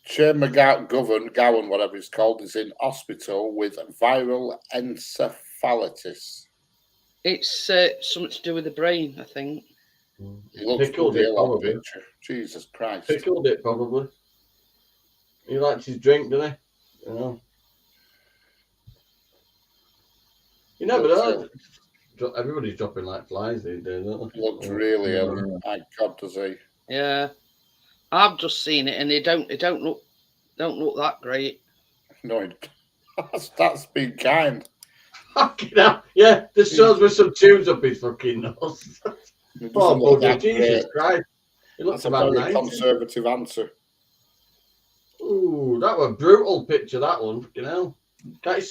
Shane McGowan, whatever it's called, is in hospital with viral encephalitis. It's something to do with the brain, I think. He looks Pickled it, probably. Jesus Christ. Pickled it, probably. He likes his drink, doesn't he? You know. You never know. Everybody's dropping like flies these days, don't they? He looks really ill. Thank God, does he? Yeah. I've just seen it, and it don't look that great. No, that's been kind. Fucking hell. Yeah, this shows with some tubes up his fucking nose. Oh, bugger, Jesus Christ. He looks That's a about very 90. conservative answer. Ooh, that was a brutal picture, that one. Fucking hell. Can't you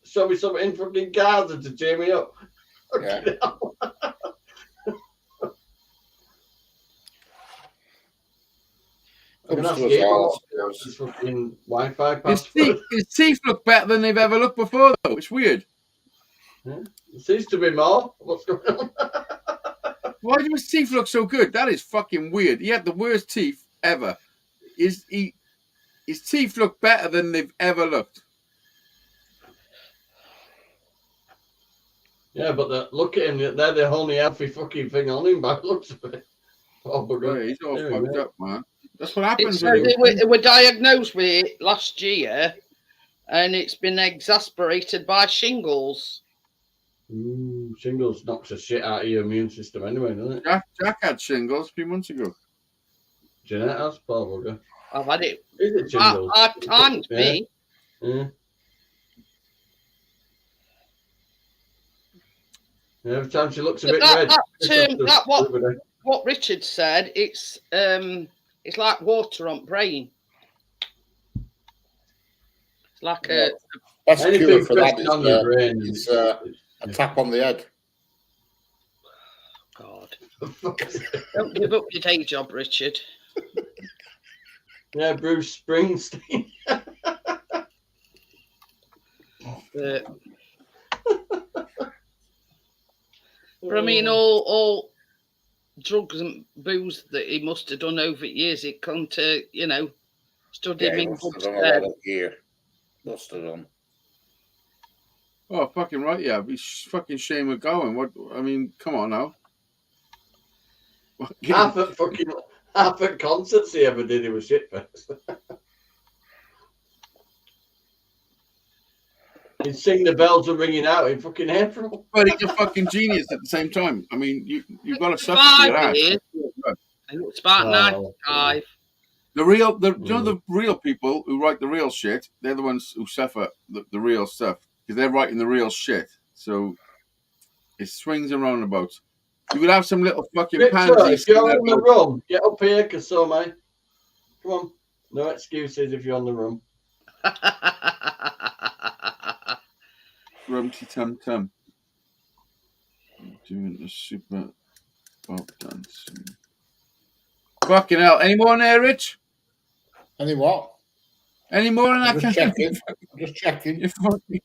show me something in fucking Gaza to cheer me up? Yeah. I'm gonna have to get his fucking Wi-Fi password. His teeth look better than they've ever looked before, though. It's weird. Yeah. There seems to be more. What's going on? Why do his teeth look so good? That is fucking weird. He had the worst teeth ever. His teeth look better than they've ever looked. Yeah, but look at him. They're the only healthy fucking thing on him by the looks of it. Oh, Yeah, he's all There he fucked is. up, man. That's what It happens said when they were diagnosed with it last year, and it's been exacerbated by shingles. Shingles knocks the shit out of your immune system anyway, doesn't it? Jack had shingles a few months ago. Jeanette has, probably. I've had it Is it shingles? 5 times, Yeah. me. Yeah. Every time she looks a bit red. What Richard said, it's like water on brain. It's like a That's a anything cure for that. pressing on your brain. It's a tap on the head. God. Don't give up your day job, Richard. Yeah, Bruce Springsteen. But I mean, all drugs and booze that he must have done over the years, it come to, stood him in good stead. Must have done. Oh, fucking right, yeah. Be fucking shame of going. What? I mean, come on now. Half at concerts he ever did, he was shit first. He'd sing the bells are ringing out in fucking April. But he's a fucking genius at the same time. I mean, you've got to suffer for your ass. It's about 95. The real people who write the real shit, they're the ones who suffer the real stuff because they're writing the real shit. So it swings and roundabouts. You could have some little fucking pansies. If you're in the room, get up here, because so am I. Come on. No excuses if you're on the room. Rumty tum tum. Doing the super pop dance. Fucking hell. Any more in there, Rich? Any what? Any more in that? Just checking. Just checking. You're fucking...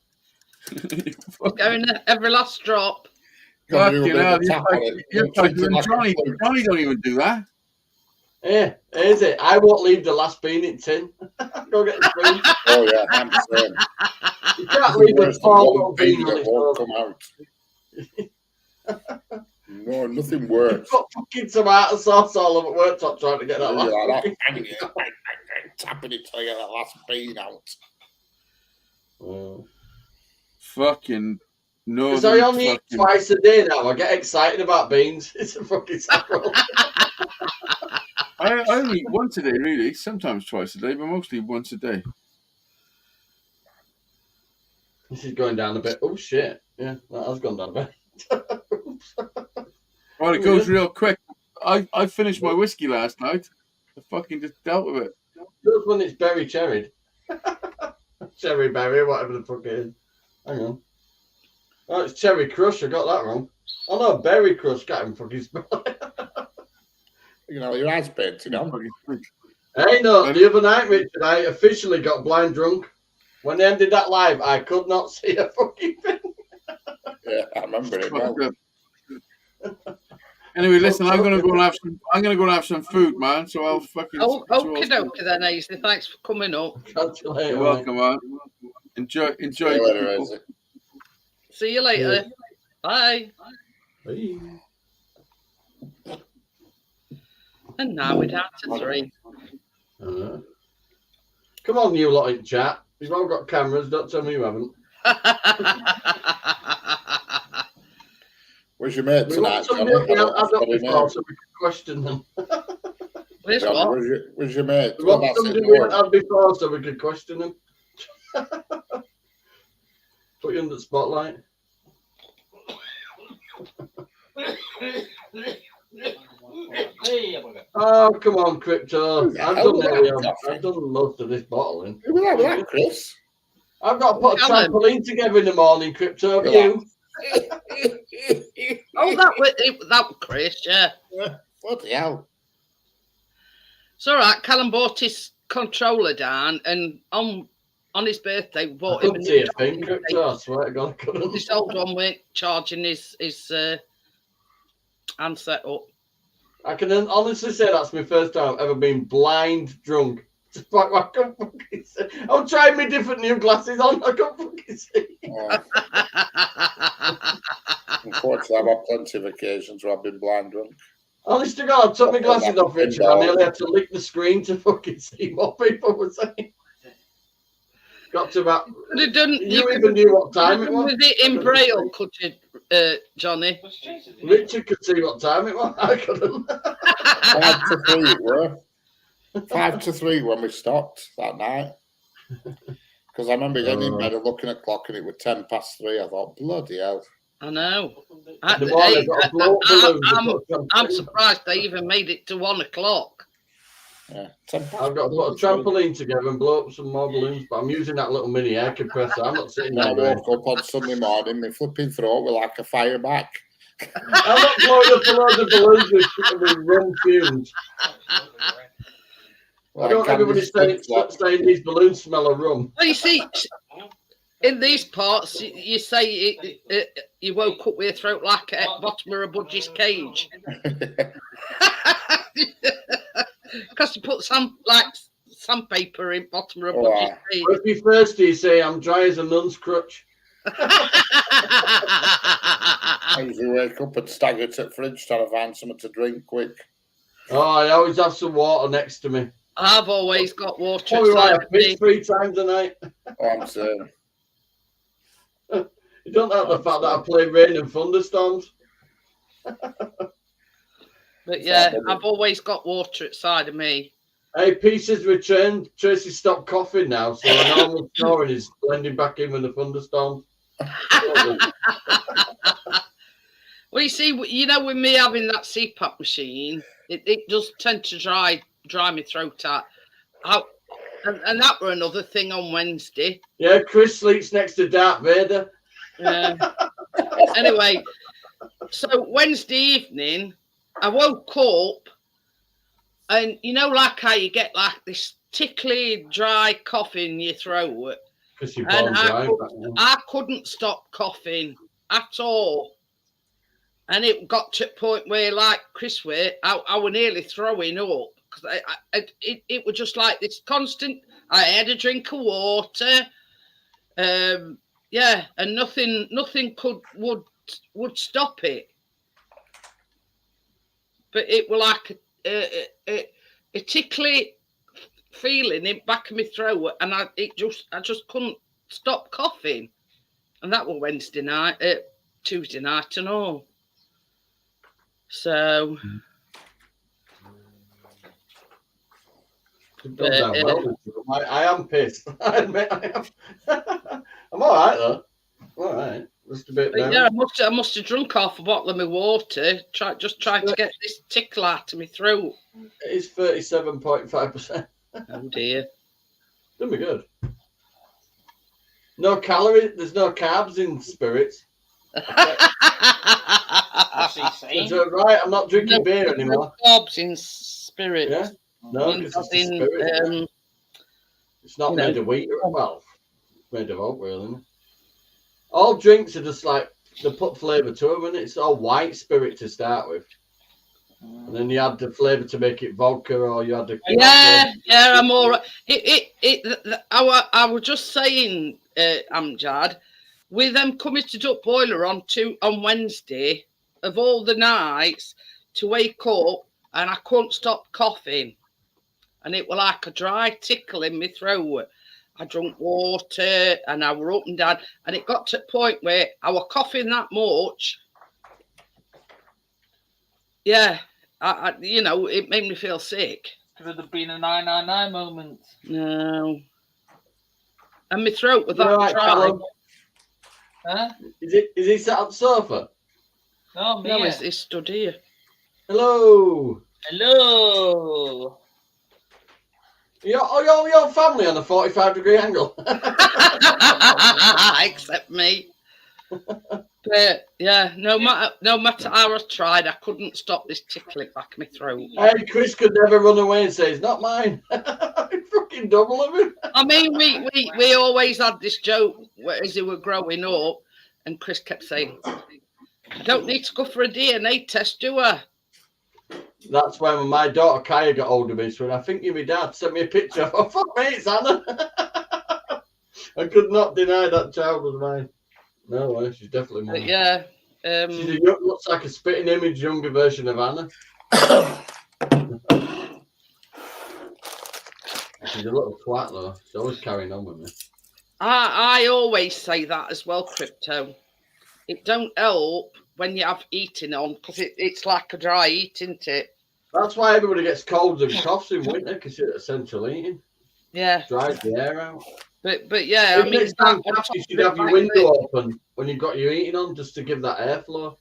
Going every last drop. Fucking hell. You're like Johnny. Johnny don't even do that. Yeah, is it? I won't leave the last bean in tin. Go get the spoon. Oh, yeah, I'm saying. You can't leave the small bean that won't come out. No, nothing worse. You've got fucking tomato sauce all over worktop trying to get that last bean. Tapping it till you get that last bean out. Fucking no. Because I only eat twice a day now. I get excited about beans. It's a fucking sacrilege. I only eat once a day, really. Sometimes twice a day, but mostly once a day. This is going down a bit. Oh, shit. Yeah, that has gone down a bit. Well, it goes real quick. I finished my whiskey last night. I fucking just dealt with it. Just when it's berry cherried. Cherry berry, whatever the fuck it is. Hang on. Oh, it's cherry crush. I got that wrong. Oh, no, berry crush. Can't even fucking spell it. You know, your eyes bent, you know. Hey, no, the other night, Richard, I officially got blind drunk. When they ended that live, I could not see a fucking thing. Yeah, I remember it now. Anyway, listen, I'm gonna go and have some food, man. So I'll fucking. Okie dokie then, Aisley. Thanks for coming up. You're welcome, man. Enjoy. See you later, Aisley. See you later. Yeah. Bye. Bye. And now we're down to 3. Come on, you lot in chat. You've all got cameras. Don't tell me you haven't. Where's your mate tonight? I've got before so we can question them. Where's what? Where's your mate? We want somebody we had before so we could question them. Put you under the spotlight. Oh, come on, Crypto. I've done most of this bottling. Who was that, Chris? I've got to put a trampoline together in the morning, Crypto. You? Oh, that was Chris, yeah. What the hell? It's all right. Callum bought his controller down, and on his birthday, we bought him a new thing, Crypto. I swear to God, I couldn't. This old one weren't charging his handset up. I can honestly say that's my first time I've ever been blind drunk. to the point where I can't fucking see. I'm trying my different new glasses on. I can't fucking see. Unfortunately, I've had plenty of occasions where I've been blind drunk. Honest to God, I took my glasses off, Richard. I nearly had to lick the screen to fucking see what people were saying. Got to about. You even knew what time it was. Was it in Braille, could you, Johnny? Richard could see what time it was. I couldn't. 5 to 3 it were. 5 to 3 when we stopped that night. Because I remember getting in bed and looking at the clock and it was 10 past 3. I thought, bloody hell. I know. I'm surprised they even made it to 1 o'clock. Yeah, I've got to put a trampoline together and blow up some more balloons, but I'm using that little mini air compressor. I'm not sitting I there. woke up on Sunday morning, my flipping throat was like a fire back. I'm not blowing up a load of balloons with rum fumes. I don't want everybody saying these balloons smell of rum. Well, you see, in these parts, you say you woke up with your throat like at bottom of a budgie's cage. Because you put sandpaper in bottom of a budgie's cage. If you're thirsty, you say, I'm dry as a nun's crutch. I usually wake up and stagger to the fridge trying to find something to drink quick. Oh, I always have some water next to me. I've always got water. Probably why I piss 3 times a night. Oh, I'm saying. You don't have the fact that I play rain and thunderstorms. But yeah, I've always got water outside of me. Hey, pieces returned. Tracy stopped coughing now, so the normal snoring is blending back in with the thunderstorms. Well, you see, you know, with me having that CPAP machine, it does tend to dry my throat out. And that were another thing on Wednesday. Yeah, Chris sleeps next to Darth Vader. Anyway, so Wednesday evening, I woke up, and you know, like how you get like this tickly, dry cough in your throat. And I couldn't stop coughing at all. And it got to a point where, like Chris were, I was nearly throwing up. Because it was just like this constant. I had a drink of water. Yeah, and nothing would stop it. But it was like a tickly feeling in the back of my throat, and I just couldn't stop coughing. And that was Wednesday night, Tuesday night and all. So I am pissed. I admit I am. I'm all right though. All right. Just a bit. Yeah, I must have drunk half a bottle of my water. Trying to get this tickle out of my throat. It is 37.5%. Oh dear. Done me good. No calories. There's no carbs in spirits. So, right, I'm not drinking beer anymore. No carbs in spirits. Yeah. No, because it's spirit. It's not made of wheat. Well, it's made of oat, really. Isn't it? All drinks are just like they put flavour to them, and it's all white spirit to start with, and then you add the flavour to make it vodka, or you add the yeah. I'm all right. I was just saying, Amjad, with them coming to Duck Boiler on Wednesday, of all the nights to wake up, and I couldn't stop coughing, and it was like a dry tickle in my throat. I drank water and I were up and down, and it got to a point where I was coughing that much. Yeah, I it made me feel sick. Could have been a 999 moment. No. And my throat was that dry. Huh? Is he sat on the sofa? No, no, he's stood here. Hello. Hello. Your family on a 45-degree angle. Except me. But yeah, no matter how I tried, I couldn't stop this tickling back of my throat. Hey, Chris could never run away and say it's not mine. Fucking double of him. I mean, we always had this joke as we were growing up, and Chris kept saying, "Don't need to go for a DNA test, do I?" That's when my daughter Kaya got hold of me. So I think you're my dad. Sent me a picture. Oh, fuck me, it's Anna. I could not deny that child was mine. No way, she's definitely But mine. yeah. She looks like a spitting image, younger version of Anna. She's a little twat though. She's always carrying on with me. I always say that as well, Crypto. It don't help when you have eating on because it's like a dry eat, isn't it? That's why everybody gets colds and coughs in winter because it's essential eating. Yeah. Dries the air out. But yeah, I mean, it's time you should have your window open when you've got your eating on just to give that airflow.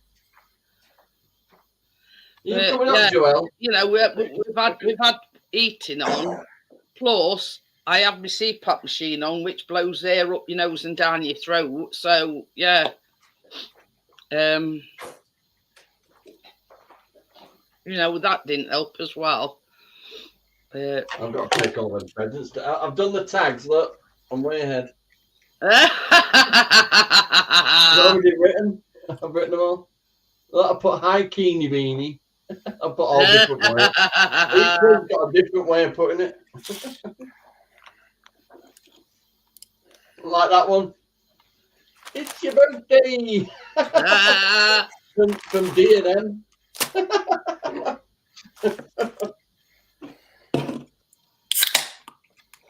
You're coming up, Joel. You know, we've had eating on, plus I have my CPAP machine on, which blows air up your nose and down your throat. So yeah, you know, that didn't help as well. I've got to take all them presents. I've done the tags. Look, I'm way ahead. It's already written. I've written them all. Look, I put hi Keeny Beanie. I put all different ways. Each one's got a different way of putting it. Like that one. It's your birthday. from D&M.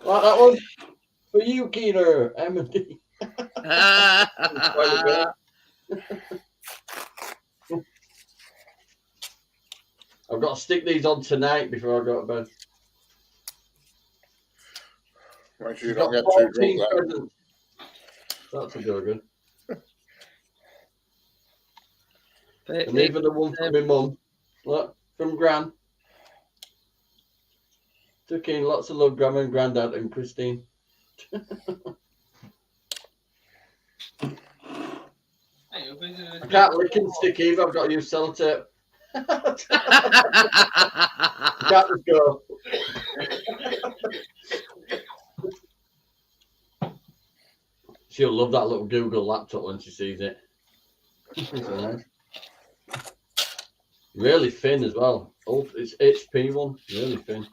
Like that one. For you, Keener. M&D. I've got to stick these on tonight before I go to bed. Make sure you don't get too drunk. That's a good. And even the one from my mum. Look, from Gran. Took in lots of love, Grandma and Grandad and Christine. I can't lick and stick either. I've got to use sellotape. Can't just go. She'll love that little Google laptop when she sees it. Really thin as well. Oh, it's HP one. Really thin.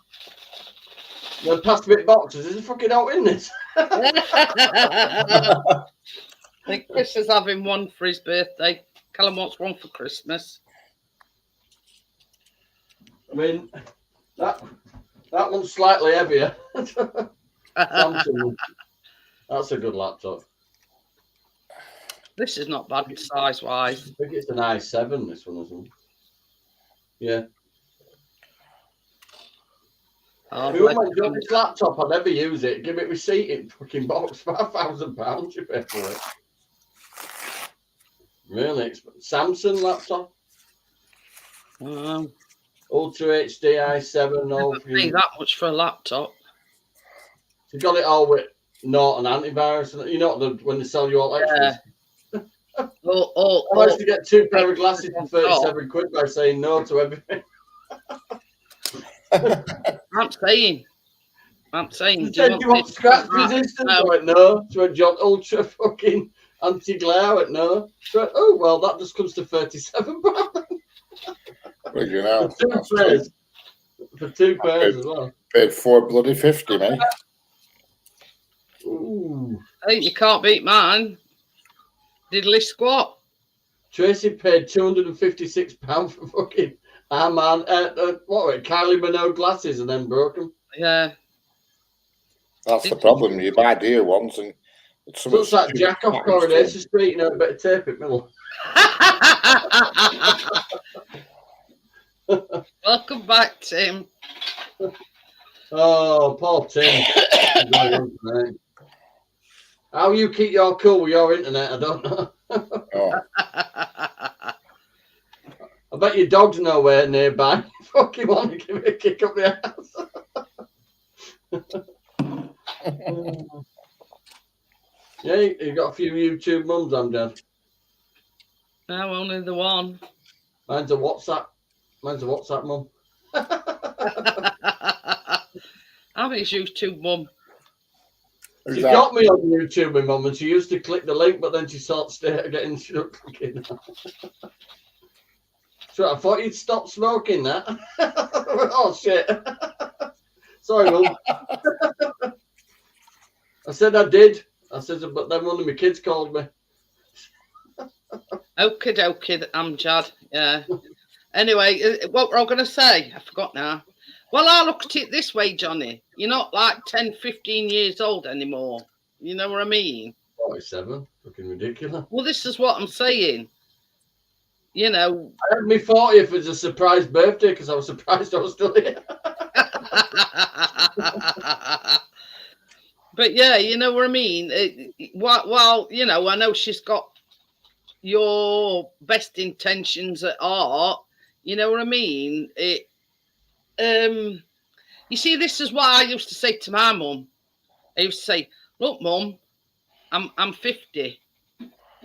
Then past a bit boxes. Is it fucking out in this? I think Chris is having one for his birthday. Callum wants one for Christmas. I mean, that one's slightly heavier. Samsung. That's a good laptop. This is not bad size-wise. I think it's an i7, this one, isn't it? Yeah. Oh, this laptop, I'll never use it. Give it receipt in fucking box for £1,000 you pay for it. Really expensive. Samsung laptop. Ultra HD i7. Never pay that much for a laptop. You got it all with Norton antivirus. You know when they sell you all extras. Yeah. I managed to get 2 pair of glasses for 37 quid by saying no to everything. I'm saying. She said, do you want scratch resistance? I went, no. She went, John, ultra fucking anti-glare. I went, no. She went, oh, well, that just comes to £37. Well, you know. For 2 pairs as well. Paid $4.50, mate. Ooh. I think you can't beat mine. Diddly squat. Tracy paid £256 for fucking Armand, Kylie Minogue glasses and then broke them. Yeah. That's the problem. You buy dear ones and it's looks like Jack off Coronation Street, you know, a bit of tape it, middle. Welcome back, Tim. Oh, poor Tim. How you keep your cool with your internet, I don't know. Oh. I bet your dog's nowhere nearby. Fucking want to give it a kick up the ass. Yeah, you got a few YouTube mums, I'm dead. No, only the one. Mine's a WhatsApp mum. How many's YouTube mum? She got me on YouTube, my mum, and she used to click the link, but then she sort of getting stuck clicking. So I thought you'd stop smoking that. Oh, shit. Sorry, Mum. I said I did. I said, but then one of my kids called me. Okie dokie, Amjad. Yeah. Anyway, what were I going to say? I forgot now. Well, I look at it this way, Johnny. You're not like 10, 15 years old anymore. You know what I mean? 47. Fucking ridiculous. Well, this is what I'm saying. You know. I had my 40th as a surprise birthday because I was surprised I was still here. But yeah, you know what I mean? Well, you know, I know she's got your best intentions at heart. You know what I mean? You see, this is what I used to say to my mum. I used to say, look, Mum, I'm 50.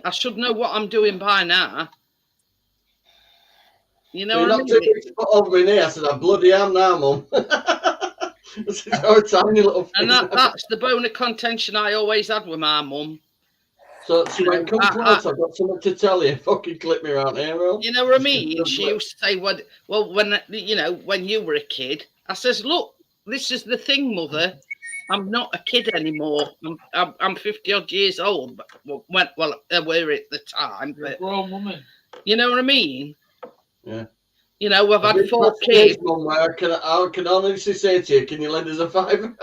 I should know what I'm doing by now. You know You're what I not mean? too big to put over my knee. I said, I bloody am now, Mum. This is our tiny little thing. And that's the bone of contention I always had with my mum. So she went, come close, I've got something to tell you. Fucking clip me around here, bro. You know what I mean? She used to say, well, when, you know, when you were a kid, I says, look, this is the thing, Mother. I'm not a kid anymore. I'm 50 odd years old. But I were at the time. You're a But grown woman. you know what I mean? Yeah. You know, I've had 4 kids. Mum, I can honestly say to you, can you lend us a £5?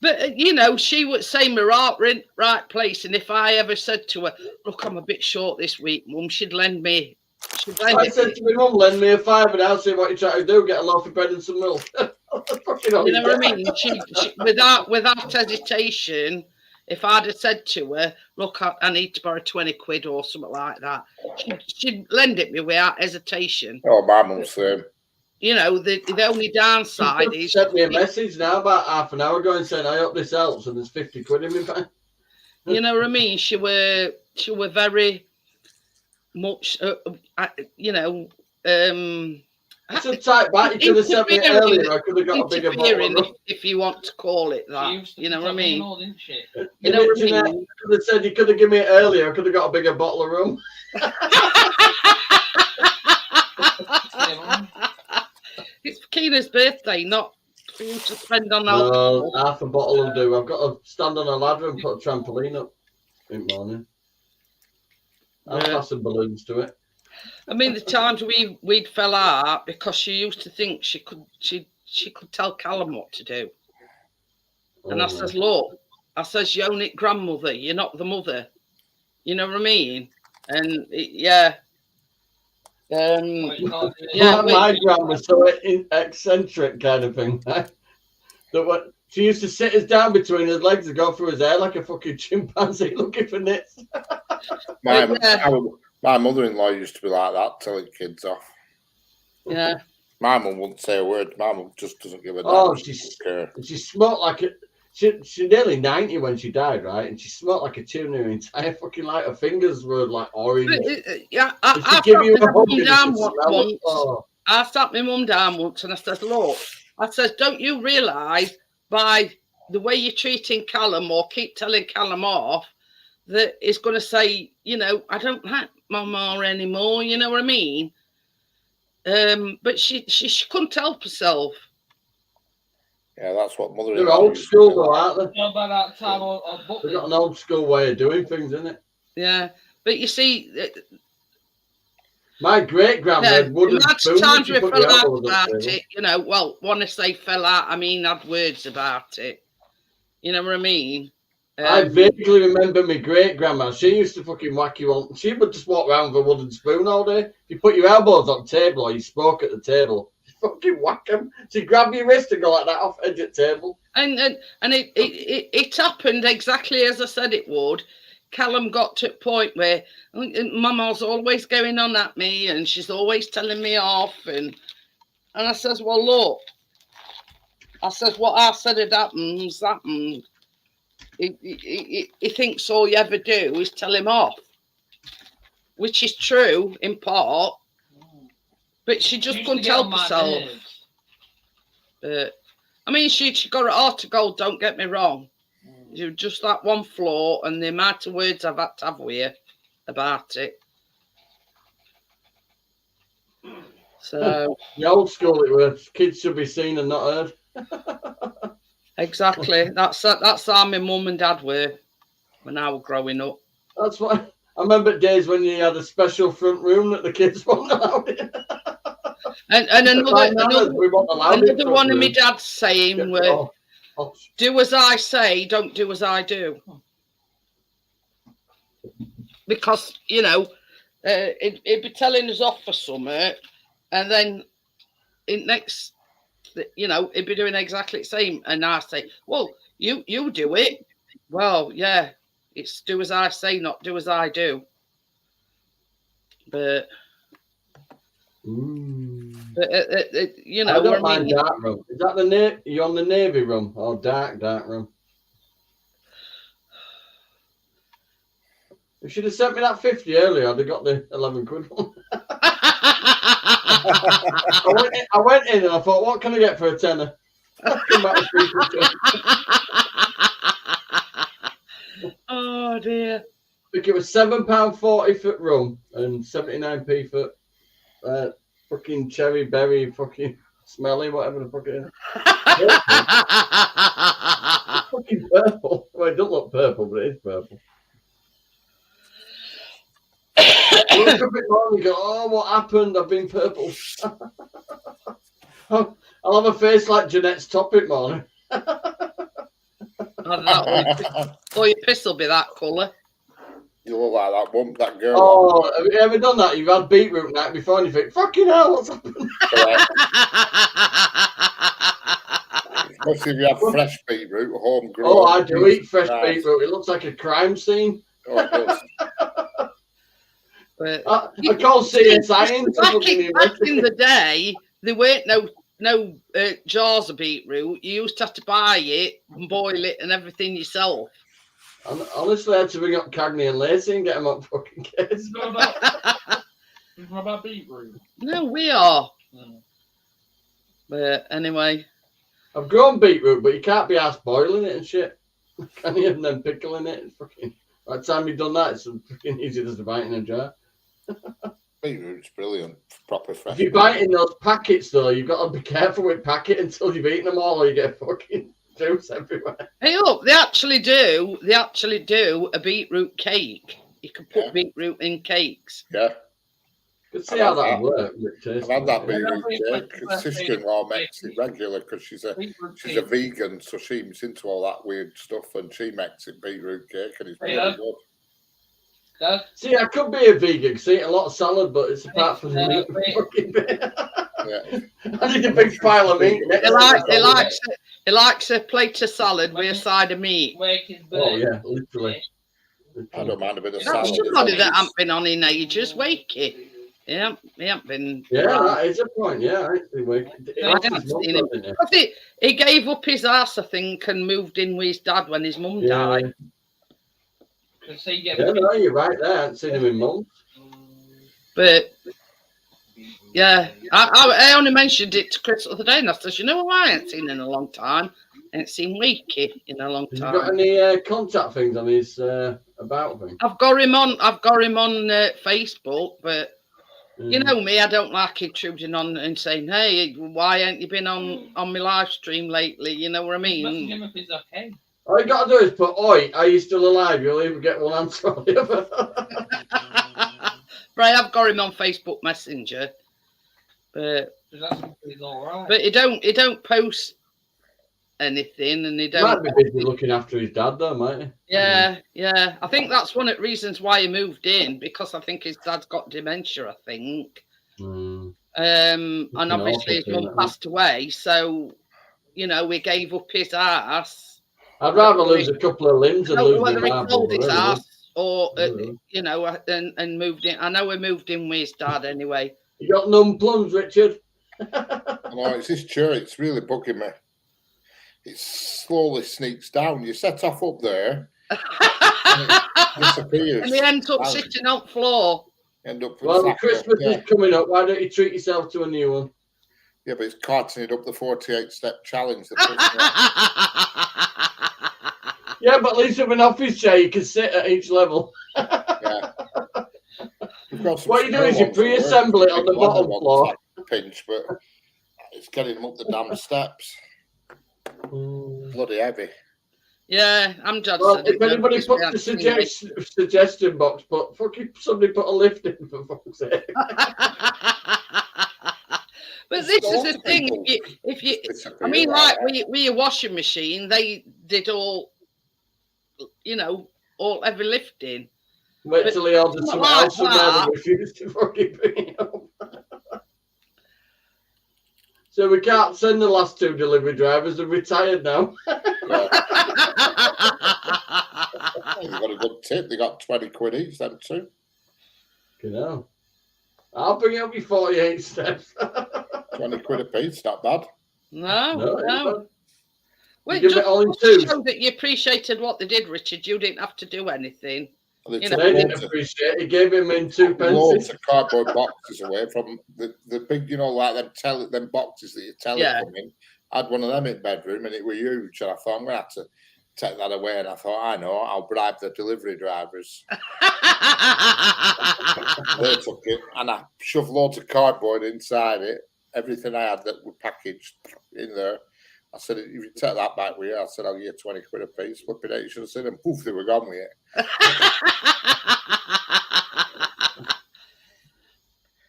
But, you know, she would say me right place. And if I ever said to her, look, I'm a bit short this week, Mum, she'd lend me. I said to my mum, lend me a £5 and I'll see what you're trying to do, get a loaf of bread and some milk. You know what I mean? She without hesitation, if I'd have said to her, look, I need to borrow 20 quid or something like that, she'd lend it me without hesitation. Oh, my mum's same. You know, the only downside is... sent me a message now about half an hour ago and said, I hope this helps, and there's 50 quid in my bank. You know what I mean? She were very much, you know... It's a tight back. You could have sent me it earlier. I could have got a bigger bottle. If you want to call it that. You know what I mean? You know what I mean? I could have said you could have given me it earlier. I could have got a bigger bottle of rum. It's Keena's birthday, not for you to spend on alcohol. No, half a bottle will do. I've got to stand on a ladder and put a trampoline up in the morning. I'll pass some balloons to it. I mean, the times we'd fell out because she used to think she could tell Callum what to do. And I says, look, you're only grandmother, you're not the mother. You know what I mean? And yeah. My gran was so eccentric kind of thing. That what she used to sit us down between his legs and go through his hair like a fucking chimpanzee looking for nits. My mother-in-law used to be like that, telling kids off. Yeah. My mum wouldn't say a word. My mum just doesn't give a damn. Oh, she smoked like a... She's nearly 90 when she died, right? And she smoked like a tuna. Her entire fucking, like, her fingers were, like, orange. Yeah, I sat my mum down once. I sat my mum down once and I said, look, I said, don't you realise by the way you're treating Callum or keep telling Callum off that it's going to say, you know, I don't like Mama anymore, you know what I mean? But she couldn't help herself. Yeah, that's what mother. They're old school, though, aren't they? Yeah, by that time, they've got an old school way of doing things, isn't it? Yeah, but you see, my great grandma wooden spoon. Times we fell out about it, you know. Well, when I say fell out, I mean had words about it. You know what I mean? I vaguely remember my great grandma. She used to fucking whack you on. She would just walk around with a wooden spoon all day. If you put your elbows on the table or you spoke at the table, she'd fucking whack them. She'd grab your wrist and go like that off edge of the table. And it happened exactly as I said it would. Callum got to a point where Mama's always going on at me and she's always telling me off. And I says, well, look. I says, what I said had happened. He thinks all you ever do is tell him off, which is true in part, but she just couldn't help herself. But I mean, she got it heart of gold. Don't get me wrong. You're just that one flaw, and the amount of words I've had to have with you about it. So The old school it was. Kids should be seen and not heard. exactly. That's how my mum and dad were when I was growing up. That's what I remember days when you had a special front room that the kids weren't allowed in. And another We weren't allowed in front one of my room. dad's saying were, do as I say, don't do as I do. Because, you know, it'd be telling us off for summer, and then next, you know, it'd be doing exactly the same. And I say, well, you do it. Well, yeah, it's do as I say, not do as I do. But, you know, I don't mind dark room. Is that you on the navy room or dark room? You should have sent me that 50 earlier. I'd have got the 11 quid one. I went in and I thought, what can I get for a tenner? Come back with oh dear. I think it was £7.40 for rum and 79p for fucking cherry berry, fucking smelly, whatever the fuck it is. It's fucking purple. Well, it doesn't look purple, but it is purple. You look a bit more and you go, oh, what happened? I've been purple. I'll have a face like Jeanette's topic, morning. Or your piss will be that colour. You look like that one, that girl. Oh, have you ever done that? You've had beetroot night before and you think, fucking hell, what's happened? Especially if you have fresh beetroot, homegrown. Oh, I do eat fresh beetroot. It looks like a crime scene. Oh, it does. But I can't see it. back in the day, there weren't no jars of beetroot. You used to have to buy it and boil it and everything yourself. Honestly, I had to bring up Cagney and Lacey and get them up fucking case. What about beetroot? No, we are. But anyway. I've grown beetroot, but you can't be asked boiling it and shit. Can you? And then pickling it. It's fucking. By the time you've done that, it's fucking easy to buy it in a jar. Beetroot's brilliant. Proper fresh. If you buy it in those packets, though, you've got to be careful with packet until you've eaten them all, or you get fucking juice everywhere. Hey, look, they actually do a beetroot cake. You can put beetroot in cakes. Yeah. Could see how that would work. I've had that beetroot cake. Sister-in-law makes it regular because she's a vegan, so she's into all that weird stuff, and she makes it beetroot cake, and it's really good. See, I could be a vegan because I eat a lot of salad, but it's apart from the meat fucking bit. I need a big pile of meat. He likes a plate of salad with a side of meat. Oh yeah, literally. I don't mind a bit of That's salad. somebody that hasn't been on in ages. Wakey. Yeah, he hasn't been. Yeah, that is a point. Yeah, actually, he gave up his ass, I think, and moved in with his dad when his mum died. Yeah, no, you're right there. I haven't seen him in months. But yeah, I only mentioned it to Chris the other day, and I said, you know what, I ain't seen in a long time. I ain't seen Wakey in a long time. Has he got any contact things on his about thing? I've got him on Facebook, but you know me, I don't like intruding on and saying, hey, why ain't you been on my live stream lately? You know what I mean? Him if he's okay. All you got to do is put, oi, are you still alive? You'll even get one answer or the other. Right, I've got him on Facebook Messenger. But he don't post anything, and he don't. Might be busy looking after his dad, though, might he? Yeah. I think that's one of the reasons why he moved in, because I think his dad's got dementia. I think, and obviously his mum passed away, so you know we gave up his ass. I'd rather lose a couple of limbs than lose whether he marble, sold his really. ass or you know, and moved in. I know he moved in with his dad anyway. You got numb plums, Richard? No, it's this church. It's really bugging me. It slowly sneaks down. You set off up there, and it disappears. And he ends up sitting on the floor. Well, Christmas is coming up. Why don't you treat yourself to a new one? Yeah, but it's carting it up the 48-step challenge. Yeah, but at least with an office chair, you can sit at each level. Yeah. What you do is you pre-assemble it on the bottom floor. pinch, but it's getting them up the damn steps. Bloody heavy. Yeah, I'm just. Well, if anybody puts the suggestion box, but fucking somebody put a lift in for fuck's sake. But this is the thing. If you, I mean, like with your washing machine, they did all, all heavy lifting. Wait till he ordered something else from there and refused to fucking bring it up. So we can't send the last 2 delivery drivers. They're retired now. They got a good tip. They got 20 quid each, them two. I'll bring up your 48 steps. 20 quid a piece, not bad. No. Well, give it all in 2. Show that you appreciated what they did, Richard. You didn't have to do anything. They didn't appreciate it. He gave him in 2 pence. Loads of cardboard boxes away from the big, like them boxes that you tell it come in. I had one of them in bedroom and it was huge. And I thought, I'm going to have to take that away. And I thought, I know, I'll bribe the delivery drivers. They took it and I shoved loads of cardboard inside it. Everything I had that was packaged in there. I said, if you take that back with you, I said, I'll give you 20 quid a piece. Flipping it, you should have seen them. Poof, they were gone with it.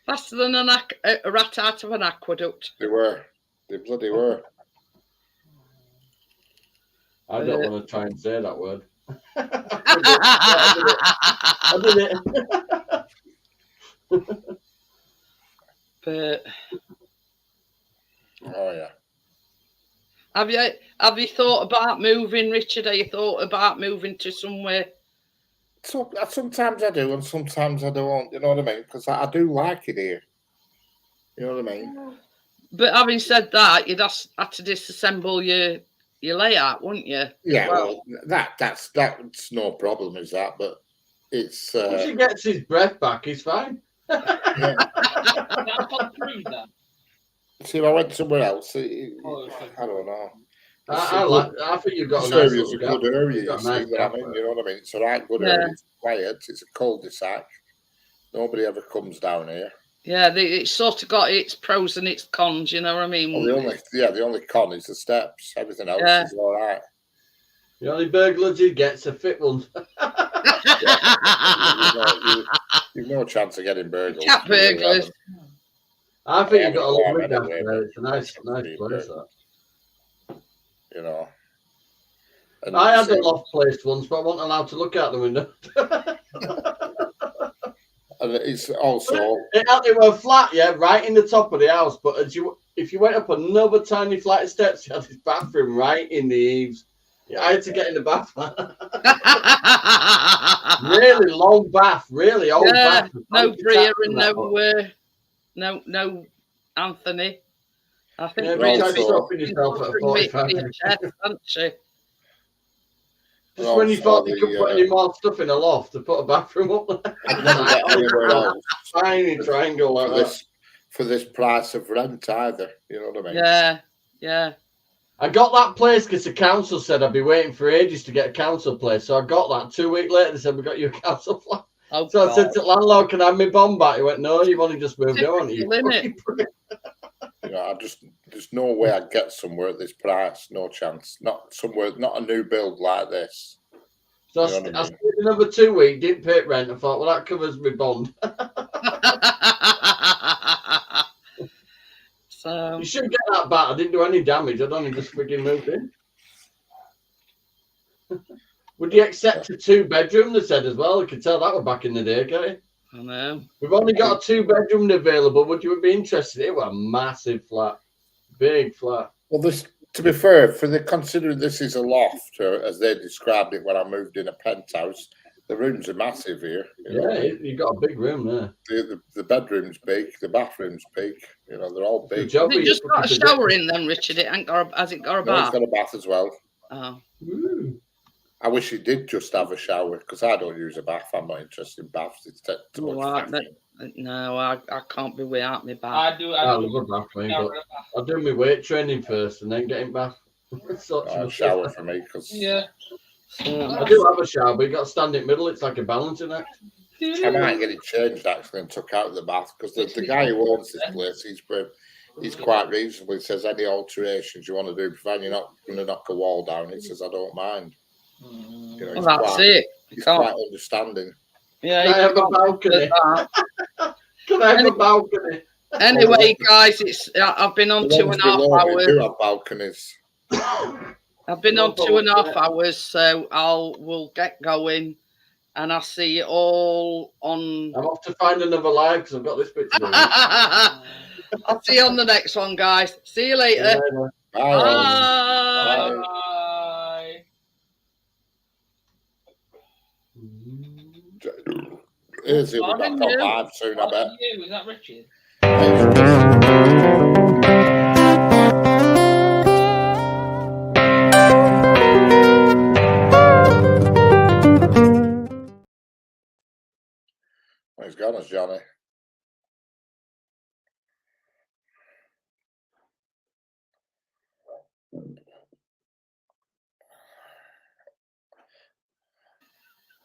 Faster than a rat out of an aqueduct. They were. They bloody were. I don't want to try and say that word. I did it. But oh yeah. Have you thought about moving, Richard? Have you thought about moving to somewhere? So sometimes I do, and sometimes I don't. You know what I mean? Because I do like it here. You know what I mean? But having said that, you'd have to disassemble your layout, wouldn't you? Yeah, well, that's no problem, is that? But it's once he gets his breath back, he's fine. Yeah. See, if I went somewhere else, I don't know. I think you've got a nice little good area. You know what I mean? It's a right good area. It's quiet. It's a cul-de-sac. Nobody ever comes down here. Yeah, it's sort of got its pros and its cons. You know what I mean? Well, the only con is the steps. Everything else is all right. The only burglars he gets are fit ones. You've no chance of getting burglars. Cat burglars. I think you've got a lovely down there. It's a nice place. That. You know. And I had a loft placed once, but I wasn't allowed to look out the window. And it's also it was flat, right in the top of the house. But if you went up another tiny flight of steps, you had this bathroom right in the eaves. Yeah, I had to get in the bath. Really long bath, really old bath. No Bria and no Anthony. I think Bria's stopping yourself at 45 minutes. Just when you thought you could put any more stuff in a loft to put a bathroom up there. Tiny triangle like that. For this price of rent either. You know what I mean? Yeah. I got that place because the council said I'd be waiting for ages to get a council place. So I got that. 2 weeks later, they said, we got you a council flat. Oh, so I said to the landlord, can I have my bond back? He went, no, you've only just moved on. There's no way I'd get somewhere at this price. No chance. Not a new build like this. So I stayed another 2 weeks, didn't pay rent. I thought, well, that covers my bond. So you shouldn't get that back. I didn't do any damage. I'd only just freaking moved in. Would you accept a 2-bedroom? They said as well. You could tell that was back in the day, can't you? I know. We've only got a 2-bedroom available. Would you be interested? It was a massive flat, big flat. Well, to be fair, considering this is a loft, as they described it when I moved in a penthouse, the rooms are massive here. You've got a big room there. The bedroom's big, the bathroom's big. You know, they're all big. Has it just got a shower in them, Richard? Has it got a bath? It's got a bath as well. Oh. I wish it did just have a shower because I don't use a bath. I'm not interested in baths. It's too much. No, I can't be without my bath. I love a bath, mate, but I'll do my weight training first and then get in bath. Shower for me because I do have a shower, but you got to stand in the middle. It's like a balancing act. I might get it changed actually and took out the bath because the guy who owns this place, he's quite reasonable. He says any alterations you want to do, provided you're not going to knock a wall down, he says I don't mind. You know, Well, that's it. He's quite understanding. Yeah, Can I have a balcony? Can I have a balcony? Anyway, guys, I've been on 2.5 hours. Do have balconies. I've been on 2.5 hours, so we'll get going, and I'll see you all on. I'm off to find another live because I've got this bit to do. I'll see you on the next one, guys. See you later. Bye. Bye. Bye. Here's the back on live soon, I bet. Is that Richard? He's gone as Johnny.